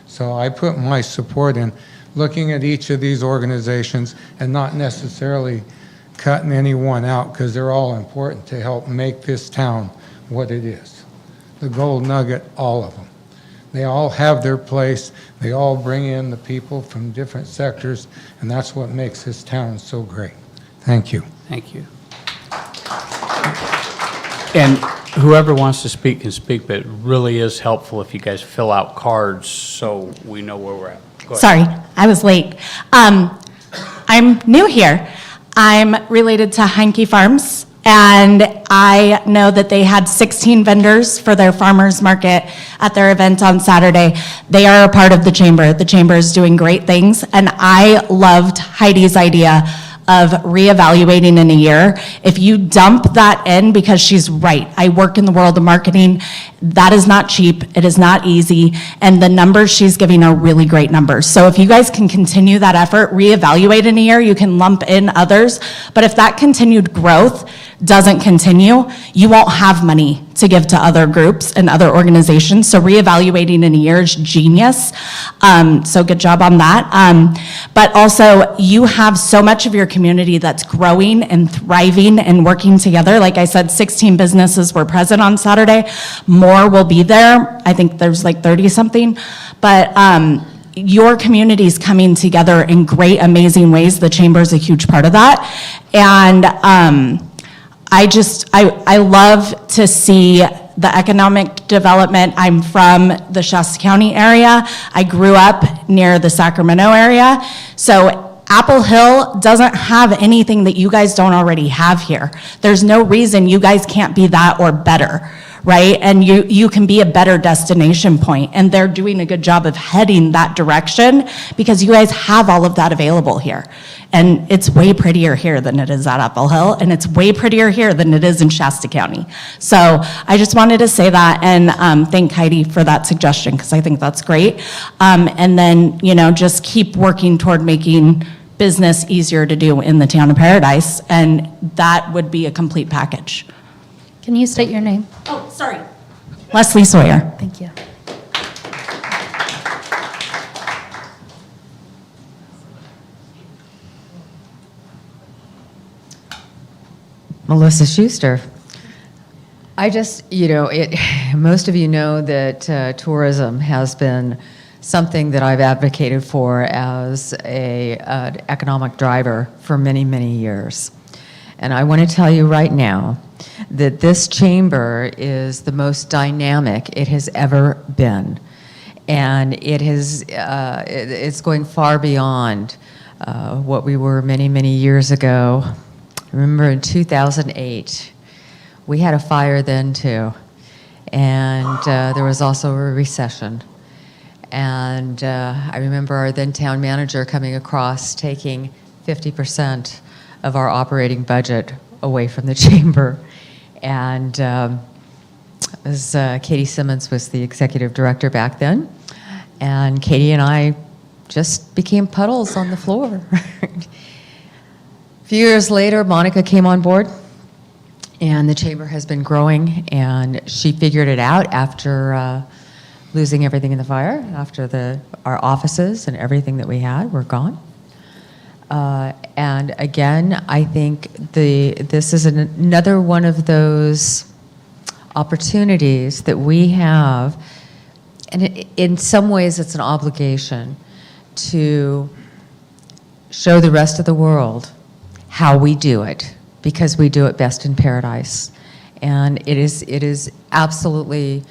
S9: So I put my support in looking at each of these organizations and not necessarily cutting any one out because they're all important to help make this town what it is. The gold nugget, all of them. They all have their place. They all bring in the people from different sectors, and that's what makes this town so great. Thank you.
S1: Thank you. And whoever wants to speak can speak, but it really is helpful if you guys fill out cards so we know where we're at. Go ahead.
S14: Sorry, I was late. I'm new here. I'm related to Heinke Farms, and I know that they had 16 vendors for their farmers market at their event on Saturday. They are a part of the chamber. The chamber is doing great things, and I loved Heidi's idea of reevaluating in a year. If you dump that in, because she's right, I work in the world of marketing, that is not cheap, it is not easy, and the numbers she's giving are really great numbers. So if you guys can continue that effort, reevaluate in a year, you can lump in others, but if that continued growth doesn't continue, you won't have money to give to other groups and other organizations. So reevaluating in a year is genius. So good job on that. But also, you have so much of your community that's growing and thriving and working together. Like I said, 16 businesses were present on Saturday. More will be there. I think there's like 30 something. But your community is coming together in great, amazing ways. The chamber is a huge part of that. And I love to see the economic development. I'm from the Shasta County area. I grew up near the Sacramento area. So Apple Hill doesn't have anything that you guys don't already have here. There's no reason you guys can't be that or better, right? And you can be a better destination point, and they're doing a good job of heading that direction because you guys have all of that available here. And it's way prettier here than it is at Apple Hill, and it's way prettier here than it is in Shasta County. So I just wanted to say that and thank Heidi for that suggestion because I think that's great. And then, just keep working toward making business easier to do in the town of Paradise, and that would be a complete package.
S3: Can you state your name?
S14: Oh, sorry. Leslie Sawyer.
S3: Thank you.
S10: Melissa Schuster. I just, most of you know that tourism has been something that I've advocated for as an economic driver for many, many years. And I want to tell you right now that this chamber is the most dynamic it has ever been. And it's going far beyond what we were many, many years ago. I remember in 2008, we had a fire then too. And there was also a recession. And I remember our then town manager coming across, taking 50% of our operating budget away from the chamber. And Katie Simmons was the executive director back then. And Katie and I just became puddles on the floor. A few years later, Monica came on board, and the chamber has been growing, and she figured it out after losing everything in the fire, after our offices and everything that we had were gone. And again, I think this is another one of those opportunities that we have, and in some ways it's an obligation to show the rest of the world how we do it, because we do it best in Paradise. And it is absolutely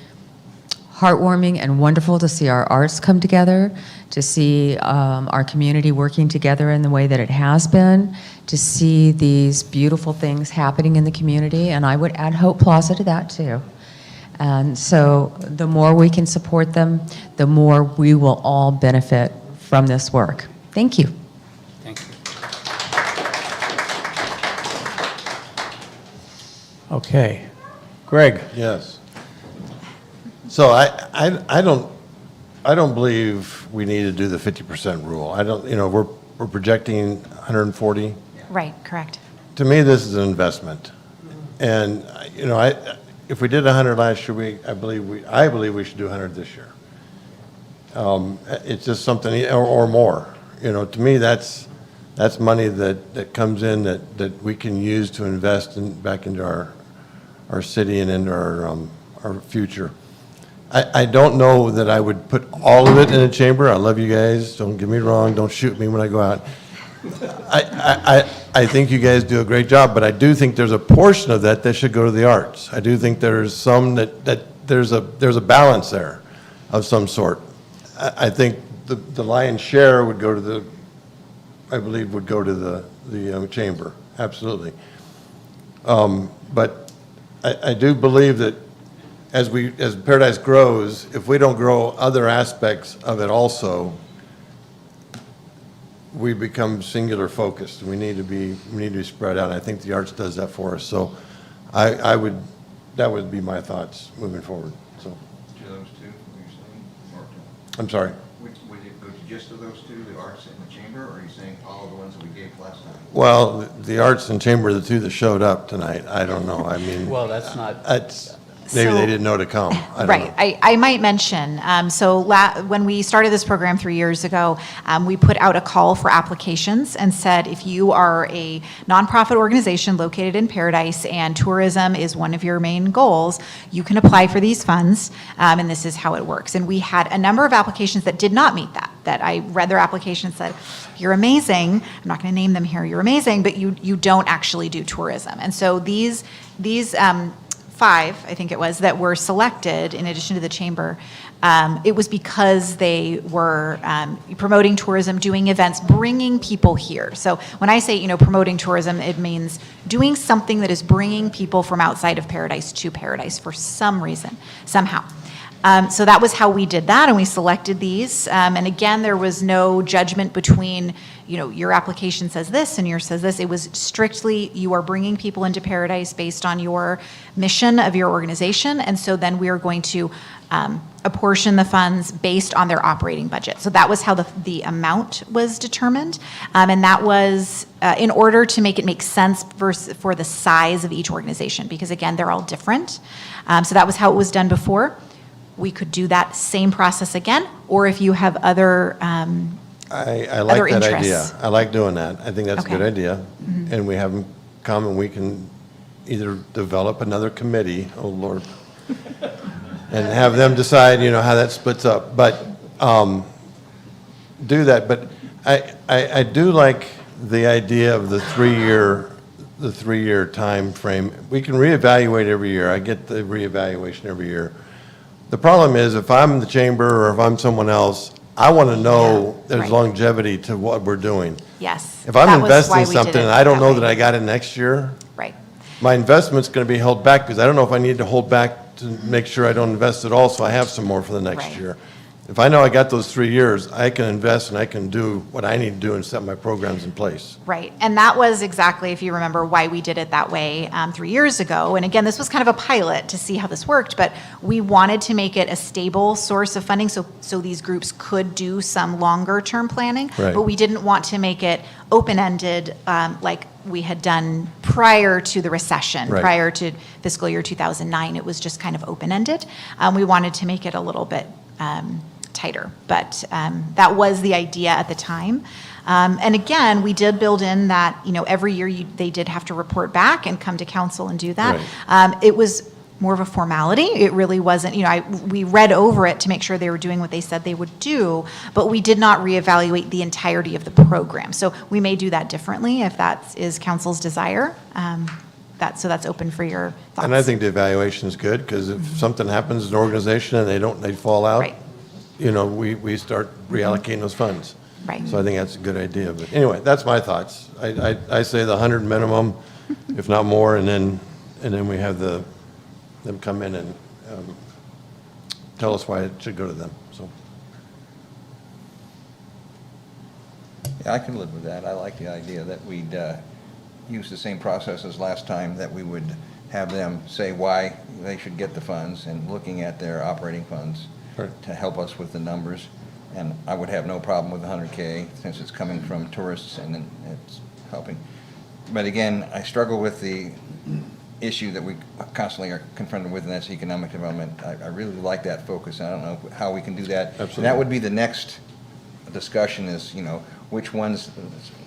S10: heartwarming and wonderful to see our arts come together, to see our community working together in the way that it has been, to see these beautiful things happening in the community, and I would add Hope Plaza to that too. And so the more we can support them, the more we will all benefit from this work. Thank you.
S1: Thank you. Okay. Greg?
S4: Yes. So I don't believe we need to do the 50% rule. I don't, we're projecting 140.
S17: Right, correct.
S4: To me, this is an investment. And, if we did 100 last year, I believe we should do 100 this year. It's just something, or more. To me, that's money that comes in that we can use to invest back into our city and into our future. I don't know that I would put all of it in a chamber. I love you guys. Don't get me wrong. Don't shoot me when I go out. I think you guys do a great job, but I do think there's a portion of that should go to the arts. I do think there's some that there's a balance there of some sort. I think the lion's share would go to the chamber, absolutely. But I do believe that as Paradise grows, if we don't grow other aspects of it also, we become singular focused. We need to be spread out. I think the arts does that for us. So that would be my thoughts moving forward. So.
S12: To those two, what you're saying, or
S4: I'm sorry.
S12: Would it go to just to those two, the arts and the chamber, or are you saying all of the ones that we gave last time?
S4: Well, the arts and chamber are the two that showed up tonight. I don't know. I mean.
S1: Well, that's not.
S4: Maybe they didn't know to come. I don't know.
S17: I might mention, when we started this program 3 years ago, we put out a call for applications and said, if you are a nonprofit organization located in Paradise and tourism is one of your main goals, you can apply for these funds, and this is how it works. And we had a number of applications that did not meet that I read their application and said, you're amazing, I'm not going to name them here, you're amazing, but you don't actually do tourism. And so these 5, I think it was, that were selected in addition to the chamber, it was because they were promoting tourism, doing events, bringing people here. So when I say, promoting tourism, it means doing something that is bringing people from outside of Paradise to Paradise for some reason, somehow. So that was how we did that, and we selected these. And again, there was no judgment between, your application says this and yours says this. It was strictly, you are bringing people into Paradise based on your mission of your organization, and so then we are going to apportion the funds based on their operating budget. So that was how the amount was determined, and that was in order to make it make sense for the size of each organization, because again, they're all different. So that was how it was done before. We could do that same process again, or if you have other
S4: I like
S17: other
S4: that
S17: interests.
S4: idea. I like doing that. I think that's a
S17: Okay.
S4: good idea. And we have them come and we can either develop another committee, oh Lord, and have them decide, how that splits up. But do that. But I do like the idea of the 3-year time frame. We can reevaluate every year. I get the reevaluation every year. The problem is if I'm the chamber or if I'm someone else, I want to know there's
S17: right.
S4: longevity to what we're doing.
S17: Yes.
S4: If I'm
S17: That was why
S4: investing
S17: we did
S4: something
S17: it
S4: and I don't
S17: that
S4: know
S17: way.
S4: that I got it next year,
S17: Right.
S4: my investment's going to be held back because I don't know if I need to hold back to make sure I don't invest at all so I have some more for the next
S17: Right.
S4: year. If I know I got those 3 years, I can invest and I can do what I need to do and set my programs in place.
S17: Right, and that was exactly, if you remember, why we did it that way 3 years ago. And again, this was kind of a pilot to see how this worked, but we wanted to make it a stable source of funding so these groups could do some longer-term planning.
S4: Right.
S17: But we didn't want to make it open-ended like we had done prior to the recession,
S4: Right.
S17: prior to fiscal year 2009. It was just kind of open-ended. We wanted to make it a little bit tighter, but that was the idea at the time. And again, we did build in that, every year they did have to report back and come to council and do that. It was more of a formality. It really wasn't, we read over it to make sure they were doing what they said they would do, but we did not reevaluate the entirety of the program. So we may do that differently if that is council's desire. So that's open for your thoughts.
S4: And I think the evaluation is good because if something happens in an organization and they fall out,
S17: Right.
S4: We start reallocating those funds.
S17: Right.
S4: So I think that's a good idea. But anyway, that's my thoughts. I say the 100 minimum, if not more, and then we have them come in and tell us why it should go to them. So
S12: Yeah, I can live with that. I like the idea that we'd use the same process as last time, that we would have them say why they should get the funds and looking at their operating funds to help us with the numbers. And I would have no problem with the 100K since it's coming from tourists and then it's helping. But again, I struggle with the issue that we constantly are confronted with, and that's economic development. I really like that focus. I don't know how we can do that.
S4: Absolutely.
S12: And that would be the next discussion is, which ones,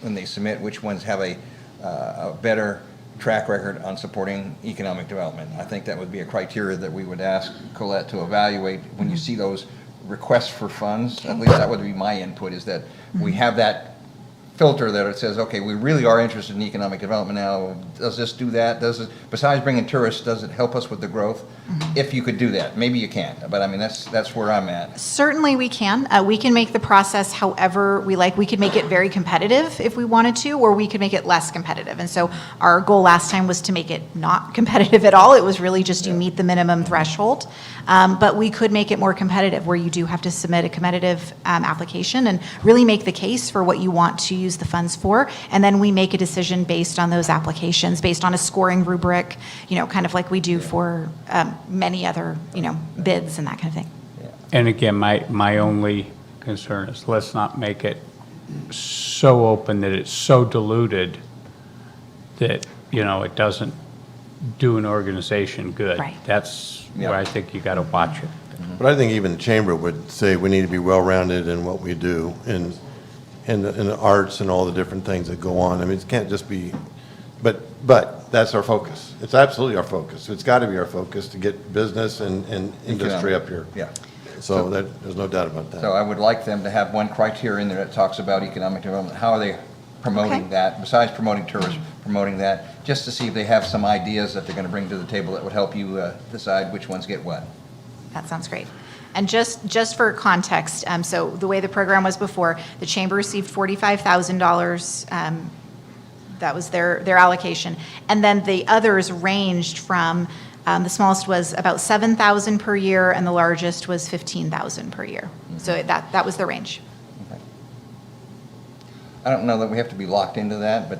S12: when they submit, which ones have a better track record on supporting economic development. I think that would be a criteria that we would ask Colette to evaluate when you see those requests for funds. At least that would be my input, is that we have that filter that it says, okay, we really are interested in economic development now. Does this do that? Does it, besides bringing tourists, does it help us with the growth? If you could do that. Maybe you can't, but I mean, that's where I'm at.
S17: Certainly we can. We can make the process however we like. We could make it very competitive if we wanted to, or we could make it less competitive. And so our goal last time was to make it not competitive at all. It was really just you meet the minimum threshold. But we could make it more competitive, where you do have to submit a competitive application and really make the case for what you want to use the funds for. And then we make a decision based on those applications, based on a scoring rubric, kind of like we do for many other, bids and that kind of thing.
S1: And again, my only concern is let's not make it so open that it's so diluted that, it doesn't do an organization good.
S17: Right.
S1: That's where I think you got to watch it.
S4: But I think even the chamber would say we need to be well-rounded in what we do in the arts and all the different things that go on. I mean, it can't just be, but that's our focus. It's absolutely our focus. It's got to be our focus to get business and industry up here.
S12: Yeah.
S4: So there's no doubt about that.
S12: So I would like them to have one criteria in there that talks about economic development. How are they promoting
S17: Okay.
S12: that, besides promoting tourism, promoting that, just to see if they have some ideas that they're going to bring to the table that would help you decide which ones get what.
S17: That sounds great. And just for context, so the way the program was before, the chamber received $45,000. That was their allocation. And then the others ranged from, the smallest was about $7,000 per year, and the largest was $15,000 per year. So that was the range.
S12: I don't know that we have to be locked into that, but,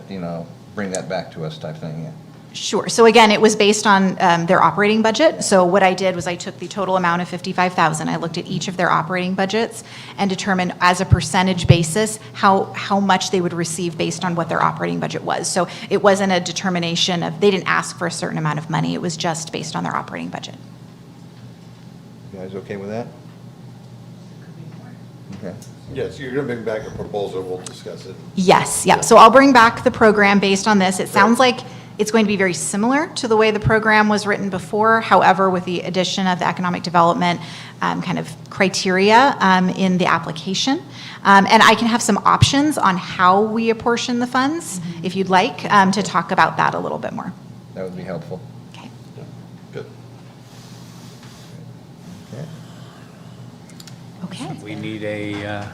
S12: bring that back to us type thing, yeah.
S17: Sure. So again, it was based on their operating budget. So what I did was I took the total amount of $55,000. I looked at each of their operating budgets and determined as a percentage basis how much they would receive based on what their operating budget was. So it wasn't a determination of, they didn't ask for a certain amount of money. It was just based on their operating budget.
S12: You guys okay with that? Okay.
S4: Yes, you're going to bring back a proposal, we'll discuss it.
S17: Yes, yeah. So I'll bring back the program based on this. It sounds like it's going to be very similar to the way the program was written before, however, with the addition of the economic development kind of criteria in the application. And I can have some options on how we apportion the funds, if you'd like, to talk about that a little bit more.
S12: That would be helpful.
S17: Okay.
S4: Good.
S17: Okay.
S1: We need a,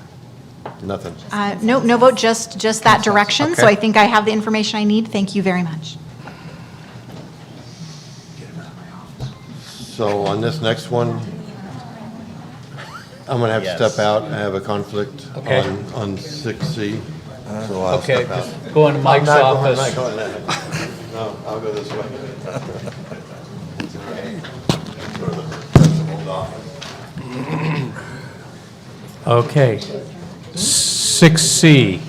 S4: Nothing.
S17: No vote, just that direction. So
S1: Okay.
S17: I think I have the information I need. Thank you very much.
S4: So on this next one, I'm going to have to step out. I have a conflict
S1: Okay.
S4: on 6C, so I'll
S1: okay,
S4: step out.
S1: just go into Mike's office.
S4: I'm not going that. No, I'll go this way. Go to the principal's office.
S1: Okay. 6C,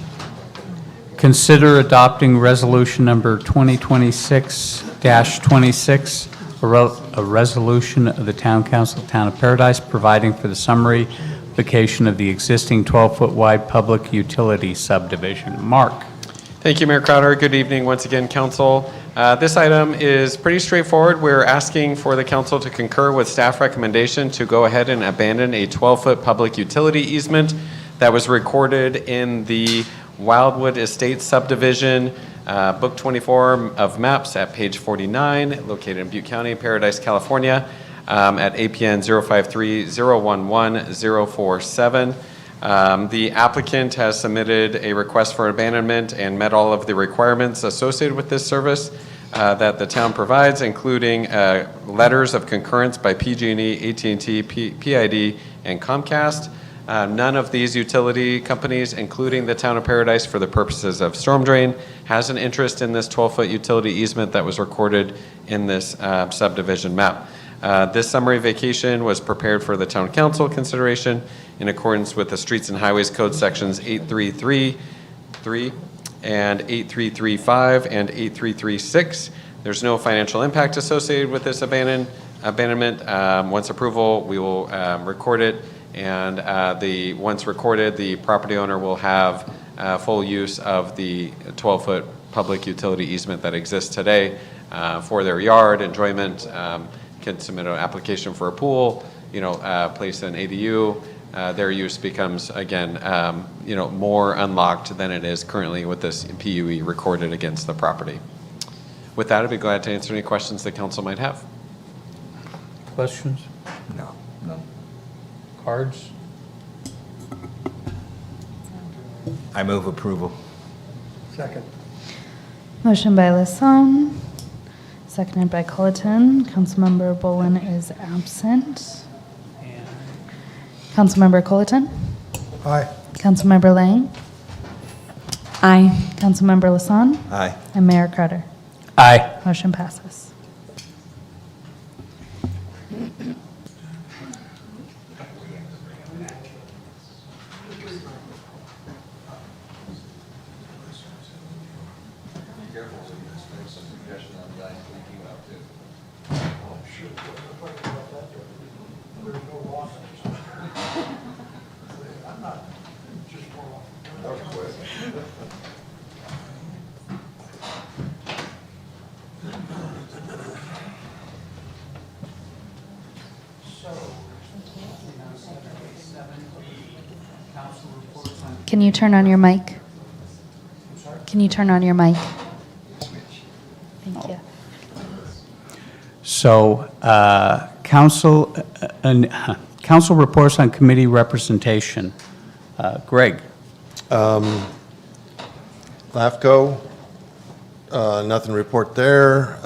S1: consider adopting resolution number 2026-26, a resolution of the Town Council, Town of Paradise, providing for the summary vacation of the existing 12-foot wide public utility subdivision. Mark?
S5: Thank you, Mayor Crowder. Good evening once again, Council. This item is pretty straightforward. We're asking for the Council to concur with staff recommendation to go ahead and abandon a 12-foot public utility easement that was recorded in the Wildwood Estates subdivision, Book 24 of maps at page 49, located in Butte County, Paradise, California, at APN 053-011-047. The applicant has submitted a request for abandonment and met all of the requirements associated with this service that the town provides, including letters of concurrence by PG&E, AT&T, PID, and Comcast. None of these utility companies, including the Town of Paradise for the purposes of storm drain, has an interest in this 12-foot utility easement that was recorded in this subdivision map. This summary vacation was prepared for the Town Council consideration in accordance with the Streets and Highways Code sections 8333 and 8335 and 8336. There's no financial impact associated with this abandonment. Once approval, we will record it, and once recorded, the property owner will have full use of the 12-foot public utility easement that exists today for their yard enjoyment. Can submit an application for a pool, place an ADU. Their use becomes, again, more unlocked than it is currently with this PUE recorded against the property. With that, I'd be glad to answer any questions the council might have.
S1: Questions?
S12: No.
S1: Cards?
S12: I move approval.
S6: Second.
S3: Motion by Lasson, seconded by Colleton. Councilmember Bolin is absent. Councilmember Colleton?
S6: Aye.
S3: Councilmember Lang?
S13: Aye.
S3: Councilmember Lasson?
S12: Aye.
S3: And Mayor Crowder?
S1: Aye.
S3: Motion passes. Can you turn on your mic? Can you turn on your mic? Thank you.
S1: So, council reports on committee representation. Greg?
S4: LAFCO, nothing to report there.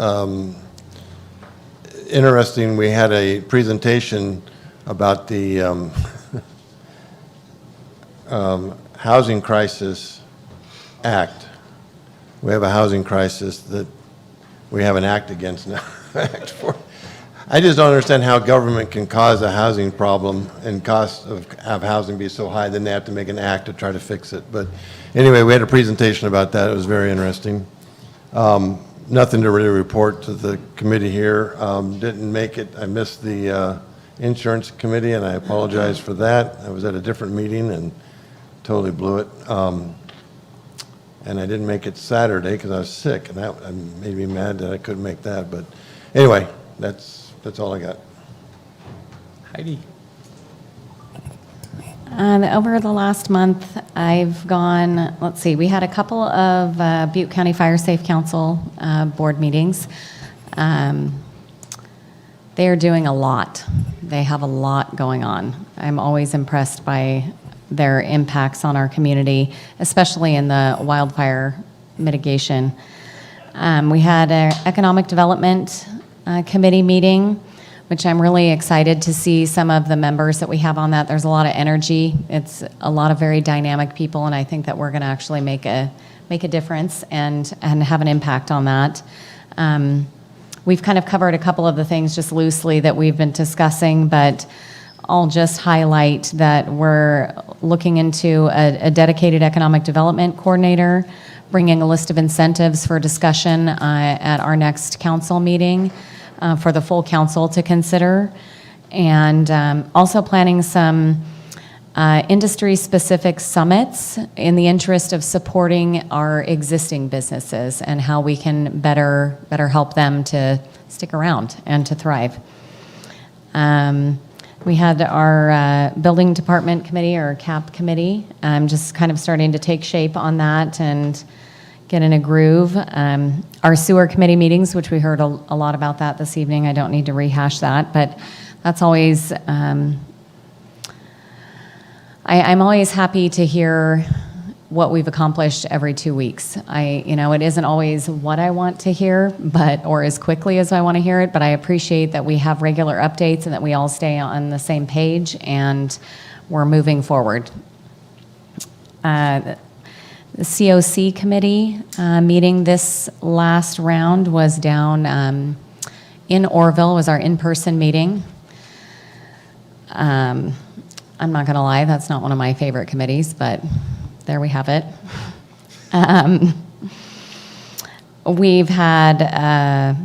S4: Interesting, we had a presentation about the Housing Crisis Act. We have a housing crisis that we have an act against now. Act for. I just don't understand how government can cause a housing problem and cost of housing be so high, then they have to make an act to try to fix it. But anyway, we had a presentation about that. It was very interesting. Nothing to really report to the committee here. Didn't make it. I missed the insurance committee, and I apologize for that. I was at a different meeting and totally blew it. And I didn't make it Saturday because I was sick, and that made me mad that I couldn't make that. But anyway, that's all I got.
S1: Heidi?
S13: Over the last month, I've gone, let's see, we had a couple of Butte County Fire Safe Council board meetings. They are doing a lot. They have a lot going on. I'm always impressed by their impacts on our community, especially in the wildfire mitigation. We had an economic development committee meeting, which I'm really excited to see some of the members that we have on that. There's a lot of energy. It's a lot of very dynamic people, and I think that we're going to actually make a difference and have an impact on that. We've kind of covered a couple of the things just loosely that we've been discussing, but I'll just highlight that we're looking into a dedicated economic development coordinator, bringing a list of incentives for discussion at our next council meeting for the full council to consider, and also planning some industry-specific summits in the interest of supporting our existing businesses and how we can better help them to stick around and to thrive. We had our building department committee, or CAP committee, just kind of starting to take shape on that and get in a groove. Our sewer committee meetings, which we heard a lot about that this evening, I don't need to rehash that, but that's always, I'm always happy to hear what we've accomplished every 2 weeks. It isn't always what I want to hear, or as quickly as I want to hear it, but I appreciate that we have regular updates and that we all stay on the same page and we're moving forward. The COC committee meeting this last round was down in Orville, was our in-person meeting. I'm not going to lie, that's not one of my favorite committees, but there we have it. We've had a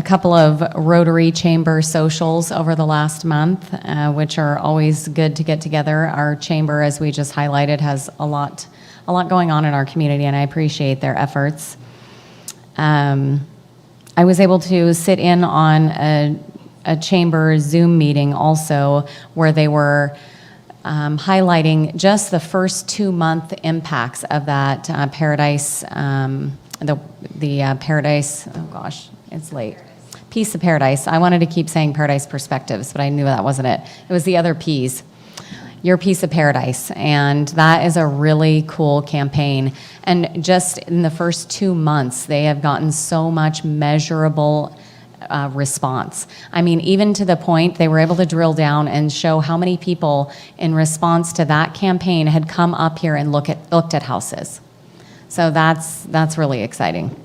S13: couple of Rotary Chamber socials over the last month, which are always good to get together. Our chamber, as we just highlighted, has a lot going on in our community, and I appreciate their efforts. I was able to sit in on a chamber Zoom meeting also, where they were highlighting just the first 2-month impacts of that Paradise, the Paradise, oh gosh, it's late. Piece of Paradise. I wanted to keep saying Paradise Perspectives, but I knew that wasn't it. It was the other P's. Your Piece of Paradise. And that is a really cool campaign. And just in the first 2 months, they have gotten so much measurable response. I mean, even to the point they were able to drill down and show how many people in response to that campaign had come up here and looked at houses. So that's really exciting.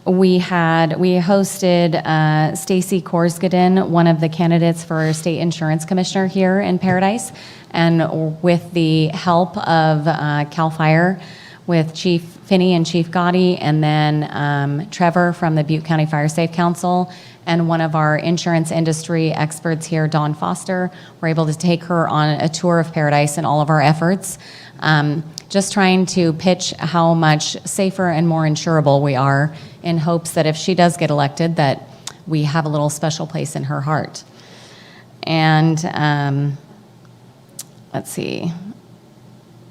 S13: We hosted Stacy Korsgaden, one of the candidates for state insurance commissioner here in Paradise, and with the help of Campfire, with Chief Finney and Chief Gotti, and then Trevor from the Butte County Fire Safe Council, and one of our insurance industry experts here, Dawn Foster. We're able to take her on a tour of Paradise and all of our efforts, just trying to pitch how much safer and more insurable we are, in hopes that if she does get elected, that we have a little special place in her heart. And let's see.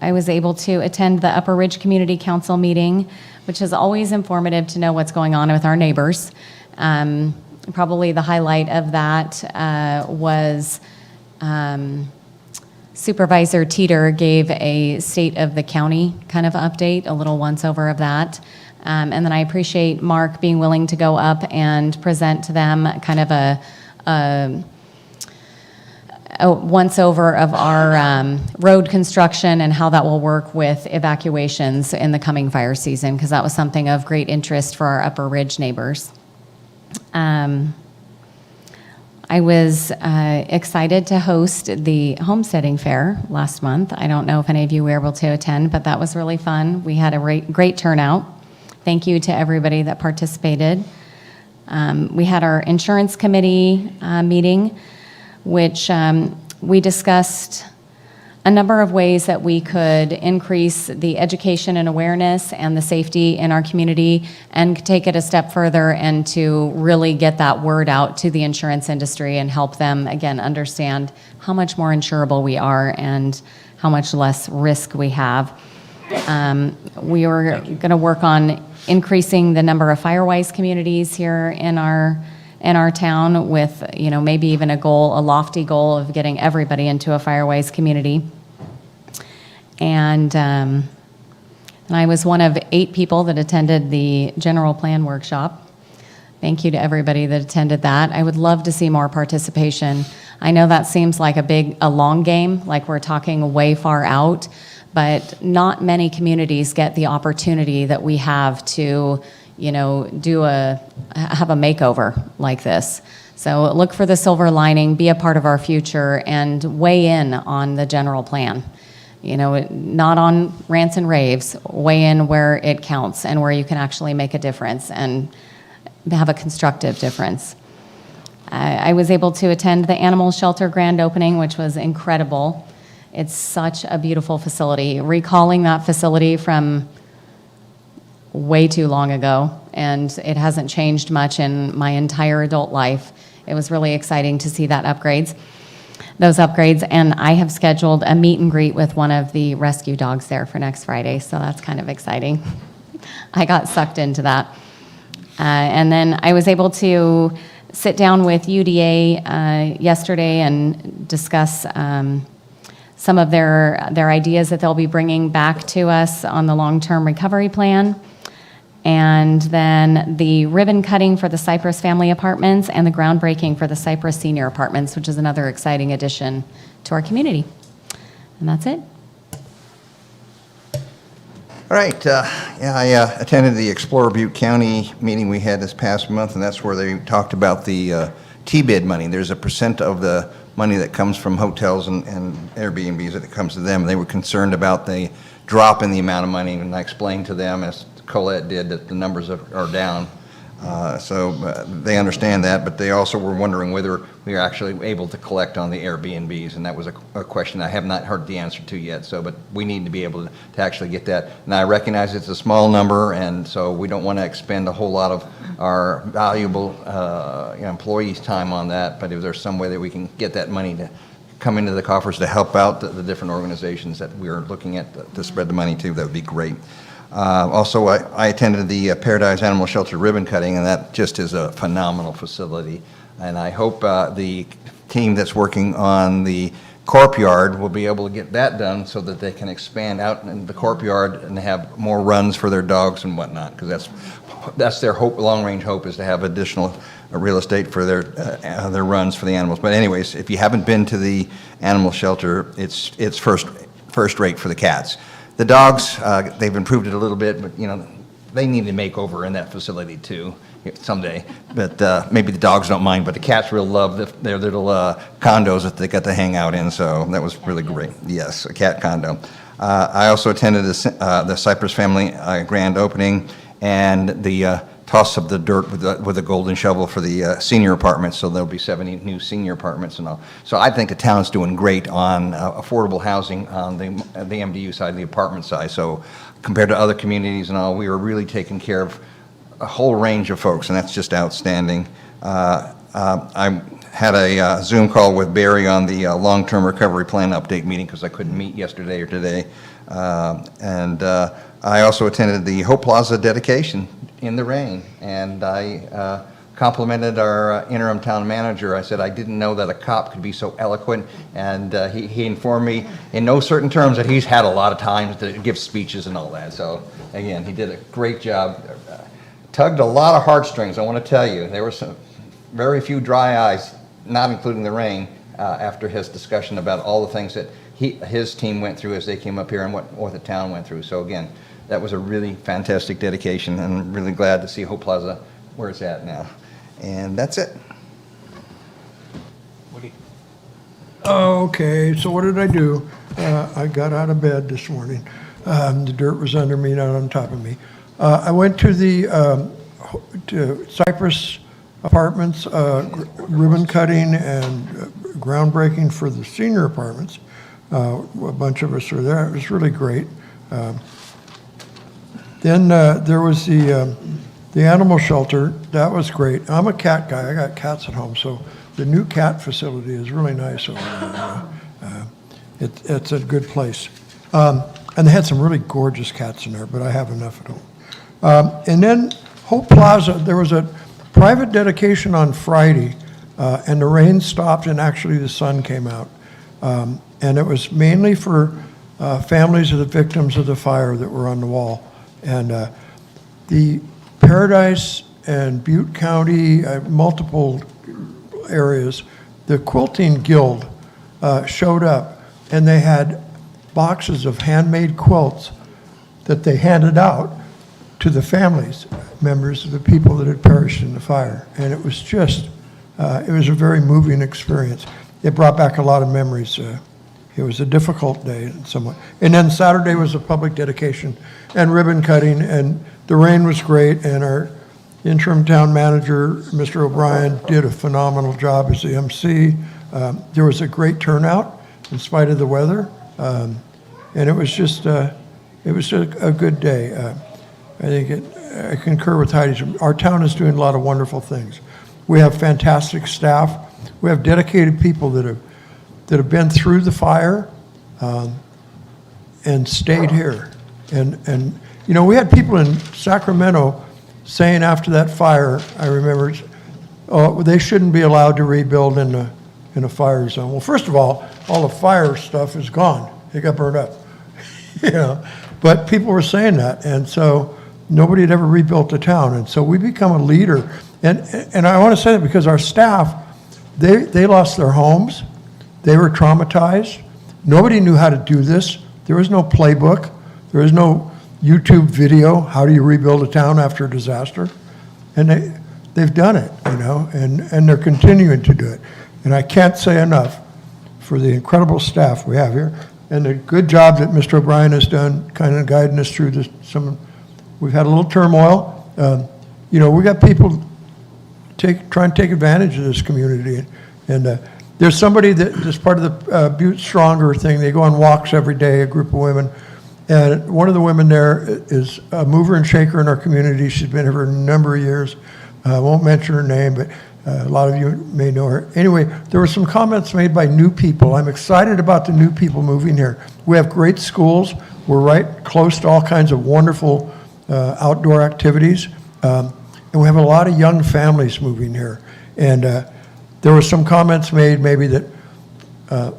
S13: I was able to attend the Upper Ridge Community Council meeting, which is always informative to know what's going on with our neighbors. Probably the highlight of that was Supervisor Teeter gave a state of the county kind of update, a little once-over of that. And then I appreciate Mark being willing to go up and present to them kind of a once-over of our road construction and how that will work with evacuations in the coming fire season, because that was something of great interest for our Upper Ridge neighbors. I was excited to host the homesteading fair last month. I don't know if any of you were able to attend, but that was really fun. We had a great turnout. Thank you to everybody that participated. We had our insurance committee meeting, which we discussed a number of ways that we could increase the education and awareness and the safety in our community and take it a step further and to really get that word out to the insurance industry and help them, again, understand how much more insurable we are and how much less risk we have. We were going to work on increasing the number of Firewise communities here in our town with, maybe even a lofty goal of getting everybody into a Firewise community. And I was one of 8 people that attended the general plan workshop. Thank you to everybody that attended that. I would love to see more participation. I know that seems like a long game, like we're talking way far out, but not many communities get the opportunity that we have to, have a makeover like this. So look for the silver lining, be a part of our future, and weigh in on the general plan. Not on rants and raves, weigh in where it counts and where you can actually make a difference and have a constructive difference. I was able to attend the animal shelter grand opening, which was incredible. It's such a beautiful facility. Recalling that facility from way too long ago, and it hasn't changed much in my entire adult life. It was really exciting to see those upgrades, and I have scheduled a meet and greet with one of the rescue dogs there for next Friday, so that's kind of exciting. I got sucked into that. And then I was able to sit down with UDA yesterday and discuss some of their ideas that they'll be bringing back to us on the long-term recovery plan. And then the ribbon cutting for the Cypress family apartments and the groundbreaking for the Cypress senior apartments, which is another exciting addition to our community. And that's it.
S12: All right, I attended the Explorer Butte County meeting we had this past month, and that's where they talked about the T-bid money. There's a percent of the money that comes from hotels and Airbnbs that comes to them. They were concerned about the drop in the amount of money, and I explained to them, as Colette did, that the numbers are down. So they understand that, but they also were wondering whether we are actually able to collect on the Airbnbs, and that was a question I have not heard the answer to yet. So, but we need to be able to actually get that. And I recognize it's a small number, and so we don't want to expend a whole lot of our valuable employees' time on that. But if there's some way that we can get that money to come into the coffers to help out the different organizations that we're looking at to spread the money to, that would be great. Also, I attended the Paradise Animal Shelter ribbon cutting, and that just is a phenomenal facility. And I hope the team that's working on the corp yard will be able to get that done so that they can expand out in the corp yard and have more runs for their dogs and whatnot, because that's their hope, long-range hope, is to have additional real estate for their runs for the animals. But anyways, if you haven't been to the animal shelter, it's first rate for the cats. The dogs, they've improved it a little bit, but they need a makeover in that facility too someday. But maybe the dogs don't mind, but the cats really love their little condos that they got to hang out in. So that was really great. Yes, a cat condo. I also attended the Cypress family grand opening and the toss of the dirt with a golden shovel for the senior apartments. So there'll be 70 new senior apartments and all. So I think the town's doing great on affordable housing on the MDU side, the apartment side. So compared to other communities and all, we are really taking care of a whole range of folks, and that's just outstanding. I had a Zoom call with Barry on the long-term recovery plan update meeting because I couldn't meet yesterday or today. And I also attended the Hope Plaza dedication in the rain, and I complimented our interim town manager. I said I didn't know that a cop could be so eloquent, and he informed me in no certain terms that he's had a lot of time to give speeches and all that. So again, he did a great job. Tugged a lot of heartstrings, I want to tell you. There were some very few dry eyes, not including the rain, after his discussion about all the things that his team went through as they came up here and what the town went through. So again, that was a really fantastic dedication, and I'm really glad to see Hope Plaza where it's at now. And that's it.
S6: Okay, so what did I do? I got out of bed this morning. The dirt was under me, not on top of me. I went to the to Cypress Apartments, ribbon cutting and groundbreaking for the senior apartments. A bunch of us were there. It was really great. Then there was the animal shelter. That was great. I'm a cat guy. I got cats at home, so the new cat facility is really nice over there. It's a good place. And they had some really gorgeous cats in there, but I have enough at home. And then Hope Plaza, there was a private dedication on Friday, and the rain stopped, and actually the sun came out. And it was mainly for families of the victims of the fire that were on the wall. And the Paradise and Butte County, multiple areas, the Quilting Guild showed up, and they had boxes of handmade quilts that they handed out to the families, members of the people that had perished in the fire. And it was just, it was a very moving experience. It brought back a lot of memories. It was a difficult day somewhat. And then Saturday was a public dedication and ribbon cutting, and the rain was great, and our interim town manager, Mr. O'Brien, did a phenomenal job as the MC. There was a great turnout in spite of the weather, and it was just, it was a good day. I think I concur with Heidi. Our town is doing a lot of wonderful things. We have fantastic staff. We have dedicated people that have been through the fire and stayed here. And you know, we had people in Sacramento saying after that fire, I remember, oh, they shouldn't be allowed to rebuild in a fire zone. Well, first of all the fire stuff is gone. It got burned up. You know, but people were saying that, and so nobody had ever rebuilt the town, and so we become a leader. And I want to say that because our staff, they lost their homes, they were traumatized. Nobody knew how to do this. There was no playbook. There was no YouTube video. How do you rebuild a town after a disaster? And they've done it, you know, and they're continuing to do it. And I can't say enough for the incredible staff we have here and the good job that Mr. O'Brien has done, kind of guiding us through this. We've had a little turmoil. You know, we got people trying to take advantage of this community, and there's somebody that's part of the Butte Stronger thing. They go on walks every day, a group of women, and one of the women there is a mover and shaker in our community. She's been here for a number of years. I won't mention her name, but a lot of you may know her. Anyway, there were some comments made by new people. I'm excited about the new people moving here. We have great schools. We're right close to all kinds of wonderful outdoor activities. And we have a lot of young families moving here. And there were some comments made maybe that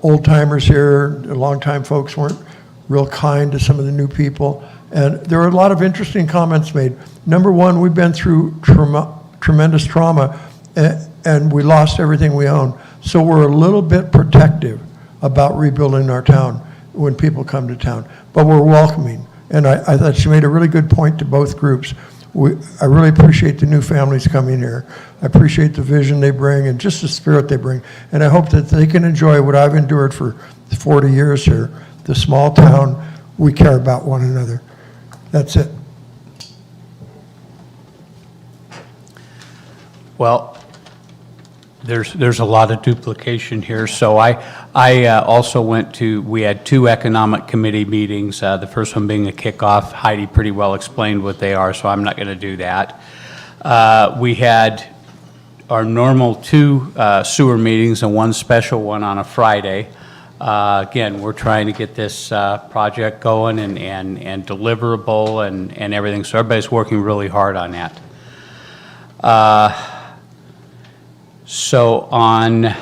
S6: old timers here, longtime folks weren't real kind to some of the new people. And there were a lot of interesting comments made. Number one, we've been through tremendous trauma, and we lost everything we own. So we're a little bit protective about rebuilding our town when people come to town. But we're welcoming. And I thought she made a really good point to both groups. I really appreciate the new families coming here. I appreciate the vision they bring and just the spirit they bring. And I hope that they can enjoy what I've endured for 40 years here. The small town, we care about one another. That's it.
S1: Well, there's a lot of duplication here. So I also we had 2 economic committee meetings, the first one being a kickoff. Heidi pretty well explained what they are, so I'm not going to do that. We had our normal 2 sewer meetings and 1 special one on a Friday. Again, we're trying to get this project going and deliverable and everything, so everybody's working really hard on that. So on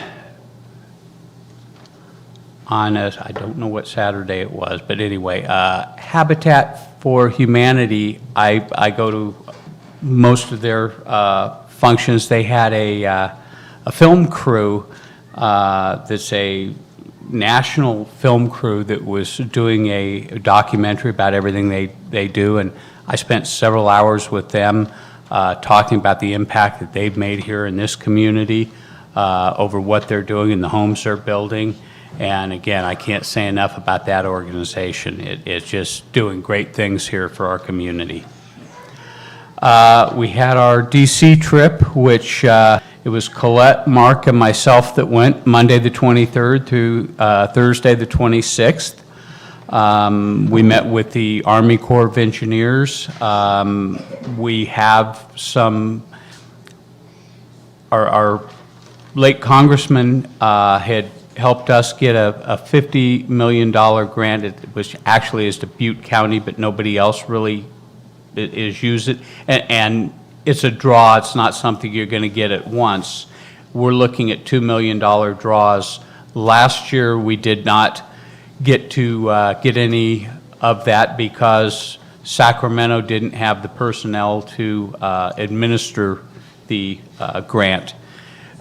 S1: I don't know what Saturday it was, but anyway, Habitat for Humanity, I go to most of their functions. They had a film crew that's a national film crew that was doing a documentary about everything they do, and I spent several hours with them talking about the impact that they've made here in this community over what they're doing in the homes they're building. And again, I can't say enough about that organization. It's just doing great things here for our community. We had our DC trip, which it was Colette, Mark, and myself that went Monday the 23rd through Thursday the 26th. We met with the Army Corps of Engineers. We have our late congressman had helped us get a $50 million grant, which actually is to Butte County, but nobody else really is used it. And it's a draw. It's not something you're going to get at once. We're looking at $2 million draws. Last year, we did not get to get any of that because Sacramento didn't have the personnel to administer the grant.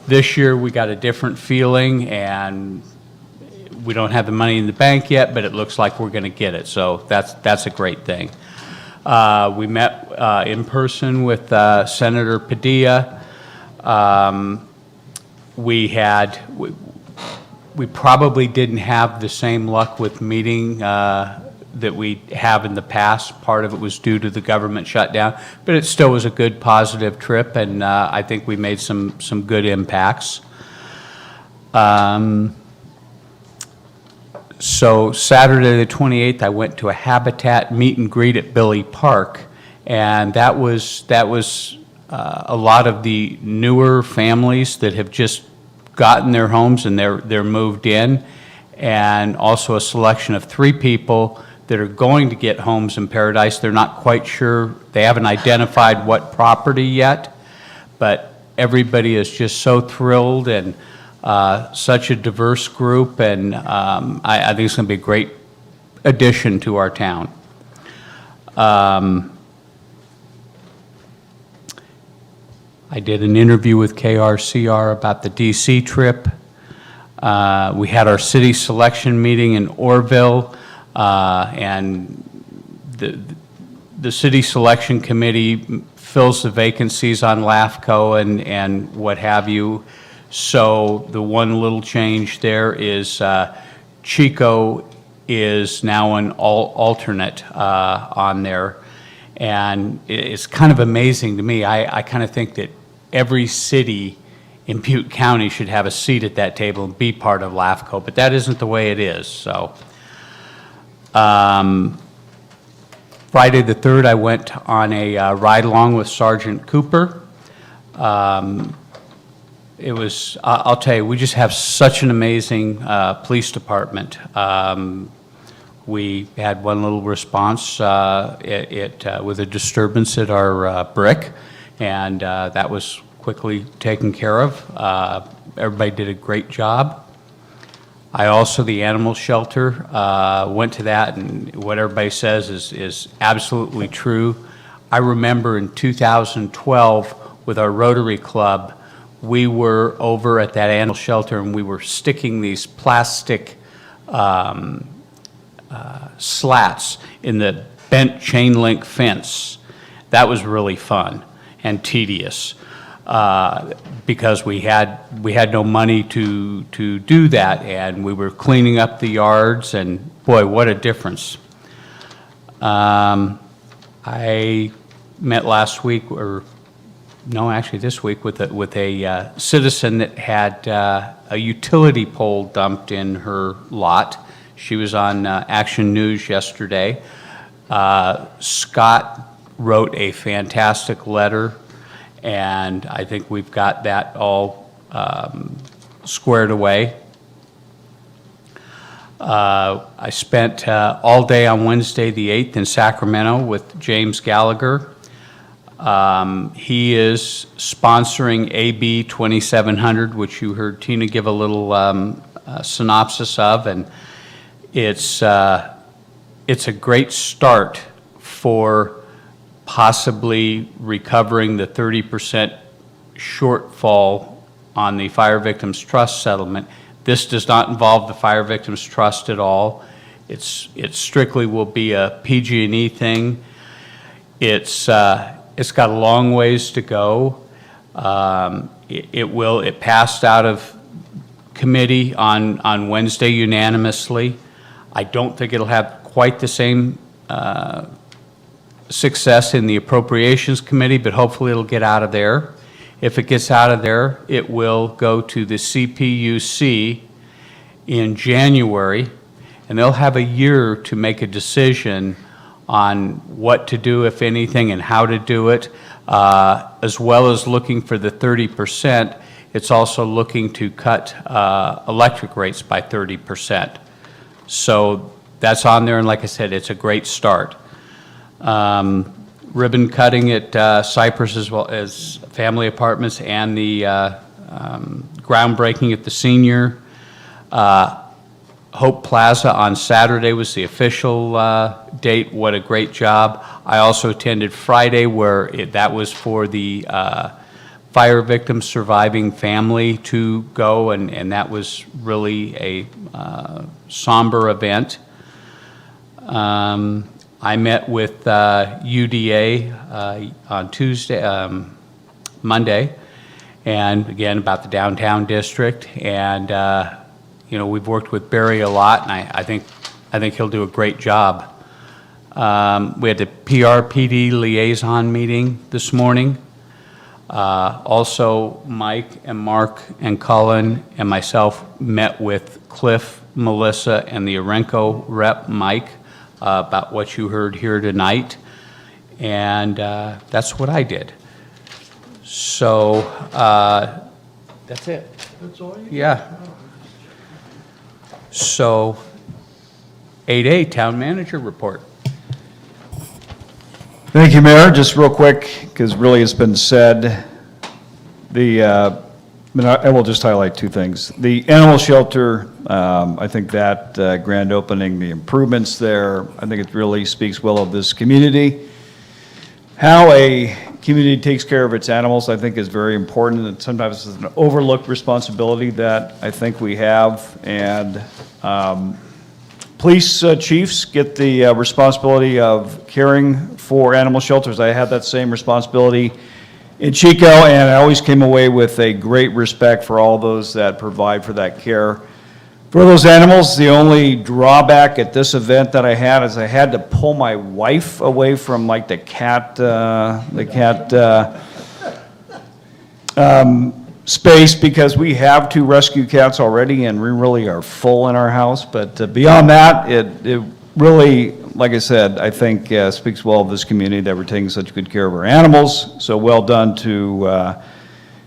S1: This year, we got a different feeling, and we don't have the money in the bank yet, but it looks like we're going to get it, so that's a great thing. We met in person with Senator Padilla. We probably didn't have the same luck with meeting that we have in the past. Part of it was due to the government shutdown, but it still was a good, positive trip, and I think we made some good impacts. So Saturday the 28th, I went to a Habitat meet and greet at Billy Park, and that was a lot of the newer families that have just gotten their homes and they're moved in, and also a selection of 3 people that are going to get homes in Paradise. They're not quite sure, they haven't identified what property yet, but everybody is just so thrilled, and such a diverse group, and I think it's going to be a great addition to our town. I did an interview with KRCR about the DC trip. We had our city selection meeting in Orville, and the city selection committee fills the vacancies on LAFCO and what have you. So the one little change there is Chico is now an alternate on there. And it's kind of amazing to me. I kind of think that every city in Butte County should have a seat at that table and be part of LAFCO, but that isn't the way it is. So Friday the 3rd, I went on a ride-along with Sergeant Cooper. It was, I'll tell you, we just have such an amazing police department. We had one little response with a disturbance at our brick, and that was quickly taken care of. Everybody did a great job. I also, the animal shelter, went to that, and what everybody says is absolutely true. I remember in 2012 with our Rotary Club, we were over at that animal shelter and we were sticking these plastic slats in the bent chain link fence. That was really fun and tedious because we had no money to do that, and we were cleaning up the yards, and boy, what a difference. I met last week, or no, actually this week, with a citizen that had a utility pole dumped in her lot. She was on Action News yesterday. Scott wrote a fantastic letter, and I think we've got that all squared away. I spent all day on Wednesday, the 8th, in Sacramento with James Gallagher. He is sponsoring AB 2700, which you heard Tina give a little synopsis of, and it's a great start for possibly recovering the 30% shortfall on the Fire Victims Trust settlement. This does not involve the Fire Victims Trust at all. It strictly will be a PG&E thing. It's got a long ways to go. It passed out of committee on Wednesday unanimously. I don't think it'll have quite the same success in the Appropriations Committee, but hopefully it'll get out of there. If it gets out of there, it will go to the CPUC in January, and they'll have a year to make a decision on what to do, if anything, and how to do it, as well as looking for the 30%. It's also looking to cut electric rates by 30%. So that's on there, and like I said, it's a great start. Ribbon cutting at Cypress, as well as family apartments, and the groundbreaking at the senior. Hope Plaza on Saturday was the official date. What a great job. I also attended Friday, where that was for the fire victim surviving family to go, and that was really a somber event. I met with UDA on Monday, and again about the downtown district. And you know, we've worked with Barry a lot, and I think he'll do a great job. We had the PRPD liaison meeting this morning. Also, Mike and Mark and Colin and myself met with Cliff, Melissa, and the Orenco rep, Mike, about what you heard here tonight, and that's what I did. So that's it.
S6: That's all you?
S1: Yeah. So 8A, Town Manager Report.
S11: Thank you, Mayor. Just real quick, because really it's been said, I will just highlight two things. The animal shelter, I think that grand opening, the improvements there, I think it really speaks well of this community. How a community takes care of its animals, I think, is very important, and sometimes it's an overlooked responsibility that I think we have. And police chiefs get the responsibility of caring for animal shelters. I had that same responsibility in Chico, and I always came away with a great respect for all those that provide for that care for those animals. The only drawback at this event that I had is I had to pull my wife away from like the cat space, because we have 2 rescue cats already, and we really are full in our house. But beyond that, it really, like I said, I think speaks well of this community that we're taking such good care of our animals. So well done to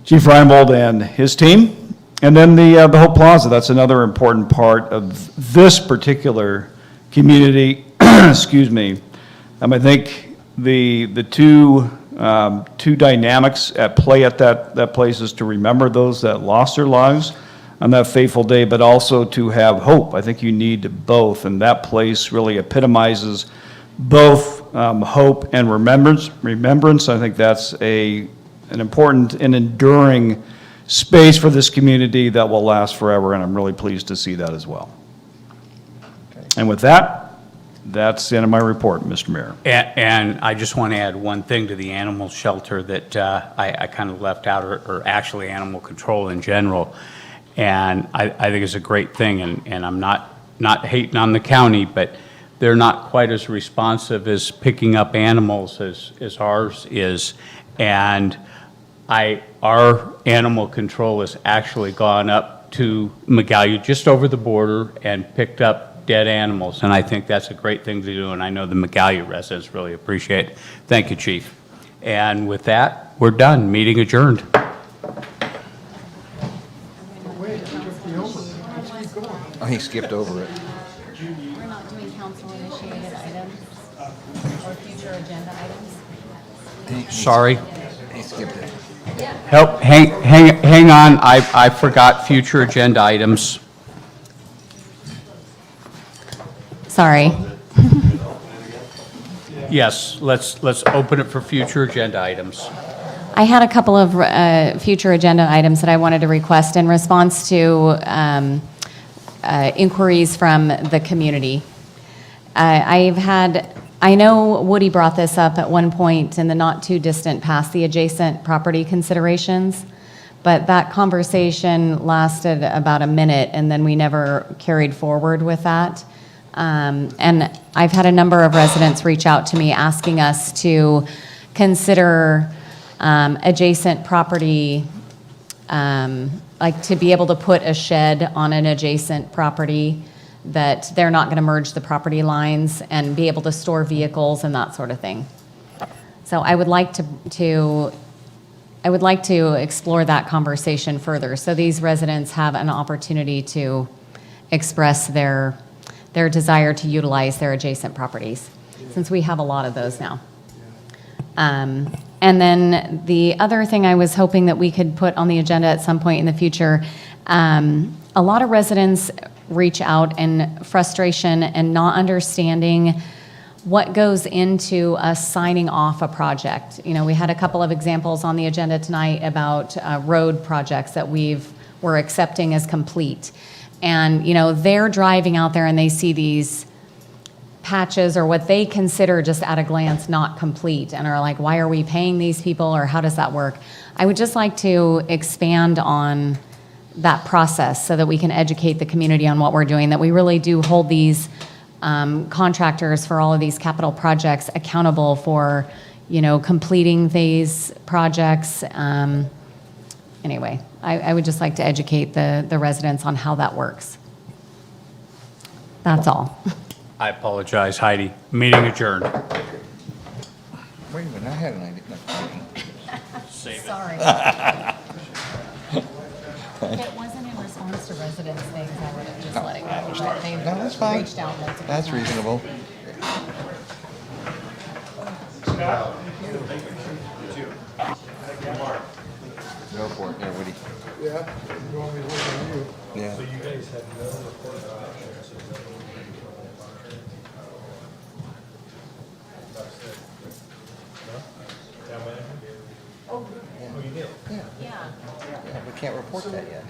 S11: Chief Reinbold and his team. And then the Hope Plaza, that's another important part of this particular community. Excuse me. I think the two dynamics at play at that place is to remember those that lost their lives on that fateful day, but also to have hope. I think you need both, and that place really epitomizes both hope and remembrance. I think that's an important and enduring space for this community that will last forever, and I'm really pleased to see that as well. And with that, that's the end of my report, Mr. Mayor.
S1: And I just want to add one thing to the animal shelter that I kind of left out, or actually animal control in general. And I think it's a great thing, and I'm not hating on the county, but they're not quite as responsive as picking up animals as ours is. And our animal control has actually gone up to Magalia, just over the border, and picked up dead animals, and I think that's a great thing to do, and I know the Magalia residents really appreciate it. Thank you, Chief. And with that, we're done. Meeting adjourned.
S12: Oh, he skipped over it.
S1: Sorry.
S12: He skipped it.
S1: Help, hang on, I forgot future agenda items.
S13: Sorry.
S1: Yes, let's open it for future agenda items.
S13: I had a couple of future agenda items that I wanted to request in response to inquiries from the community. I know Woody brought this up at one point in the not too distant past, the adjacent property considerations, but that conversation lasted about a minute and then we never carried forward with that. And I've had a number of residents reach out to me asking us to consider adjacent property, like to be able to put a shed on an adjacent property, that they're not going to merge the property lines and be able to store vehicles and that sort of thing. So I would like to explore that conversation further, so these residents have an opportunity to express their desire to utilize their adjacent properties, since we have a lot of those now. And then the other thing I was hoping that we could put on the agenda at some point in the future, a lot of residents reach out in frustration and not understanding what goes into us signing off a project. You know, we had a couple of examples on the agenda tonight about road projects that we're accepting as complete. And, you know, they're driving out there and they see these patches or what they consider just at a glance not complete and are like, why are we paying these people, or how does that work? I would just like to expand on that process so that we can educate the community on what we're doing, that we really do hold these contractors for all of these capital projects accountable for, you know, completing these projects. Anyway, I would just like to educate the residents on how that works. That's all.
S1: I apologize, Heidi. Meeting adjourned.
S12: Wait a minute, I had an idea.
S13: Sorry. If it wasn't in response to residents' things, I would have just let it go. But they've
S12: No, that's fine.
S13: reached out multiple
S12: That's
S13: times.
S12: reasonable. Go for it, yeah, Woody.
S6: Yeah, you want me to look at you?
S12: Yeah.
S15: So you guys had no report of actions.
S12: Oh, you did? Yeah. Yeah, we can't report that yet.